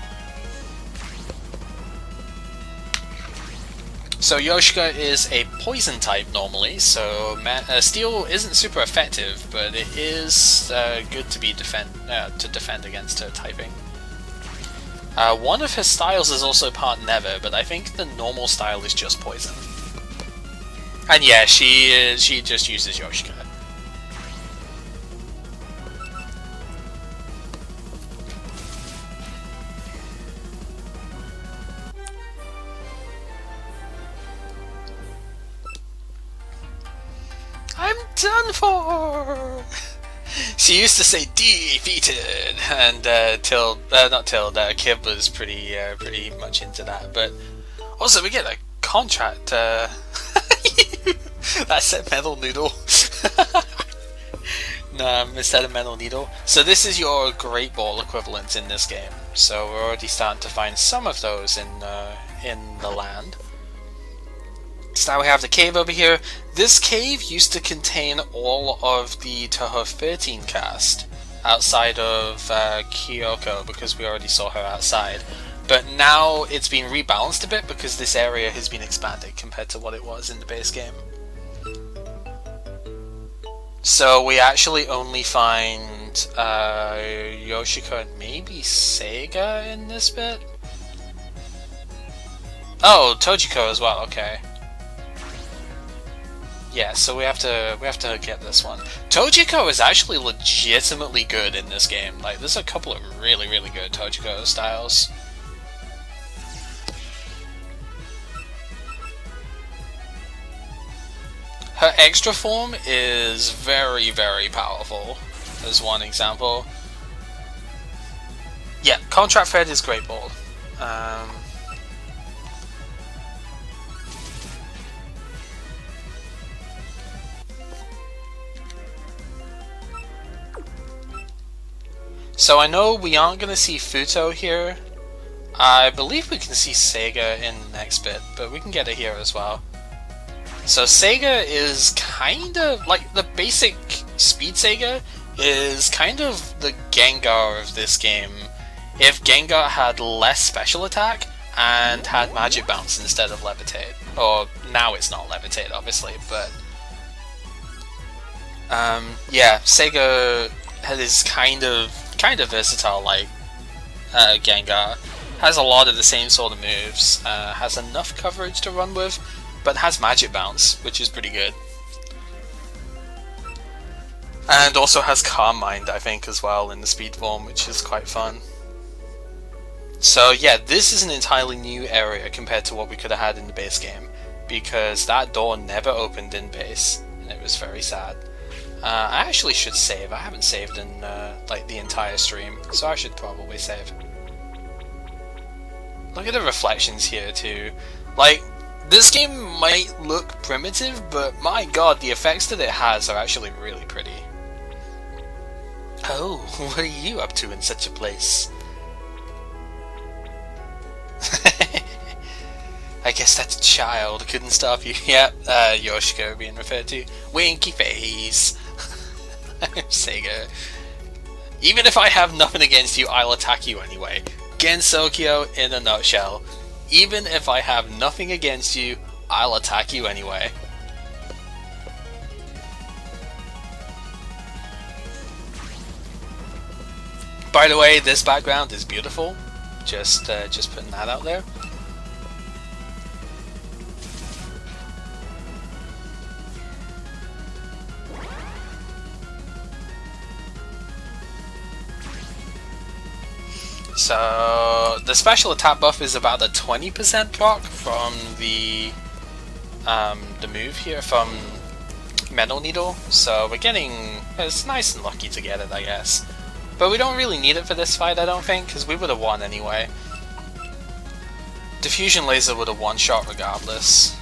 Speaker 1: So Yoshika is a poison type normally, so Steel isn't super effective, but it is good to be defend against her typing. One of her styles is also part Never, but I think the normal style is just poison. And yeah, she just uses Yoshika. I'm done for! She used to say defeated, and Kib was pretty much into that, but also we get a contract, that said metal noodle. No, instead of metal needle. So this is your Great Ball equivalent in this game, so we're already starting to find some of those in the land. So now we have the cave over here. This cave used to contain all of the Touhou 13 cast outside of Kyoko, because we already saw her outside. But now it's been rebalanced a bit because this area has been expanded compared to what it was in the base game. So we actually only find Yoshiko and maybe Seiga in this bit? Oh, Tojiko as well, okay. Yeah, so we have to get this one. Tojiko is actually legitimately good in this game. Like, there's a couple of really good Tojiko styles. Her extra form is very powerful, as one example. Yeah, Contract Fed is Great Ball. So I know we aren't going to see Futo here. I believe we can see Seiga in the next bit, but we can get it here as well. So Seiga is kind of like the basic Speed Seiga is kind of the Gengar of this game. If Gengar had less special attack and had Magic Bounce instead of Levitate. Or now it's not Levitate obviously, but yeah, Seiga is kind of versatile like Gengar. Has a lot of the same sort of moves, has enough coverage to run with, but has Magic Bounce, which is pretty good. And also has Calm Mind, I think, as well in the speed form, which is quite fun. So yeah, this is an entirely new area compared to what we could have had in the base game, because that door never opened in base, and it was very sad. I actually should save. I haven't saved in like the entire stream, so I should probably save. Look at the reflections here too. Like, this game might look primitive, but my god, the effects that it has are actually really pretty. Oh, what are you up to in such a place? I guess that child couldn't stop you. Yep, Yoshiko being referred to. Winky face. Sega. Even if I have nothing against you, I'll attack you anyway. Gensokyo in a nutshell. Even if I have nothing against you, I'll attack you anyway. By the way, this background is beautiful. Just putting that out there. So the special attack buff is about a 20% proc from the move here from Metal Needle. So we're getting, it's nice and lucky to get it, I guess. But we don't really need it for this fight, I don't think, because we would have won anyway. Diffusion Laser would have one-shot regardless.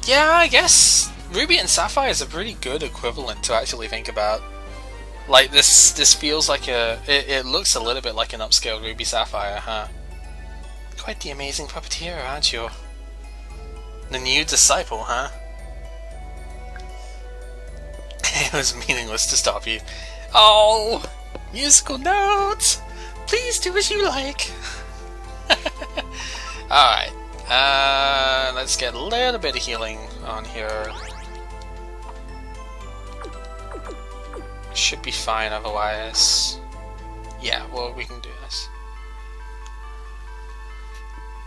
Speaker 1: Yeah, I guess Ruby and Sapphire is a pretty good equivalent to actually think about. Like, this feels like it looks a little bit like an upscale Ruby Sapphire, huh? Quite the amazing puppeteer, aren't you? The new disciple, huh? It was meaningless to stop you. Oh! Musical notes! Please do as you like! Alright. Let's get a little bit of healing on here. Should be fine otherwise. Yeah, well, we can do this.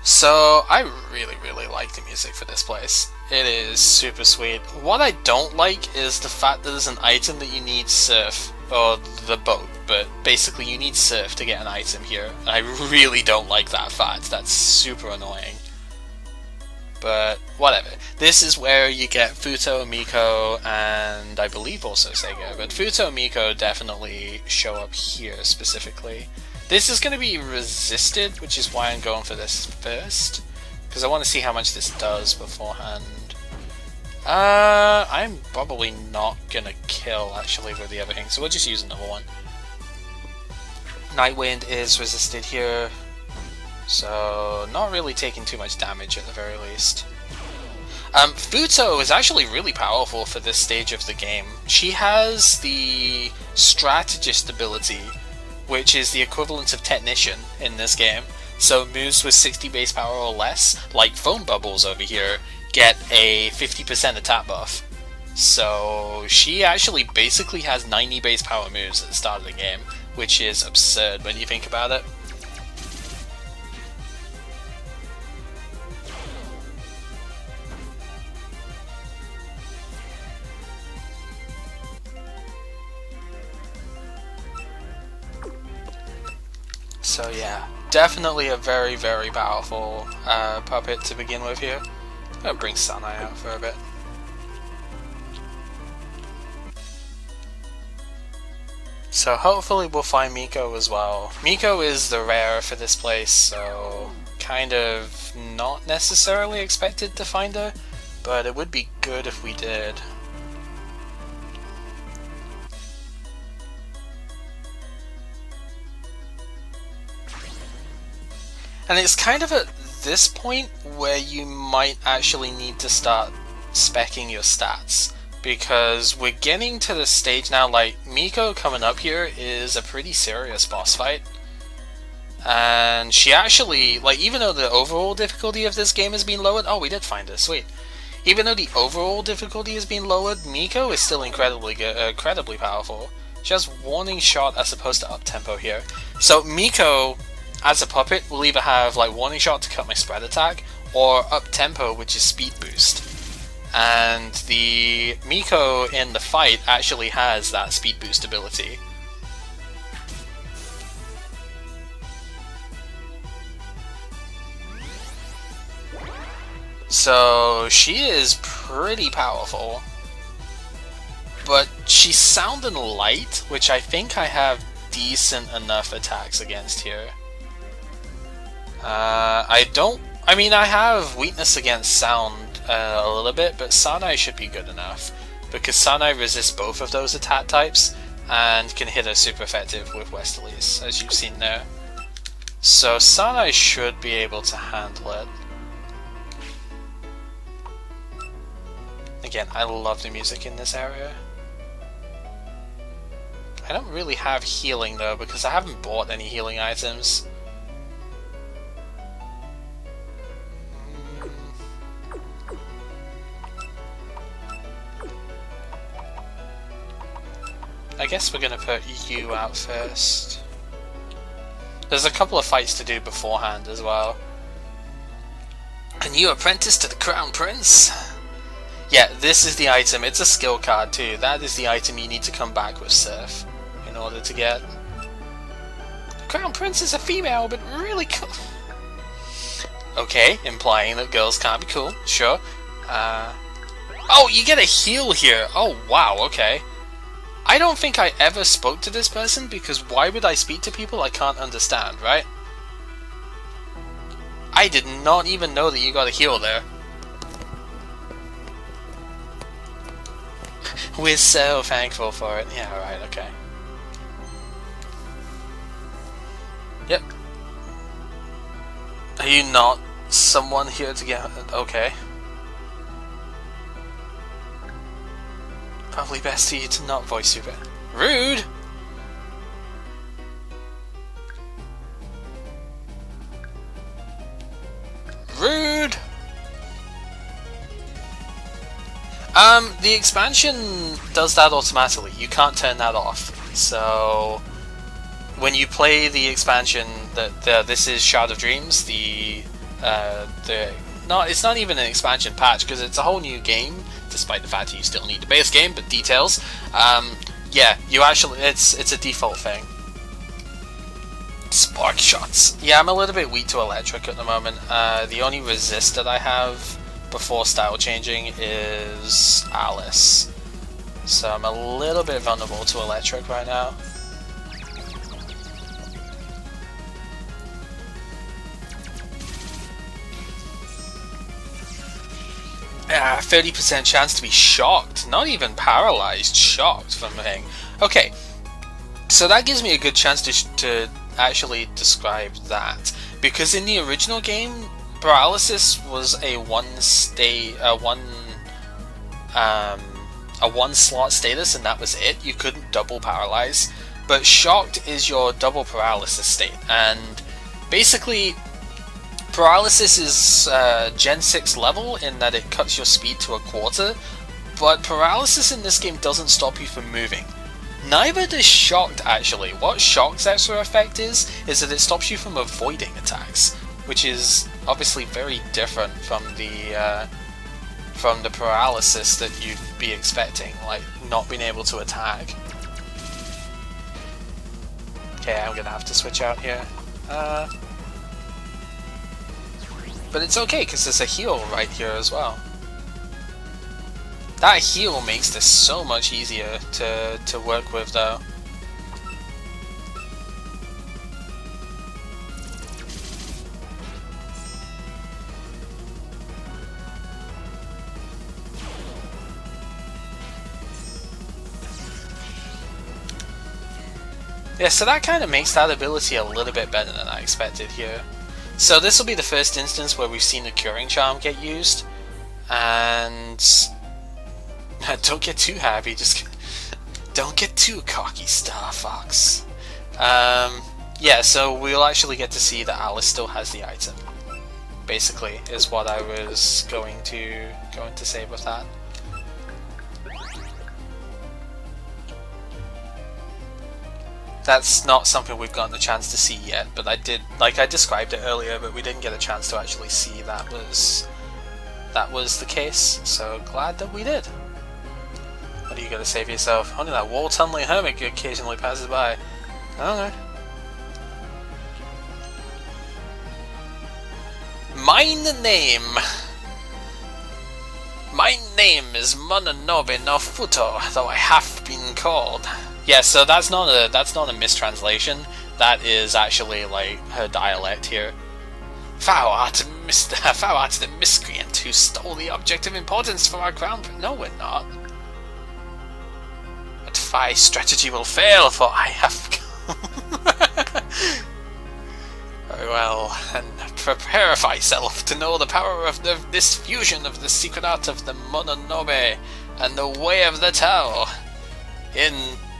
Speaker 1: So, I really like the music for this place. It is super sweet. What I don't like is the fact that there's an item that you need surf, or the boat, but basically you need surf to get an item here. I really don't like that fact. That's super annoying. But whatever. This is where you get Futo, Miko, and I believe also Sega, but Futo and Miko definitely show up here specifically. This is going to be resisted, which is why I'm going for this first, because I want to see how much this does beforehand. I'm probably not going to kill actually with the other thing, so we'll just use another one. Nightwind is resisted here. So, not really taking too much damage at the very least. Futo is actually really powerful for this stage of the game. She has the Strategist ability, which is the equivalent of Technician in this game. So moves with 60 base power or less, like Foam Bubbles over here, get a 50% attack buff. So she actually basically has 90 base power moves at the start of the game, which is absurd when you think about it. So yeah, definitely a very powerful puppet to begin with here. I'm gonna bring Sanai out for a bit. So hopefully we'll find Miko as well. Miko is the rare for this place, so kind of not necessarily expected to find her, but it would be good if we did. And it's kind of at this point where you might actually need to start speccing your stats, because we're getting to the stage now, like, Miko coming up here is a pretty serious boss fight. And she actually, like, even though the overall difficulty of this game has been lowered, oh, we did find her, sweet. Even though the overall difficulty has been lowered, Miko is still incredibly powerful. She has Warning Shot as opposed to up-tempo here. So Miko, as a puppet, will either have like Warning Shot to cut my spread attack, or up tempo, which is speed boost. And the Miko in the fight actually has that speed boost ability. So she is pretty powerful, but she's sounding light, which I think I have decent enough attacks against here. I have weakness against sound a little bit, but Sanai should be good enough, because Sanai resists both of those attack types and can hit her super effective with Westerlies, as you've seen there.
Speaker 2: So Sanai should be able to handle it. Again, I love the music in this area. I don't really have healing though, because I haven't bought any healing items. I guess we're gonna put you out first. There's a couple of fights to do beforehand as well. A new apprentice to the Crown Prince? Yeah, this is the item. It's a skill card too. That is the item you need to come back with Surf in order to get. The Crown Prince is a female, but really cool. Okay, implying that girls can't be cool. Sure. Oh, you get a heal here. Oh, wow, okay. I don't think I ever spoke to this person, because why would I speak to people I can't understand, right? I did not even know that you got a heal there. We're so thankful for it. Yeah, right, okay. Yep. Are you not someone here to get... Okay. Probably best for you to not voice super. Rude! Rude! The expansion does that automatically. You can't turn that off. So when you play the expansion, this is Shard of Dreams. It's not even an expansion patch because it's a whole new game, despite the fact that you still need the base game. But details, yeah, you actually it's a default thing. Spark shots. Yeah, I'm a little bit weak to electric at the moment. The only resist that I have before style changing is Alice, so I'm a little bit vulnerable to electric right now. 30% chance to be shocked, not even paralyzed, shocked from thing. Okay, so that gives me a good chance to actually describe that, because in the original game, paralysis was a one slot status, and that was it. You couldn't double paralyze, but shocked is your double paralysis state, and basically paralysis is Gen 6 level in that it cuts your speed to a quarter, but paralysis in this game doesn't stop you from moving. Neither does shocked actually. What shock's extra effect is that it stops you from avoiding attacks, which is obviously very different from the paralysis that you'd be expecting, like not being able to attack. Okay, I'm gonna have to switch out here. But it's okay, because there's a heal right here as well. That heal makes this so much easier to work with, though. Yeah, so that kind of makes that ability a little bit better than I expected here. So this will be the first instance where we've seen the Curing Charm get used, and don't get too happy, just don't get too cocky, Star Fox. Yeah, so we'll actually get to see that Alice still has the item, basically, is what I was going to say with that. That's not something we've gotten a chance to see yet, but I did, like I described it earlier, but we didn't get a chance to actually see that was the case, so glad that we did. What are you gonna say for yourself? Only that wall tunneling hermit occasionally passes by. Okay. My name is Mononobe no Futo, though I have been called. Yeah, so that's not a mistranslation. That is actually like her dialect here. Thou art the miscreant who stole the object of importance from our crown. No, we're not. But thy strategy will fail, for I have. Very well, and prepare thyself to know the power of this fusion of the secret art of the Mononobe and the way of the Tao in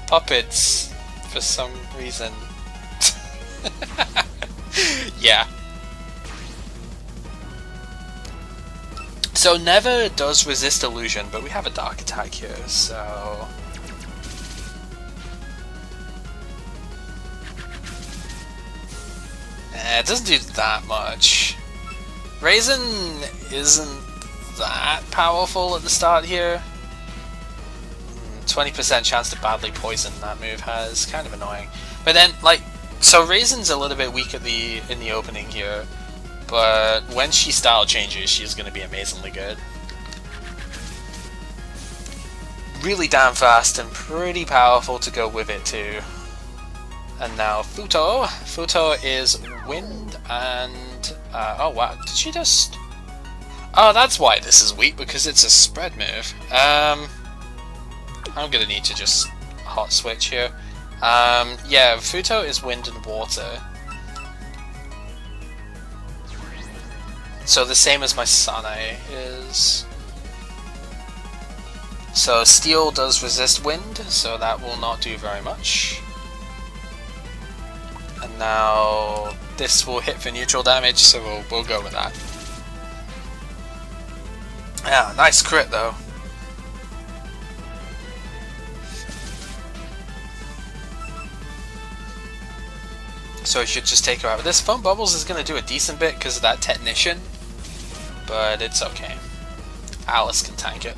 Speaker 2: puppets for some reason. Yeah. So never does resist illusion, but we have a dark attack here, so... It doesn't do that much. Raisin isn't that powerful at the start here. 20% chance to badly poison that move has, kind of annoying. But then, like, so Raisin's a little bit weak at in the opening here, but when she style changes, she's going to be amazingly good. Really damn fast and pretty powerful to go with it too. And now Futo. Futo is wind and... oh wow, did she just... Oh, that's why this is weak, because it's a spread move. I'm gonna need to just hot switch here. Yeah, Futo is wind and water. So the same as my Sanae is. So steel does resist wind, so that will not do very much. And now this will hit for neutral damage, so we'll go with that. Yeah, nice crit though. So I should just take her out. This Foam Bubbles is going to do a decent bit because of that Technician, but it's okay. Alice can tank it.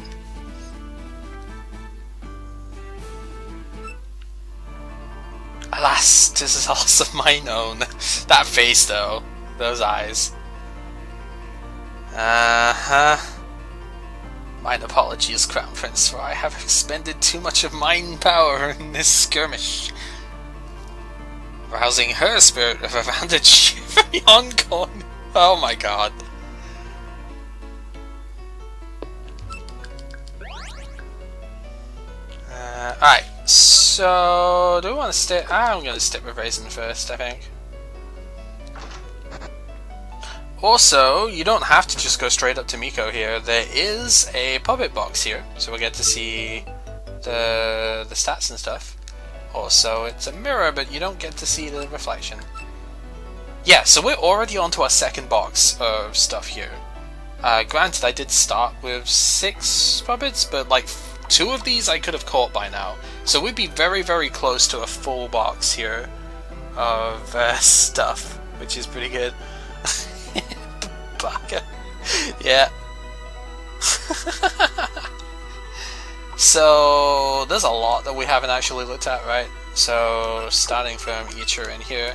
Speaker 2: Alas, 'tis a loss of mine own. That face though, those eyes. Mine apologies, Crown Prince, for I have expended too much of mine power in this skirmish. Rousing her spirit of advantage from Yonkon. Oh my god. Alright, so do we want to stick? I'm going to stick with Raisin first, I think. Also, you don't have to just go straight up to Miko here. There is a puppet box here, so we'll get to see the stats and stuff. Also, it's a mirror, but you don't get to see the reflection. Yeah, so we're already onto our second box of stuff here. Granted, I did start with 6 puppets, but like 2 of these I could have caught by now. So we'd be very, very close to a full box here of stuff, which is pretty good. Baka. Yeah. So there's a lot that we haven't actually looked at, right? So starting from Ichirin here.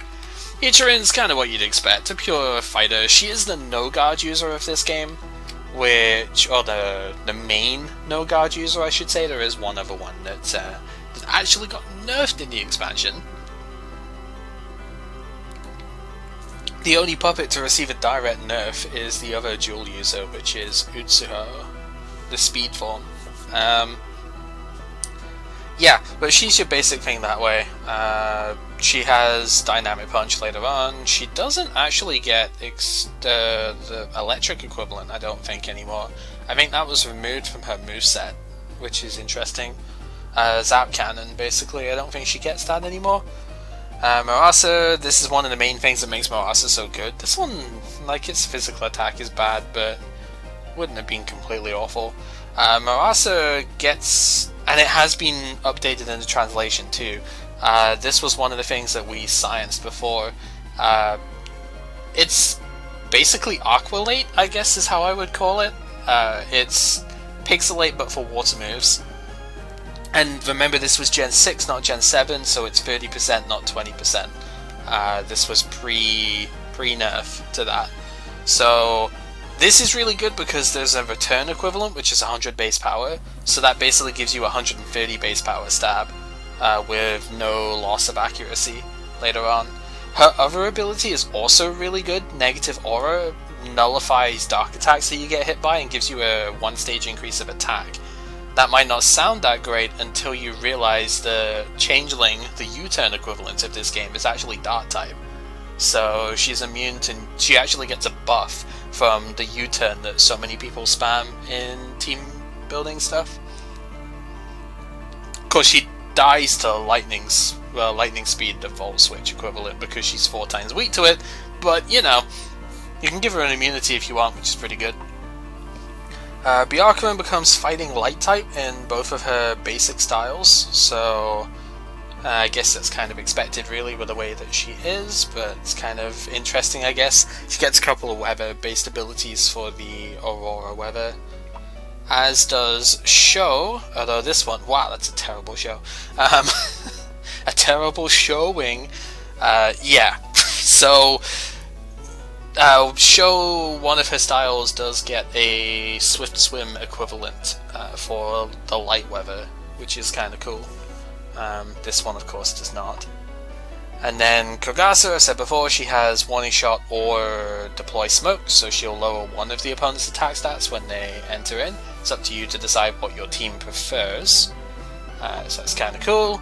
Speaker 2: Ichirin's kind of what you'd expect, a pure fighter. She is the no-guard user of this game, which, or the main no-guard user I should say. There is one other one that actually got nerfed in the expansion. The only puppet to receive a direct nerf is the other dual user, which is Utsuho, the speed form. Yeah, but she's your basic thing that way. She has Dynamic Punch later on. She doesn't actually get the electric equivalent, I don't think, anymore. I think that was removed from her moveset, which is interesting. Zap Cannon, basically, I don't think she gets that anymore. Marasa, this is one of the main things that makes Marasa so good. This one, like, its physical attack is bad, but wouldn't have been completely awful. Marasa gets, and it has been updated in the translation too. This was one of the things that we scienced before. It's basically Aqualate, I guess is how I would call it. It's Pixelate but for water moves. And remember, this was Gen 6, not Gen 7, so it's 30%, not 20%. This was pre-nerf to that. So this is really good because there's a return equivalent, which is 100 base power. So that basically gives you 130 base power stab with no loss of accuracy later on. Her other ability is also really good. Negative Aura nullifies dark attacks that you get hit by and gives you a 1 stage increase of attack. That might not sound that great until you realize the Changeling, the U-turn equivalent of this game, is actually Dark type. so she's immune to. She actually gets a buff from the U-turn that so many people spam in team building stuff. Of course, she dies to lightning speed, the Volt Switch equivalent, because she's 4 times weak to it. But you know, you can give her an immunity if you want, which is pretty good. Byakuren becomes fighting light type in both of her basic styles, so I guess that's kind of expected really with the way that she is, but it's kind of interesting I guess. She gets a couple of weather based abilities for the Aurora weather, as does Sho, although this one, wow, that's a terrible show. A terrible showing. Yeah, so Sho, one of her styles, does get a Swift Swim equivalent for the light weather, which is kind of cool. This one, of course, does not. And then Kogasa, I said before, she has Warning Shot or Deploy Smoke, so she'll lower one of the opponent's attack stats when they enter in. It's up to you to decide what your team prefers. So that's kind of cool.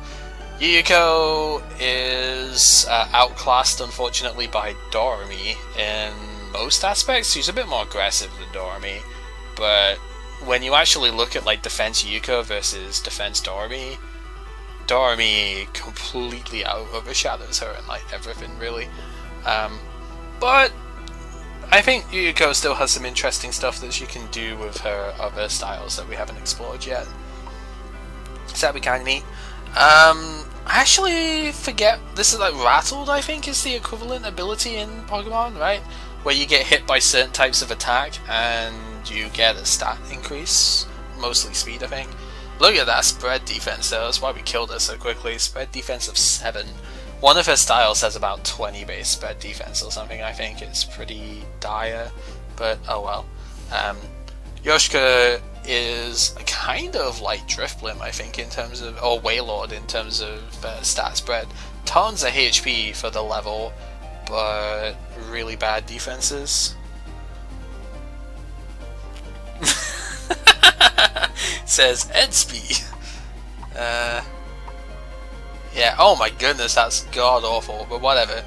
Speaker 2: Yuyuko is outclassed, unfortunately, by Doremi in most aspects. She's a bit more aggressive than Doremi, but when you actually look at like defense Yuyuko versus defense Doremi, Doremi completely overshadows her in like everything really. But I think Yuyuko still has some interesting stuff that she can do with her other styles that we haven't explored yet. So that'd be kind of neat. I actually forget, this is like Rattled, I think is the equivalent ability in Pokemon, right? Where you get hit by certain types of attack and you get a stat increase, mostly speed I think. Look at that spread defense though, that's why we killed her so quickly. Spread defense of 7. One of her styles has about 20 base spread defense or something, I think. It's pretty dire, but oh well. Yoshika is kind of like Drifblim, I think, in terms of, or Wailord in terms of stat spread. Tons of HP for the level, but really bad defenses. Says Edsby. Yeah, oh my goodness, that's god awful, but whatever.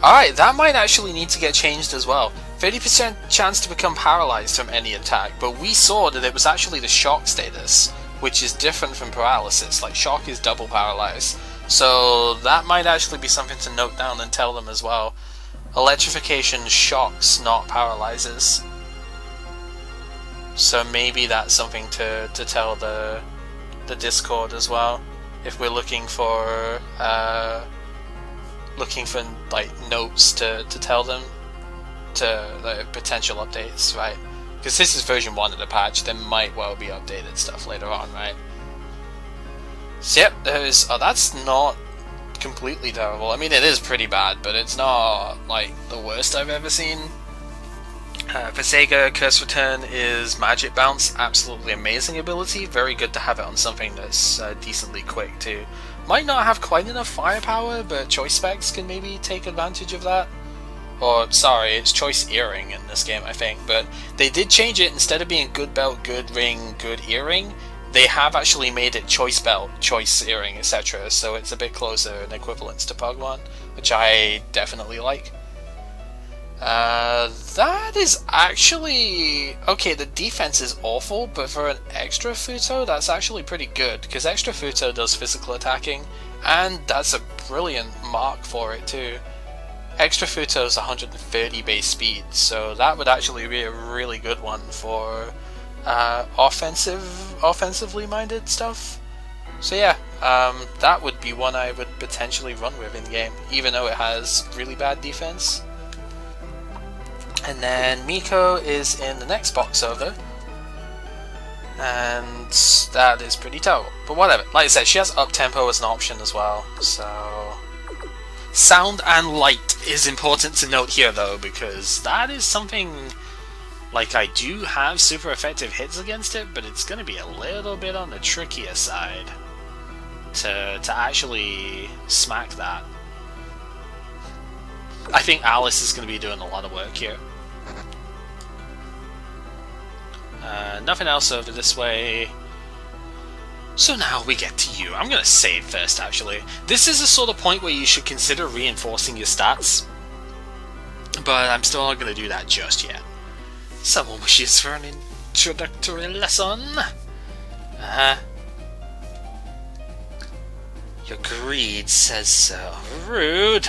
Speaker 2: Alright, that might actually need to get changed as well. 30% chance to become paralyzed from any attack, but we saw that it was actually the shock status, which is different from paralysis. Like, shock is double paralyzed. So that might actually be something to note down and tell them as well. Electrification shocks, not paralyzes. So maybe that's something to tell the Discord as well, if we're looking for like notes to tell them, to the potential updates, right? Because this is version 1 of the patch, there might well be updated stuff later on, right? So yep, there's, oh, that's not completely terrible. I mean, it is pretty bad, but it's not like the worst I've ever seen. For Sega, Curse Return is Magic Bounce, absolutely amazing ability, very good to have it on something that's decently quick too. Might not have quite enough firepower, but Choice Specs can maybe take advantage of that. Or, sorry, it's Choice Earring in this game, I think, but they did change it. Instead of being Good Belt, Good Ring, Good Earring, they have actually made it Choice Belt, Choice Earring, etc., so it's a bit closer in equivalence to Pokemon, which I definitely like. That is actually... okay, the defense is awful, but for an extra Futo, that's actually pretty good, because extra Futo does physical attacking, and that's a brilliant mark for it too. Extra Futo is 130 base speed, so that would actually be a really good one for offensively minded stuff. So yeah, that would be one I would potentially run with in game, even though it has really bad defense. And then Miko is in the next box over, and that is pretty terrible, but whatever. Like I said, she has up tempo as an option as well, so... Sound and light is important to note here though, because that is something, like, I do have super effective hits against it, but it's going to be a little bit on the trickier side to actually smack that. I think Alice is going to be doing a lot of work here. Nothing else over this way.
Speaker 1: So now we get to you. I'm gonna save first, actually. This is the sort of point where you should consider reinforcing your stats, but I'm still not gonna do that just yet. Someone wishes for an introductory lesson? Uh-huh. Your greed says so. Rude.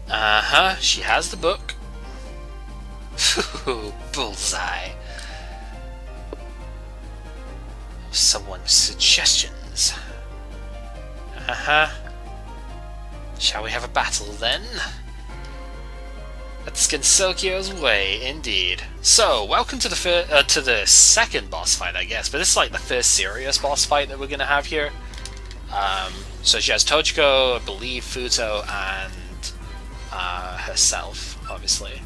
Speaker 1: Uh-huh, she has the book. Bullseye. Someone's suggestions. Uh-huh. Shall we have a battle then? That's Gensokyo's way, indeed. So, welcome to the second boss fight, I guess. But this is like the first serious boss fight that we're gonna have here. So she has Tojiko, I believe, Futo, and herself, obviously.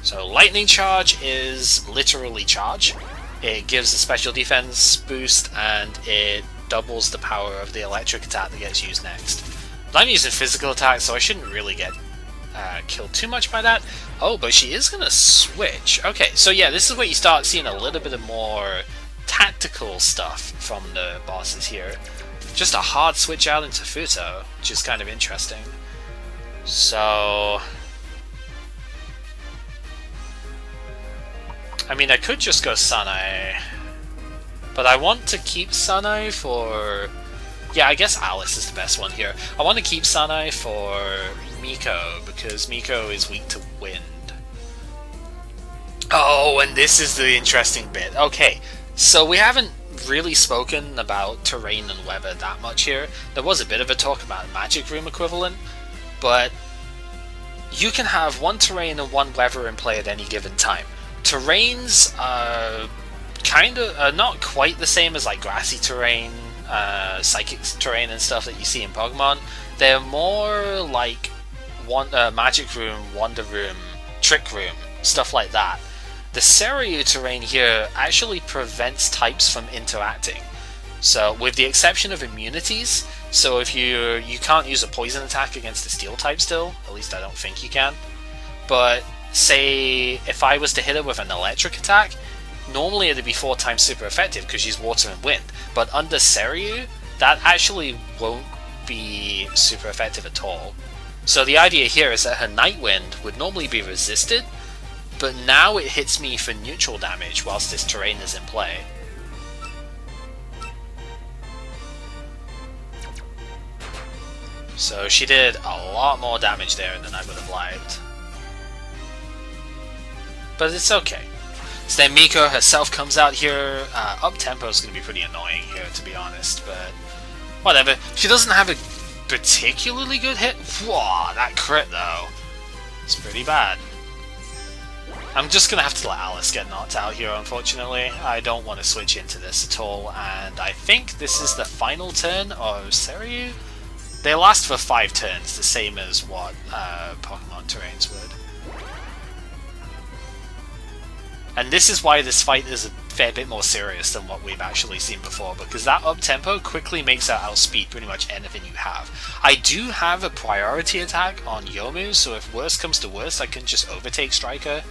Speaker 1: So, lightning charge is literally charge. It gives a special defense boost, and it doubles the power of the electric attack that gets used next. But I'm using physical attack, so I shouldn't really get killed too much by that. Oh, but she is going to switch. Okay, so yeah, this is where you start seeing a little bit of more tactical stuff from the bosses here. Just a hard switch out into Futo, which is kind of interesting. So... I mean, I could just go Sanae, but I want to keep Sanae for... Yeah, I guess Alice is the best one here. I want to keep Sanae for Miko, because Miko is weak to wind. Oh, and this is the interesting bit. Okay, so we haven't really spoken about terrain and weather that much here. There was a bit of a talk about magic room equivalent, but you can have one terrain and one weather in play at any given time. Terrains are not quite the same as like grassy terrain, psychic terrain and stuff that you see in Pokemon. They're more like magic room, wonder room, trick room, stuff like that. The Seiryu terrain here actually prevents types from interacting. So with the exception of immunities, so if you can't use a poison attack against a steel type still, at least I don't think you can. But say if I was to hit her with an electric attack, normally it'd be 4 times super effective because she's water and wind. But under Seiryu, that actually won't be super effective at all. So the idea here is that her Night Wind would normally be resisted, but now it hits me for neutral damage whilst this terrain is in play. So she did a lot more damage there than I would have liked. But it's okay. So then Miko herself comes out here. Up tempo is going to be pretty annoying here, to be honest, but whatever. She doesn't have a particularly good hit. Whoa, that crit though. It's pretty bad. I'm just going to have to let Alice get knocked out here, unfortunately. I don't want to switch into this at all, and I think this is the final turn of Seiryu. They last for 5 turns, the same as what Pokemon terrains would. And this is why this fight is a fair bit more serious than what we've actually seen before, because that up-tempo quickly makes her outspeed pretty much anything you have. I do have a priority attack on Yomu, so if worst comes to worst, I can just overtake Striker,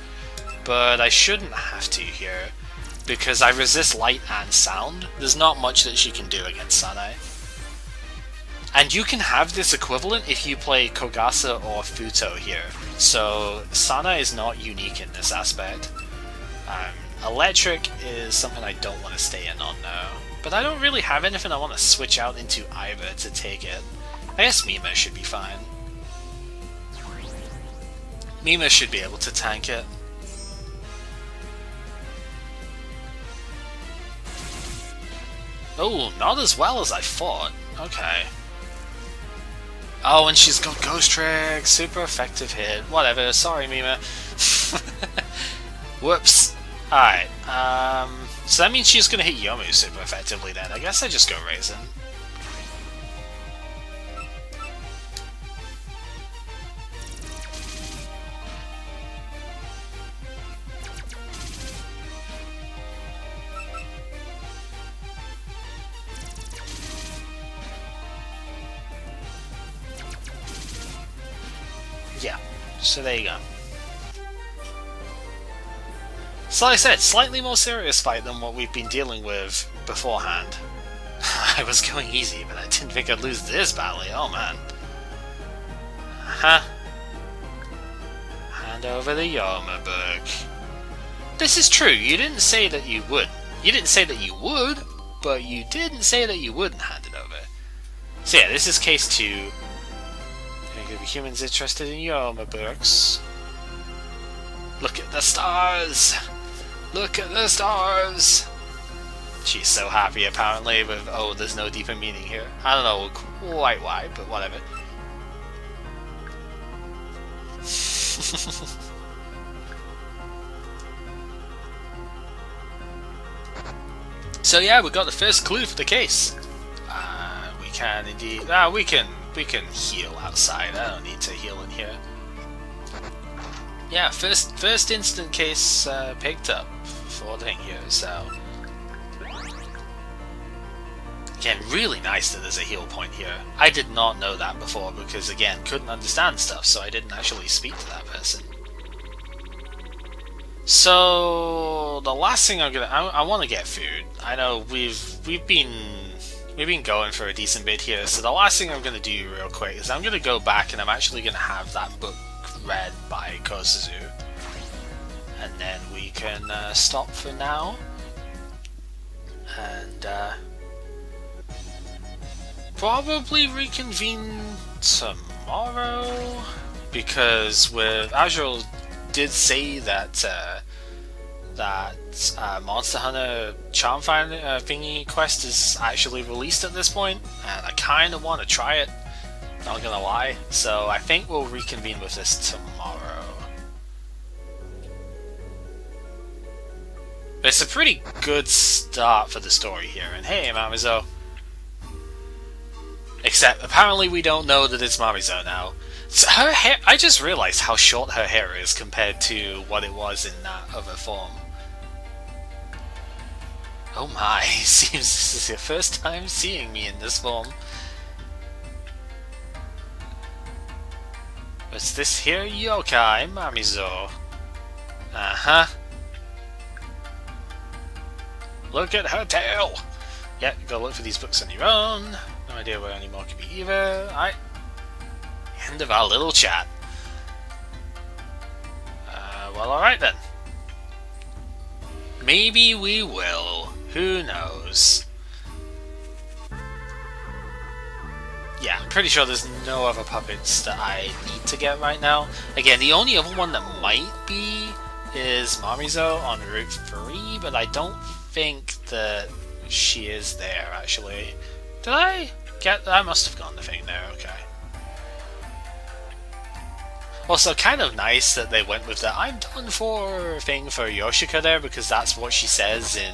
Speaker 1: but I shouldn't have to here, because I resist light and sound. There's not much that she can do against Sanae. And you can have this equivalent if you play Kogasa or Futo here, so Sanae is not unique in this aspect. Electric is something I don't want to stay in on now, but I don't really have anything I want to switch out into either to take it. I guess Mima should be fine. Mima should be able to tank it. Oh, not as well as I thought. Okay. Oh, and she's got Ghost Trick, super effective hit. Whatever, sorry Mima. Whoops. Alright, so that means she's gonna hit Yomu super effectively then. I guess I just go Raisin. Yeah, so there you go. So like I said, slightly more serious fight than what we've been dealing with beforehand. I was going easy, but I didn't think I'd lose this badly. Oh man. Huh? Hand over the Yoma book. This is true, you didn't say that you would. You didn't say that you would, but you didn't say that you wouldn't hand it over. So yeah, this is case 2. There could be humans interested in Yoma books. Look at the stars! Look at the stars! She's so happy apparently with, oh, there's no deeper meaning here. I don't know quite why, but whatever. So yeah, we got the first clue for the case. We can indeed. We can heal outside. I don't need to heal in here. Yeah, first instant case picked up for the thing here. So again, really nice that there's a heal point here. I did not know that before because again, couldn't understand stuff, so I didn't actually speak to that person. So the last thing I want to get food. I know we've been going for a decent bit here. So the last thing I'm gonna do real quick is I'm gonna go back and I'm actually gonna have that book read by Kosuzu, and then we can stop for now and probably reconvene tomorrow because with Azure did say that Monster Hunter Charm Finder thingy quest is actually released at this point, and I kind of want to try it, not gonna lie, so I think we'll reconvene with this tomorrow. But it's a pretty good start for the story here, and hey, Mamizo. Except, apparently we don't know that it's Mamizo now. So her hair, I just realized how short her hair is compared to what it was in that other form. Oh my, seems this is your first time seeing me in this form. What's this here yokai, Mamizo? Uh-huh. Look at her tail! Yeah, you gotta look for these books on your own. No idea where any more could be either. Alright. End of our little chat. Well, alright then. Maybe we will. Who knows? Yeah, I'm pretty sure there's no other puppets that I need to get right now. Again, the only other one that might be is Mamizo on Route 3, but I don't think that she is there, actually. Did I get... I must have gotten the thing there, okay. Also, kind of nice that they went with the "I'm done for" thing for Yoshika there, because that's what she says in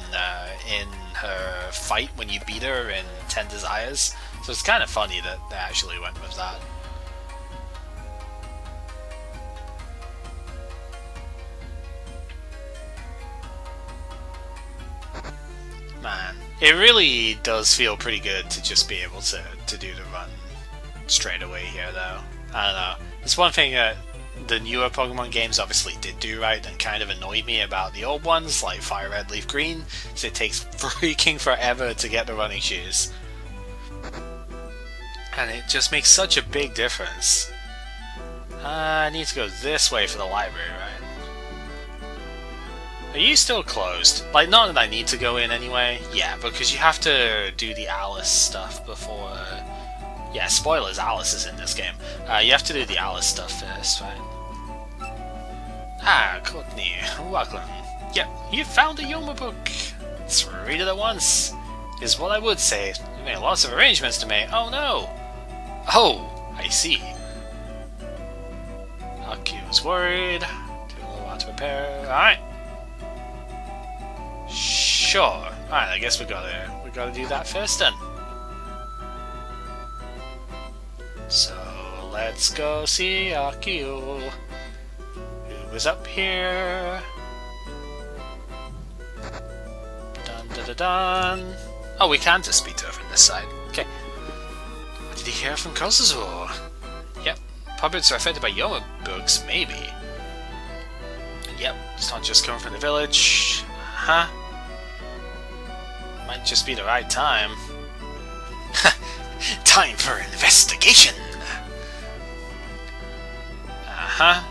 Speaker 1: her fight when you beat her in 10 Desires. So it's kind of funny that they actually went with that. Man, it really does feel pretty good to just be able to do the run straight away here, though. I don't know. It's one thing that the newer Pokemon games obviously did do right and kind of annoyed me about the old ones, like Fire Red, Leaf Green, is it takes freaking forever to get the running shoes. And it just makes such a big difference. I need to go this way for the library, right? Are you still closed? Like, not that I need to go in anyway. Yeah, because you have to do the Alice stuff before... Yeah, spoilers, Alice is in this game. You have to do the Alice stuff first, right? Ah, Courtney, welcome. Yep, you found a Yoma book. Let's read it at once, is what I would say. You made lots of arrangements to make. Oh no! Oh, I see. Aki was worried. Took a little while to prepare. Alright. Sure. Alright, I guess we gotta do that first then. So let's go see Akio, who was up here. Dun dun dun dun. Oh, we can just speak to her from this side. Okay. What did he hear from Kosuzu? Yep. Puppets are affected by Yoma books, maybe. Yep, it's not just coming from the village. Huh? Might just be the right time. Time for investigation!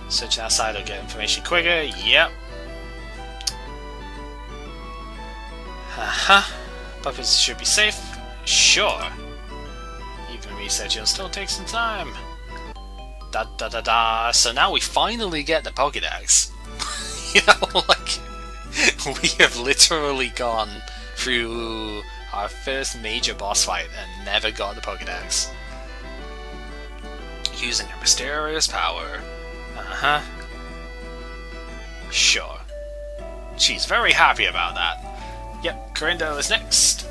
Speaker 1: Searching outside will get information quicker. Yep. Puppets should be safe. Sure. Even researching will still take some time. So now we finally get the Pokédex. You know, like, we have literally gone through our first major boss fight and never got the Pokédex. Using a mysterious power. Sure. She's very happy about that. Yep, Corindo is next.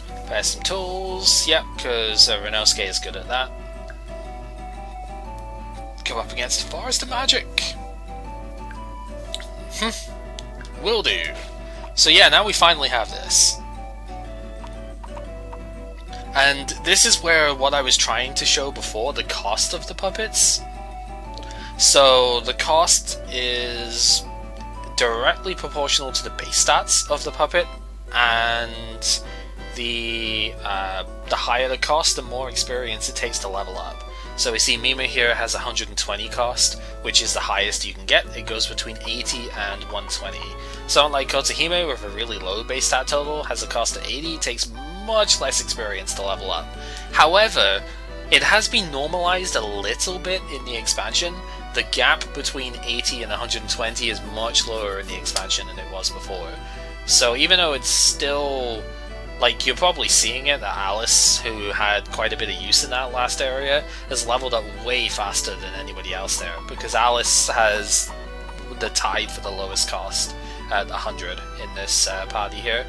Speaker 1: Prepare some tools. Yep, because Renosuke is good at that. Go up against Forest of Magic. Will do. So yeah, now we finally have this. And this is where what I was trying to show before, the cost of the puppets. So the cost is directly proportional to the base stats of the puppet, and the higher the cost, the more experience it takes to level up. So we see Mima here has 120 cost, which is the highest you can get. It goes between 80 and 120. Someone like Kotohime with a really low base stat total has a cost of 80, takes much less experience to level up. However, it has been normalized a little bit in the expansion. The gap between 80 and 120 is much lower in the expansion than it was before. So even though it's still, like, you're probably seeing it, that Alice, who had quite a bit of use in that last area, has leveled up way faster than anybody else there, because Alice has the tied for the lowest cost at 100 in this party here.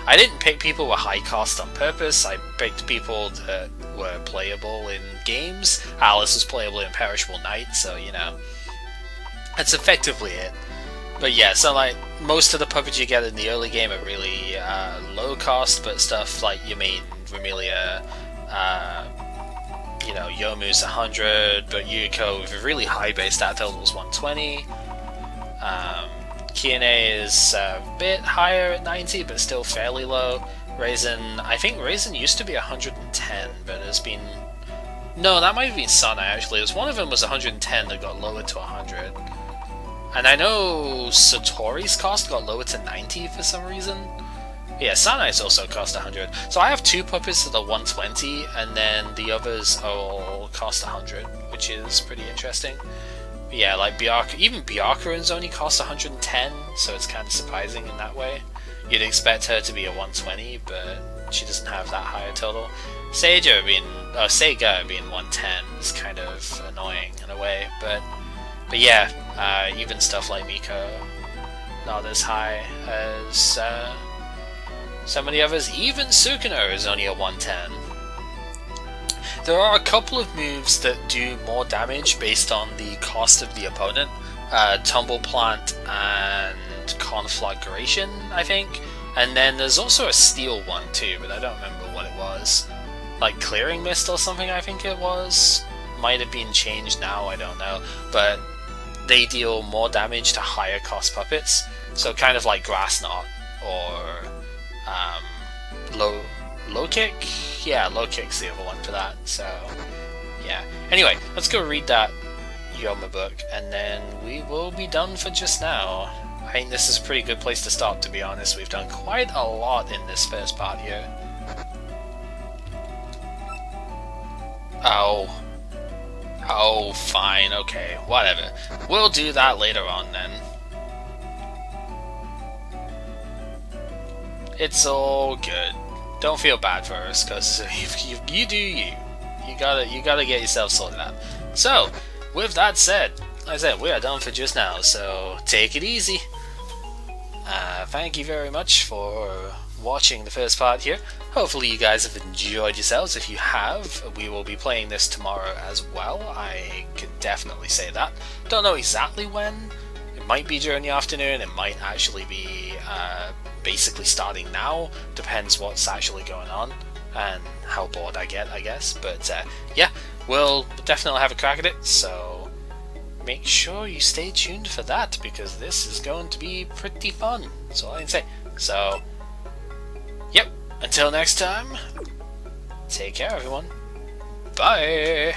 Speaker 1: I didn't pick people with high cost on purpose. I picked people that were playable in games. Alice was playable in Perishable Night, so, you know, that's effectively it. But yeah, so like, most of the puppets you get in the early game are really low cost, but stuff like your main Vermilia, you know, Yomu's 100, but Yuko with a really high base stat total is 120. Kiane is a bit higher at 90, but still fairly low. Raisin, I think Raisin used to be 110, but has been... No, that might have been Sana actually. There's one of them was 110 that got lowered to 100. And I know Satori's cost got lowered to 90 for some reason. Yeah, Sanai's also cost 100. So I have two puppets that are 120, and then the others all cost 100, which is pretty interesting. But yeah, like Byakuran, even Byakuran's only cost 110, so it's kind of surprising in that way. You'd expect her to be a 120, but she doesn't have that higher total. Seiga being 110 is kind of annoying in a way, but yeah, even stuff like Miko, not as high as some of the others. Even Sukuna is only a 110. There are a couple of moves that do more damage based on the cost of the opponent. Tumble Plant and Conflagration, I think. And then there's also a steel one too, but I don't remember what it was. Like Clearing Mist or something, I think it was. Might have been changed now, I don't know. But they deal more damage to higher cost puppets. So kind of like Grass Knot or Low Kick? Yeah, Low Kick's the other one for that, so yeah. Anyway, let's go read that Yoma book, and then we will be done for just now. I think this is a pretty good place to stop, to be honest. We've done quite a lot in this first part here. Oh, fine, okay, whatever. We'll do that later on then. It's all good. Don't feel bad for us, because you do you. You gotta get yourself sorted out. So, with that said, like I said, we are done for just now, so take it easy. Thank you very much for watching the first part here. Hopefully you guys have enjoyed yourselves. If you have, we will be playing this tomorrow as well. I can definitely say that. Don't know exactly when. It might be during the afternoon, it might actually be basically starting now. Depends what's actually going on and how bored I get, I guess. But yeah, we'll definitely have a crack at it, so
Speaker 2: make sure you stay tuned for that, because this is going to be pretty fun. That's all I can say. So, yep, until next time, take care everyone. Bye!